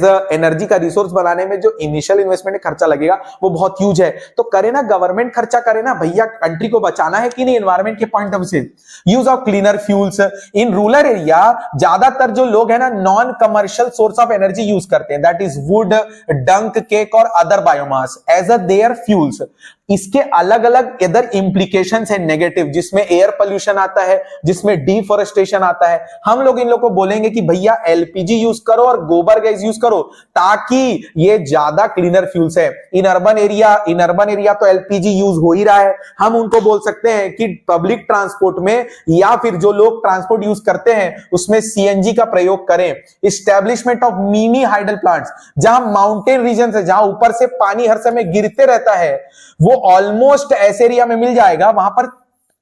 अ एनर्जी का रिसोर्स बनाने में जो इनिशियल इन्वेस्टमेंट खर्चा लगेगा वो बहुत ह्यूज है, तो करे ना गवर्नमेंट खर्चा करे ना भैया, कंट्री को बचाना है कि नहीं एनवायरमेंट के पॉइंट ऑफ व्यू से। Use of cleaner fuels in rural area, ज्यादातर जो लोग है ना non commercial source of energy use करते हैं, that is wood, dung cake और other biomass as a their fuels. इसके अलग अलग अदर इंप्लीकेशंस है नेगेटिव, जिसमें एयर पोल्यूशन आता है, जिसमें डिफॉरेस्टेशन आता है। हम लोग इन लोग को बोलेंगे कि भैया एलपीजी यूज करो और गोबर गैस यूज करो ताकि ये ज्यादा क्लीनर फ्यूल्स है। इन अर्बन एरिया तो एलपीजी यूज हो ही रहा है, हम उनको बोल सकते हैं कि पब्लिक ट्रांसपोर्ट में या फिर जो लोग ट्रांसपोर्ट यूज करते हैं उसमें सीएनजी का प्रयोग करें। Establishment of mini hydel plants, जहां माउंटेन रीजन है, जहां ऊपर से पानी हर समय गिरते रहता है, वो ऑलमोस्ट ऐसे एरिया में मिल जाएगा, वहां पर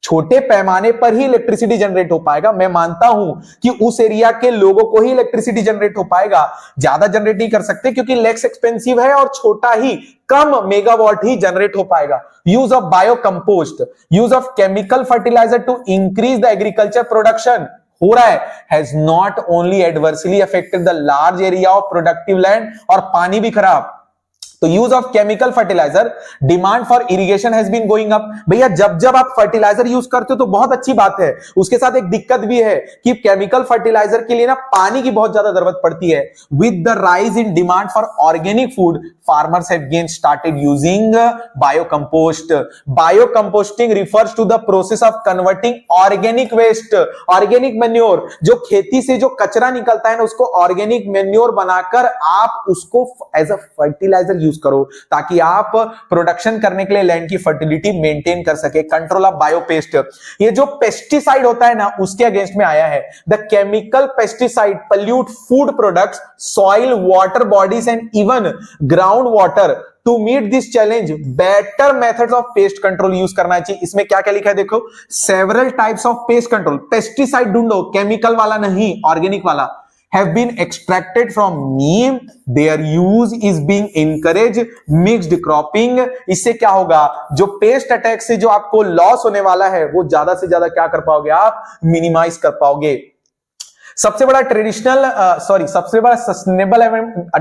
छोटे पैमाने पर ही इलेक्ट्रिसिटी जनरेट हो पाएगा। मैं मानता हूं कि उस एरिया के लोगों को ही इलेक्ट्रिसिटी जनरेट हो पाएगा, ज्यादा जनरेट नहीं कर सकते क्योंकि लेस एक्सपेंसिव है और छोटा ही कम मेगावाट ही जनरेट हो पाएगा। Use of bio compost, use of chemical fertilizer to increase the agriculture production हो रहा है, has not only adversely affected the large area of productive land, और पानी भी खराब। तो use of chemical fertilizer, demand for irrigation has been going up. भैया जब आप फर्टिलाइजर यूज करते हो तो बहुत अच्छी बात है, उसके साथ एक दिक्कत भी है कि केमिकल फर्टिलाइजर के लिए ना पानी की बहुत ज्यादा जरूरत पड़ती है। With the rise in demand for organic food, farmers have again started using biocompost. Biocomposting refers to the process of converting organic waste, organic manure, जो खेती से जो कचरा निकलता है ना उसको ऑर्गेनिक मैन्योर बनाकर आप उसको एज अ फर्टिलाइजर यूज करो ताकि आप प्रोडक्शन करने के लिए लैंड की फर्टिलिटी मेंटेन कर सके। कंट्रोल ऑफ बायोपेस्ट, ये जो पेस्टिसाइड होता है ना उसके अगेंस्ट में आया है। The chemical pesticide pollute food products, soil, water bodies and even ground water. To meet this challenge better methods of pest control use करना चाहिए। इसमें क्या क्या लिखा है देखो, several types of pest control, pesticide ढूंढो, केमिकल वाला नहीं ऑर्गेनिक वाला, have been extracted from neem, their use is being encouraged, mixed cropping। इससे क्या होगा, जो पेस्ट अटैक से जो आपको लॉस होने वाला है वो ज्यादा से ज्यादा क्या कर पाओगे, आप मिनिमाइज कर पाओगे। सबसे बड़ा सबसे बड़ा सस्टेनेबल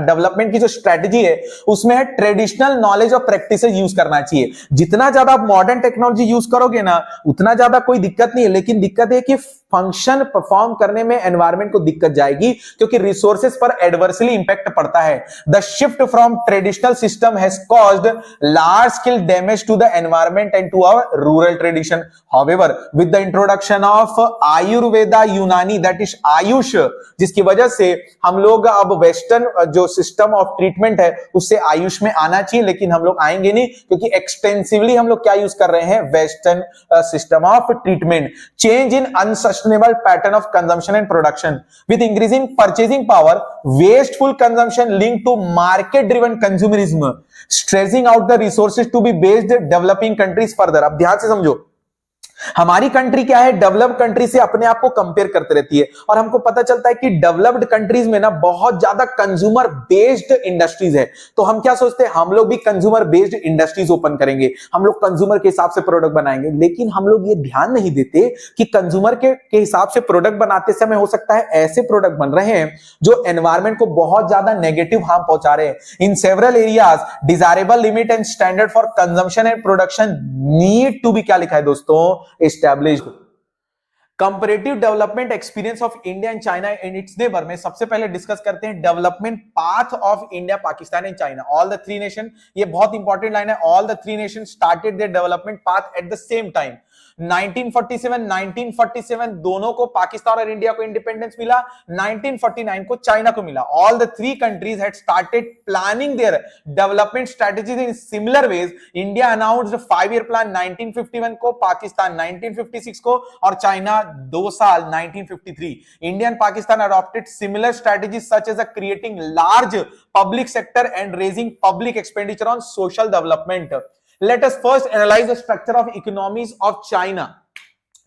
डेवलपमेंट की जो स्ट्रेटजी है उसमें है ट्रेडिशनल नॉलेज और प्रैक्टिसेस यूज करना चाहिए। जितना ज्यादा आप मॉडर्न टेक्नोलॉजी यूज करोगे ना उतना ज्यादा कोई दिक्कत नहीं है, लेकिन दिक्कत है कि फंक्शन परफॉर्म करने में एनवायरमेंट को दिक्कत जाएगी क्योंकि रिसोर्सेज पर एडवर्सली इंपैक्ट पड़ता है। The shift from traditional system has caused large scale damage to the environment and to our rural tradition. However with the introduction of Ayurveda Unani that is Ayush, जिसकी वजह से हम लोग अब वेस्टर्न जो सिस्टम ऑफ ट्रीटमेंट है उससे आयुष में आना चाहिए, लेकिन हम लोग आएंगे नहीं क्योंकि एक्सटेंसिवली हम लोग क्या यूज कर रहे हैं, western system of treatment. Change in unsustainable pattern of consumption and production with increasing purchasing power, wasteful consumption link to market driven consumerism, stressing out the resources to be based developing countries further. अब ध्यान से समझो, हमारी country क्या है, developed country से अपने आप को कंपेयर करते रहती है और हमको पता चलता है कि डेवलप्ड कंट्रीज में ना बहुत ज्यादा कंज्यूमर बेस्ड इंडस्ट्रीज है। तो हम क्या सोचते हैं, हम लोग भी कंज्यूमर बेस्ड इंडस्ट्रीज ओपन करेंगे, हम लोग कंज्यूमर के हिसाब से प्रोडक्ट बनाएंगे। लेकिन हम लोग ये ध्यान नहीं देते कि कंज्यूमर के हिसाब से प्रोडक्ट बनाते समय हो सकता है ऐसे प्रोडक्ट बन रहे हैं जो एनवायरमेंट को बहुत ज्यादा नेगेटिव हार्म पहुंचा रहे हैं। In several areas desirable limit and standard for consumption and production need to be, क्या लिखा है दोस्तों, established। Comparative development experience of India and China and its neighbour में सबसे पहले डिस्कस करते हैं development path of India, Pakistan and China. All the three nation, ये बहुत इंपॉर्टेंट लाइन है, all the three nation started their development path at the same time. 1947 दोनों को, पाकिस्तान और इंडिया को इंडिपेंडेंस मिला, 1949 को चाइना को मिला। All the three countries had started planning their development strategies in similar ways. India announced 5-year plan 1951 को, पाकिस्तान 1956 को और चाइना 2 साल 1953। India and Pakistan adopted similar strategies such as creating large public sector and raising public expenditure on social development. Let us first analyze the structure of economies of China।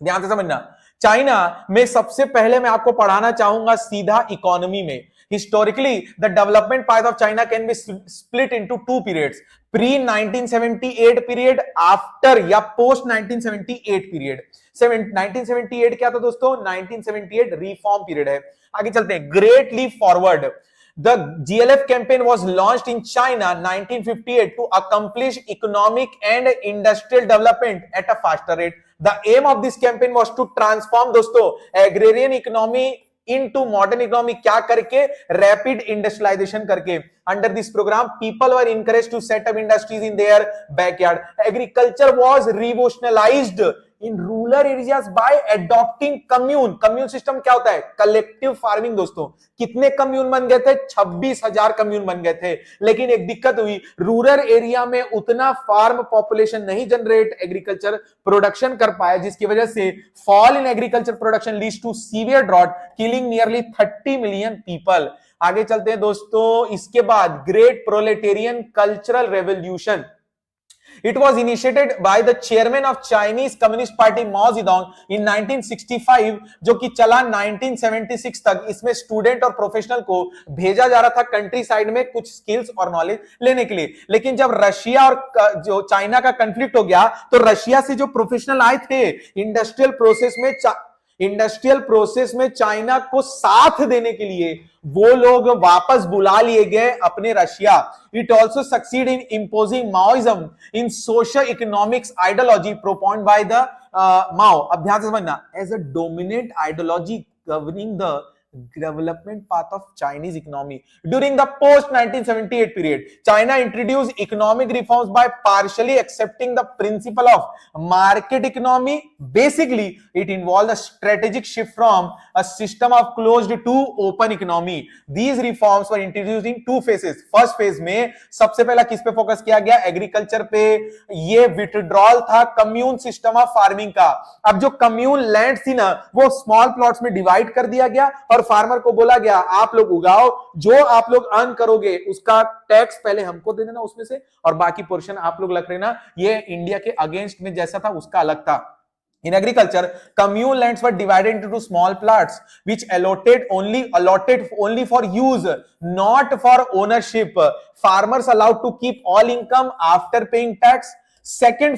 ध्यान से समझना, China में सबसे पहले मैं आपको पढ़ाना चाहूंगा सीधा इकोनॉमी में। Historically, the development path of China can be split into two periods: pre-1978 period, after या post-1978 period। 1978 क्या था दोस्तों, 1978 रिफॉर्म पीरियड है। आगे चलते हैं, great leap forward. The GLF campaign was launched in China 1958 to accomplish economic and industrial development at a faster rate। The aim of this campaign was to transform दोस्तों agrarian economy into modern economy, क्या करके, rapid industrialization करके। Under this program, people were encouraged to set up industries in their backyard। Agriculture was revolutionized in rural areas by adopting commune। commune system क्या होता है, collective farming. दोस्तों कितने commune बन गए थे, 26,000 कम्यून बन गए थे। लेकिन एक दिक्कत हुई, रूरल एरिया में उतना फार्म पॉपुलेशन नहीं जनरेट एग्रीकल्चर प्रोडक्शन कर पाया, जिसकी वजह से fall in agriculture production leads to severe drought, killing nearly 30 million people. आगे चलते हैं दोस्तों, इसके बाद great proletarian cultural revolution. It was initiated by the chairman of Chinese Communist Party Mao Zedong in 1965, जो कि चला 1976 तक। इसमें स्टूडेंट और प्रोफेशनल को भेजा जा रहा था कंट्री साइड में कुछ स्किल्स और नॉलेज लेने के लिए। लेकिन जब रशिया और जो चाइना का कंफ्लिक्ट हो गया तो रशिया से जो प्रोफेशनल आए थे इंडस्ट्रियल प्रोसेस में चाइना को साथ देने के लिए, वो लोग वापस बुला लिए गए अपने Russia. It also succeed in imposing Maoism in social economics ideology propound by the Mao. अब ध्यान से समझना, as a dominant ideology governing the development path of Chinese economy during the post 1978 period, China introduced economic reforms by partially accepting the principle of market economy। Basically it involved a strategic shift from a system of closed to open economy। These reforms were introduced in two phases। first phase में सबसे पहला किस पे focus किया गया, agriculture पे। ये withdrawal था कम्यून सिस्टम ऑफ फार्मिंग का। अब जो कम्यून लैंड थी ना, वो स्मॉल प्लॉट्स में डिवाइड कर दिया गया और फार्मर को बोला गया आप लोग उगाओ, जो आप लोग अर्न करोगे उसका टैक्स पहले हमको दे देना उसमें से, और बाकी पोर्शन आप लोग रख लेना। ये इंडिया के अगेंस्ट में जैसा था उसका अलग था। In agriculture, commune lands were divided into two small plots, which allotted only for use, not for ownership। Farmers allowed to keep all income after paying tax। Second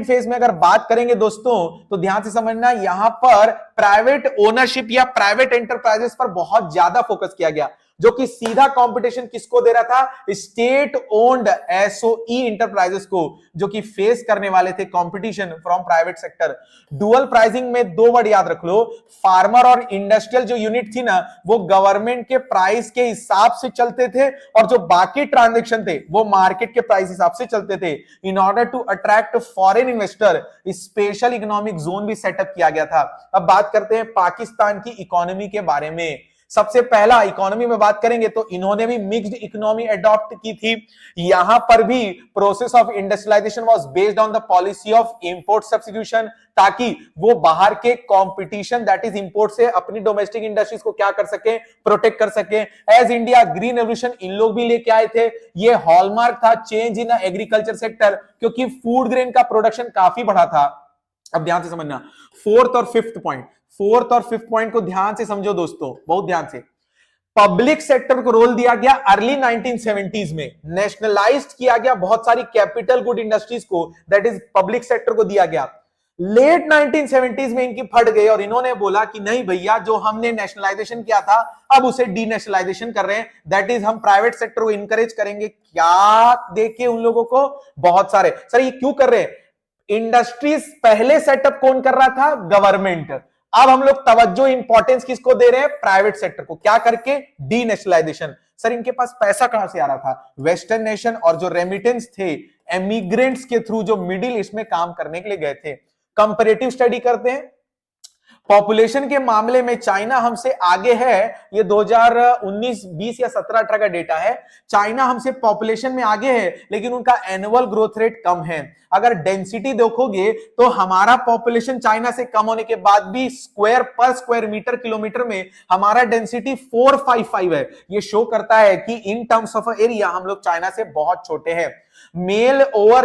phase में अगर बात करेंगे दोस्तों, तो ध्यान से समझना, यहां पर प्राइवेट ओनरशिप या प्राइवेट एंटरप्राइजेस पर बहुत ज्यादा फोकस किया गया, जो कि सीधा कंपटीशन किसको दे रहा था? स्टेट ओन्ड एसओई इंटरप्राइजेस को, जो कि फेस करने वाले थे competition from private sector. Dual pricing में दो वर्ड याद रख लो, फार्मर और इंडस्ट्रियल जो यूनिट थी ना, वो गवर्नमेंट के प्राइस के हिसाब से चलते थे, और जो बाकी ट्रांजेक्शन थे वो मार्केट के प्राइस हिसाब से चलते थे। In order to attract foreign investor, special economic zone भी सेटअप किया गया था। अब बात करते हैं पाकिस्तान की इकोनॉमी के बारे में। सबसे पहला इकोनॉमी में बात करेंगे तो इन्होंने भी मिक्स्ड इकोनॉमी अडॉप्ट की थी। यहां पर भी process of industrialisation was based on the policy of import substitution, ताकि वो बाहर के कंपटीशन दैट इज इंपोर्ट से अपनी डोमेस्टिक इंडस्ट्रीज को क्या कर सके? प्रोटेक्ट कर सके। As India green revolution in लोग भी लेके आए थे। ये हॉलमार्क था चेंज इन एग्रीकल्चर सेक्टर, क्योंकि फूड ग्रेन का प्रोडक्शन काफी बढ़ा था। अब ध्यान से समझना, फोर्थ और फिफ्थ पॉइंट को ध्यान से समझो दोस्तों, बहुत ध्यान से। पब्लिक सेक्टर को रोल दिया गया अर्ली 1970s में, नेशनलाइज्ड किया गया बहुत सारी कैपिटल गुड इंडस्ट्रीज को, दैट इज पब्लिक सेक्टर को दिया गया। लेट 1970s में इनकी फट गई और इन्होंने बोला कि नहीं भैया, जो हमने नेशनलाइजेशन किया था अब उसे डीनेशनलाइजेशन कर रहे हैं, दैट इज हम प्राइवेट सेक्टर को इंकरेज करेंगे। क्या देके उन लोगों को? बहुत सारे। सर ये क्यों कर रहे हैं? इंडस्ट्रीज पहले सेटअप कौन कर रहा था? गवर्नमेंट। अब हम लोग तवज्जो इंपॉर्टेंस किसको दे रहे हैं? प्राइवेट सेक्टर को। क्या करके? डीनेशनलाइजेशन। सर इनके पास पैसा कहां से आ रहा था? वेस्टर्न नेशन और जो रेमिटेंस थे एमिग्रेंट्स के थ्रू, जो मिडिल ईस्ट में काम करने के लिए गए थे। कंपैरेटिव स्टडी करते हैं, पॉपुलेशन के मामले में चाइना हमसे आगे है। ये 2019, 20 या 17-18 का डेटा है। चाइना हमसे पॉपुलेशन में आगे है, लेकिन उनका एनुअल ग्रोथ रेट कम है। अगर डेंसिटी देखोगे तो हमारा पॉपुलेशन चाइना से कम होने के बाद भी स्क्वायर मीटर किलोमीटर में हमारा डेंसिटी 455 है। ये शो करता है कि इन टर्म्स ऑफ एरिया हम लोग चाइना से बहुत छोटे हैं।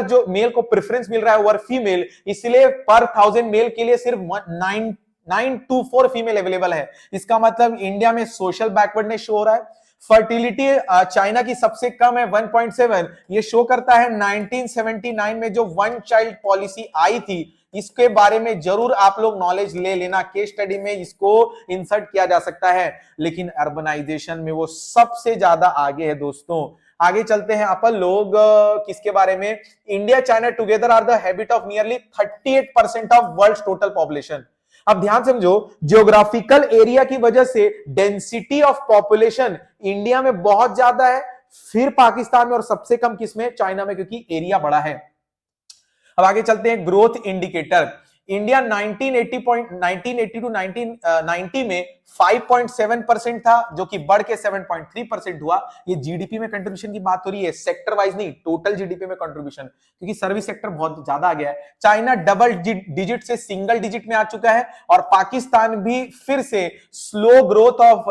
जो मेल को प्रेफरेंस मिल रहा है ओवर फीमेल, इसलिए पर 1000 मेल के लिए सिर्फ 924 फीमेल अवेलेबल है। इसका मतलब इंडिया में सोशल बैकवर्डनेस शो हो रहा है। फर्टिलिटी चाइना की सबसे कम है 1.7। ये शो करता है 1979 में जो वन चाइल्ड पॉलिसी आई थी, इसके बारे में जरूर आप लोग नॉलेज ले लेना, केस स्टडी में इसको इंसर्ट किया जा सकता है। लेकिन अर्बनाइजेशन में वो सबसे ज्यादा आगे है दोस्तों। आगे चलते हैं अपन लोग किसके बारे में? India China together are the habit of nearly 38% of world total population. अब ध्यान समझो, जियोग्राफिकल एरिया की वजह से डेंसिटी ऑफ पॉपुलेशन इंडिया में बहुत ज्यादा है, फिर पाकिस्तान में, और सबसे कम किसमें? चाइना में, क्योंकि एरिया बड़ा है। अब आगे चलते हैं ग्रोथ इंडिकेटर। इंडिया 1980 टू 1990 में 5.7% था, जो कि बढ़ के 7.3% हुआ। ये जीडीपी में कंट्रीब्यूशन की बात हो रही है, सेक्टर वाइज नहीं, टोटल जीडीपी में कंट्रीब्यूशन, क्योंकि सर्विस सेक्टर बहुत ज्यादा आ गया है। चाइना डबल डिजिट से सिंगल डिजिट में आ चुका है, और पाकिस्तान भी फिर से स्लो ग्रोथ ऑफ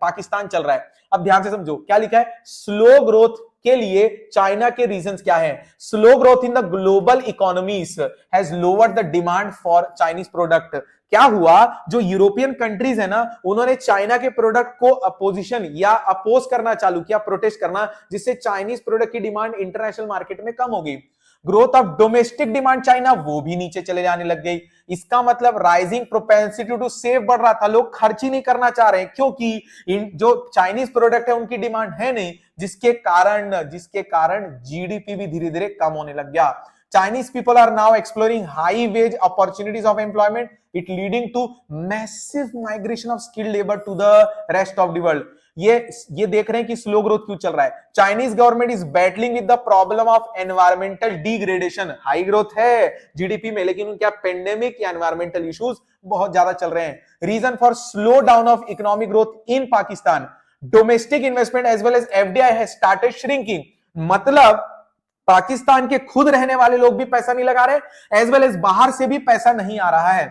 पाकिस्तान चल रहा है। अब ध्यान से समझो क्या लिखा है, स्लो ग्रोथ के लिए चाइना के रीजंस क्या है? Slow growth in the global economies has lowered the demand for Chinese product. क्या हुआ, जो यूरोपियन कंट्रीज है ना, उन्होंने चाइना के प्रोडक्ट को अपोजिशन या अपोज करना चालू किया, प्रोटेस्ट करना, जिससे चाइनीज प्रोडक्ट की डिमांड इंटरनेशनल मार्केट में कम हो गई। Growth of domestic demand China वो भी नीचे चले जाने लग गई। इसका मतलब राइजिंग प्रोपेंसिटी टू सेव बढ़ रहा था, लोग खर्च ही नहीं करना चाह रहे हैं, क्योंकि जो चाइनीज प्रोडक्ट है उनकी डिमांड है नहीं, जिसके कारण जीडीपी भी धीरे धीरे कम होने लग गया। Chinese people are now exploring high wage opportunities of employment, it leading to massive migration of skilled labor to the rest of the world. ये देख रहे हैं कि स्लो ग्रोथ क्यों चल रहा है। Chinese government is battling with the problem of environmental degradation. High growth है जीडीपी में, लेकिन उनके पेंडेमिक या एनवायरमेंटल इश्यूज बहुत ज्यादा चल रहे हैं। Reason for slow down of economic growth in Pakistan, domestic investment as well as FDI has started shrinking. मतलब पाकिस्तान के खुद रहने वाले लोग भी पैसा नहीं लगा रहे, एज वेल एज बाहर से भी पैसा नहीं आ रहा है।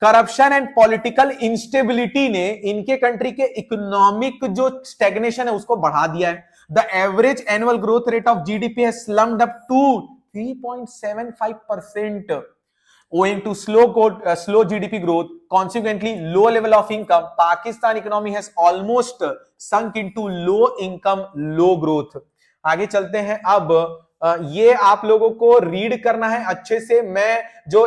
करप्शन एंड पॉलिटिकल इंस्टेबिलिटी ने इनके कंट्री के इकोनॉमिक जो स्टैग्नेशन है उसको बढ़ा दिया है। The average annual growth rate of GDP has slumped up to 3.75% owing to slow GDP growth, consequently low level of income. Pakistan economy has almost sunk into low income, low growth. आगे चलते हैं अब ये आप लोगों को read करना है अच्छे से। मैं जो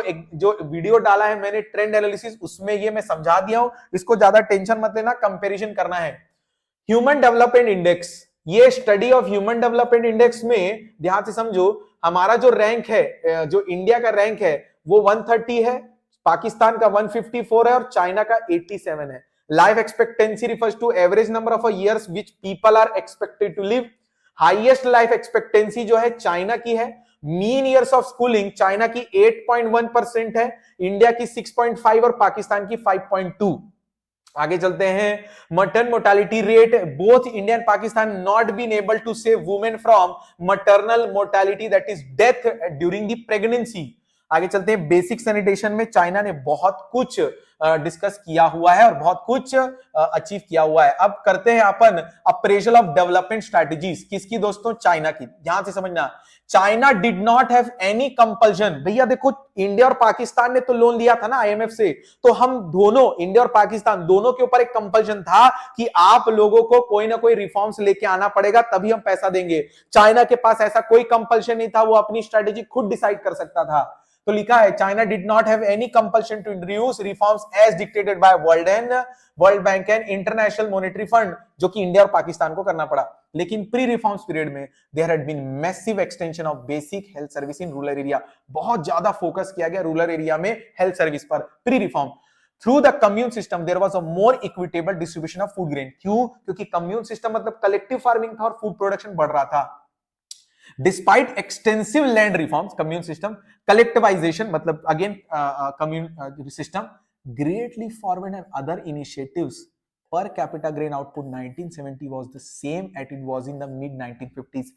वीडियो डाला है मैंने ट्रेंड एनालिसिस, उसमें ये मैं समझा दिया हूं, इसको ज्यादा टेंशन मत लेना। कंपैरिजन करना है। ह्यूमन डेवलपमेंट इंडेक्स, ये study of human development index में ध्यान से समझो, हमारा जो रैंक है, जो इंडिया का रैंक है वो 130 है, पाकिस्तान का 154 है और चाइना का 87 है। Life expectancy refers to average number of years which people are expected to live. Highest life expectancy जो है चाइना की है। Mean years of schooling China की 8.1% है, इंडिया की 6.5 और पाकिस्तान की 5.2। आगे चलते हैं। Maternal mortality rate, both India and Pakistan not been able to save women from maternal mortality that is death during the pregnancy. आगे चलते हैं। बेसिक सैनिटेशन में चाइना ने बहुत कुछ डिस्कस किया हुआ है और बहुत कुछ अचीव किया हुआ है। अब करते हैं अपन अप्रेजल ऑफ डेवलपमेंट स्ट्रेटजीज। किसकी दोस्तों? चाइना की। ध्यान से समझना, China did not have any compulsion. भैया देखो, इंडिया और पाकिस्तान ने तो लोन लिया था ना आईएमएफ से, तो हम दोनों, इंडिया और पाकिस्तान दोनों के ऊपर एक कंपल्शन था कि आप लोगों को कोई ना कोई रिफॉर्म्स लेके आना पड़ेगा तभी हम पैसा देंगे। चाइना के पास ऐसा कोई कंपल्शन नहीं था, वो अपनी स्ट्रेटेजी खुद डिसाइड कर सकता था। तो लिखा है China did not have any compulsion to introduce reforms as dictated by World Bank and International Monetary Fund, जो कि इंडिया और पाकिस्तान को करना पड़ा। लेकिन प्री रिफॉर्म्स पीरियड में there had been massive extension of basic health service in rural area. बहुत ज्यादा फोकस किया गया रूरल एरिया में हेल्थ सर्विस पर pre reform. Through the commune system there was a more equitable distribution of food grain. क्यों? क्योंकि commune system मतलब collective farming था और फूड प्रोडक्शन बढ़ रहा था। Despite extensive land reforms, commune system, collectivization, मतलब again commune system, greatly forward and other initiatives, per capita grain output 1970 was the same as it was in the mid 1950s।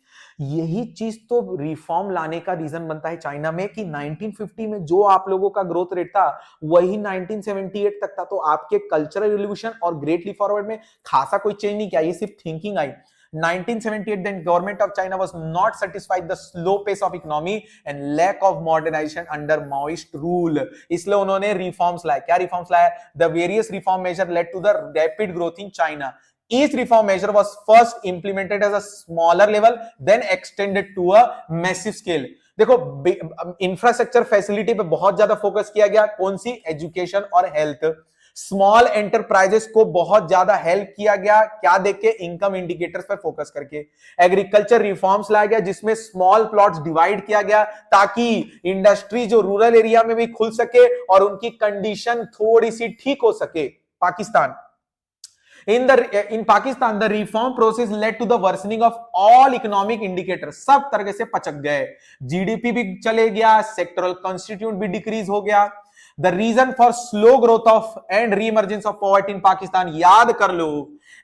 यही चीज तो reform लाने का reason बनता है China में कि 1950 में जो आप लोगों का ग्रोथ रेट था वही 1978 तक था। तो आपके कल्चरल रिवोल्यूशन और ग्रेटली फॉरवर्ड में खासा कोई चेंज नहीं किया, ये सिर्फ thinking I. 1978 then government of China was not satisfied the slow pace of economy and lack of modernization under Maoist rule, इसलिए उन्होंने reforms लाए। क्या reforms लाए? The various reform measure led to the rapid growth in China. Each reform measure was first implemented as a smaller level, then extended to a massive scale। देखो, infrastructure facility पे बहुत ज्यादा focus किया गया। कौन सी? Education और health. Small enterprises को बहुत ज्यादा हेल्प किया गया। क्या देख के? इनकम इंडिकेटर्स पर फोकस करके। एग्रीकल्चर रिफॉर्म्स लाया गया जिसमें स्मॉल प्लॉट्स डिवाइड किया गया ताकि इंडस्ट्री जो रूरल एरिया में भी खुल सके और उनकी कंडीशन थोड़ी सी ठीक हो सके। Pakistan, in Pakistan the reform process led to the worsening of all economic indicators। सब तरह से पचक गए। जीडीपी भी चले गया, सेक्टरल कॉन्स्टिट्यूट भी डिक्रीज हो गया। The reason for slow growth of and re-emergence of poverty in Pakistan, याद कर लो,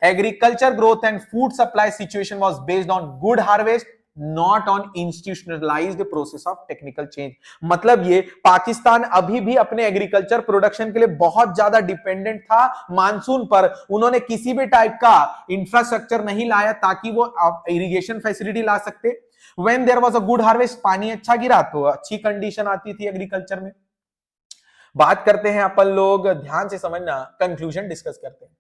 agriculture growth and food supply situation was based on good harvest, not on institutionalized process of technical change। मतलब ये पाकिस्तान अभी भी अपने agriculture production के लिए बहुत ज्यादा डिपेंडेंट था मानसून पर। उन्होंने किसी भी टाइप का इंफ्रास्ट्रक्चर नहीं लाया ताकि वो इरिगेशन फैसिलिटी ला सकते। When there was a good harvest, पानी अच्छा गिरा तो अच्छी कंडीशन आती थी एग्रीकल्चर में। बात करते हैं अपन लोग, ध्यान से समझना, कंक्लूजन डिस्कस करते हैं।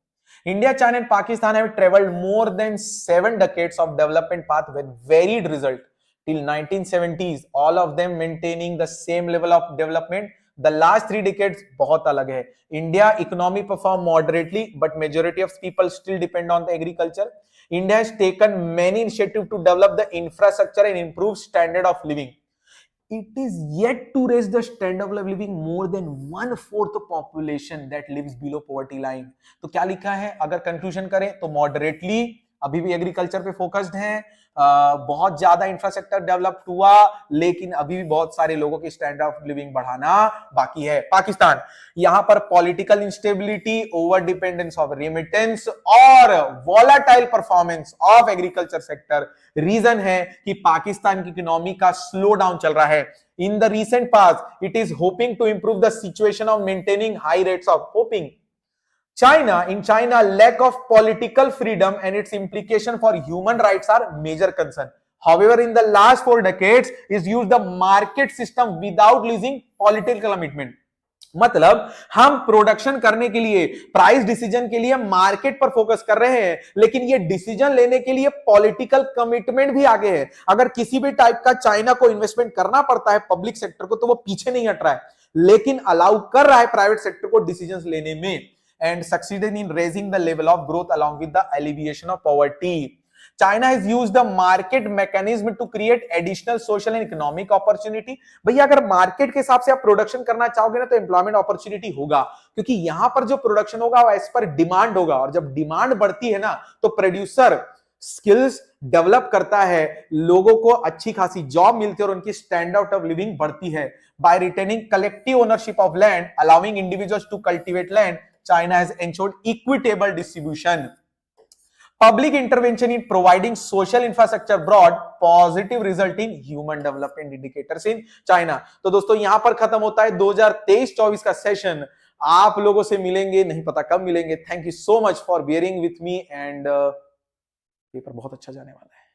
India, China and Pakistan have traveled more than 7 decades of development path with varied result till 1970s, all of them maintaining the same level of development। The last 3 decades बहुत अलग है। India economy perform moderately, but majority of people still depend on the agriculture। India has taken many initiatives to develop the infrastructure and improve standard of living। It is yet to raise the standard of living more than 1/4 population that lives below poverty line। तो क्या लिखा है? अगर conclusion करें तो moderately अभी भी agriculture पे फोकस्ड हैं, बहुत ज्यादा इंफ्रास्ट्रक्चर डेवलप हुआ, लेकिन अभी भी बहुत सारे लोगों की स्टैंडर्ड ऑफ लिविंग बढ़ाना बाकी है। पाकिस्तान, यहां पर political instability, over dependence of remittance और volatile performance of agriculture sector reason है कि पाकिस्तान की इकोनॉमी का स्लो डाउन चल रहा है। In the recent past, it is hoping to improve the situation of maintaining high rates of hoping। In China, lack of political freedom and its implication for human rights are major concern। However, in the last 4 decades, is used the market system without losing political commitment। मतलब हम production करने के लिए, price decision के लिए market पर focus कर रहे हैं, लेकिन ये डिसीजन लेने के लिए पॉलिटिकल कमिटमेंट भी आगे है। अगर किसी भी टाइप का चाइना को इन्वेस्टमेंट करना पड़ता है पब्लिक सेक्टर को, तो वो पीछे नहीं हट रहा है, लेकिन अलाउ कर रहा है प्राइवेट सेक्टर को डिसीजंस लेने में। And succeeded in raising the level of growth along with the alleviation of poverty. China has used the market mechanism to create additional social and economic opportunity। भैया अगर market के हिसाब से आप production करना चाहोगे ना, तो एम्प्लॉयमेंट अपॉर्चुनिटी होगा, क्योंकि यहां पर जो प्रोडक्शन होगा वो एज पर डिमांड होगा, और जब डिमांड बढ़ती है ना, तो प्रोड्यूसर स्किल्स डेवलप करता है, लोगों को अच्छी खासी जॉब मिलती है और उनकी स्टैंडर्ड ऑफ लिविंग बढ़ती है। By retaining collective ownership of land, allowing individuals to cultivate land, China has ensured equitable distribution. Public intervention in providing social infrastructure brought positive result in human development indicators in China। तो दोस्तों यहां पर खत्म होता है 2023-24 का session. आप लोगों से मिलेंगे, नहीं पता कब मिलेंगे। Thank you so much for bearing with me, and paper बहुत अच्छा जाने वाला है।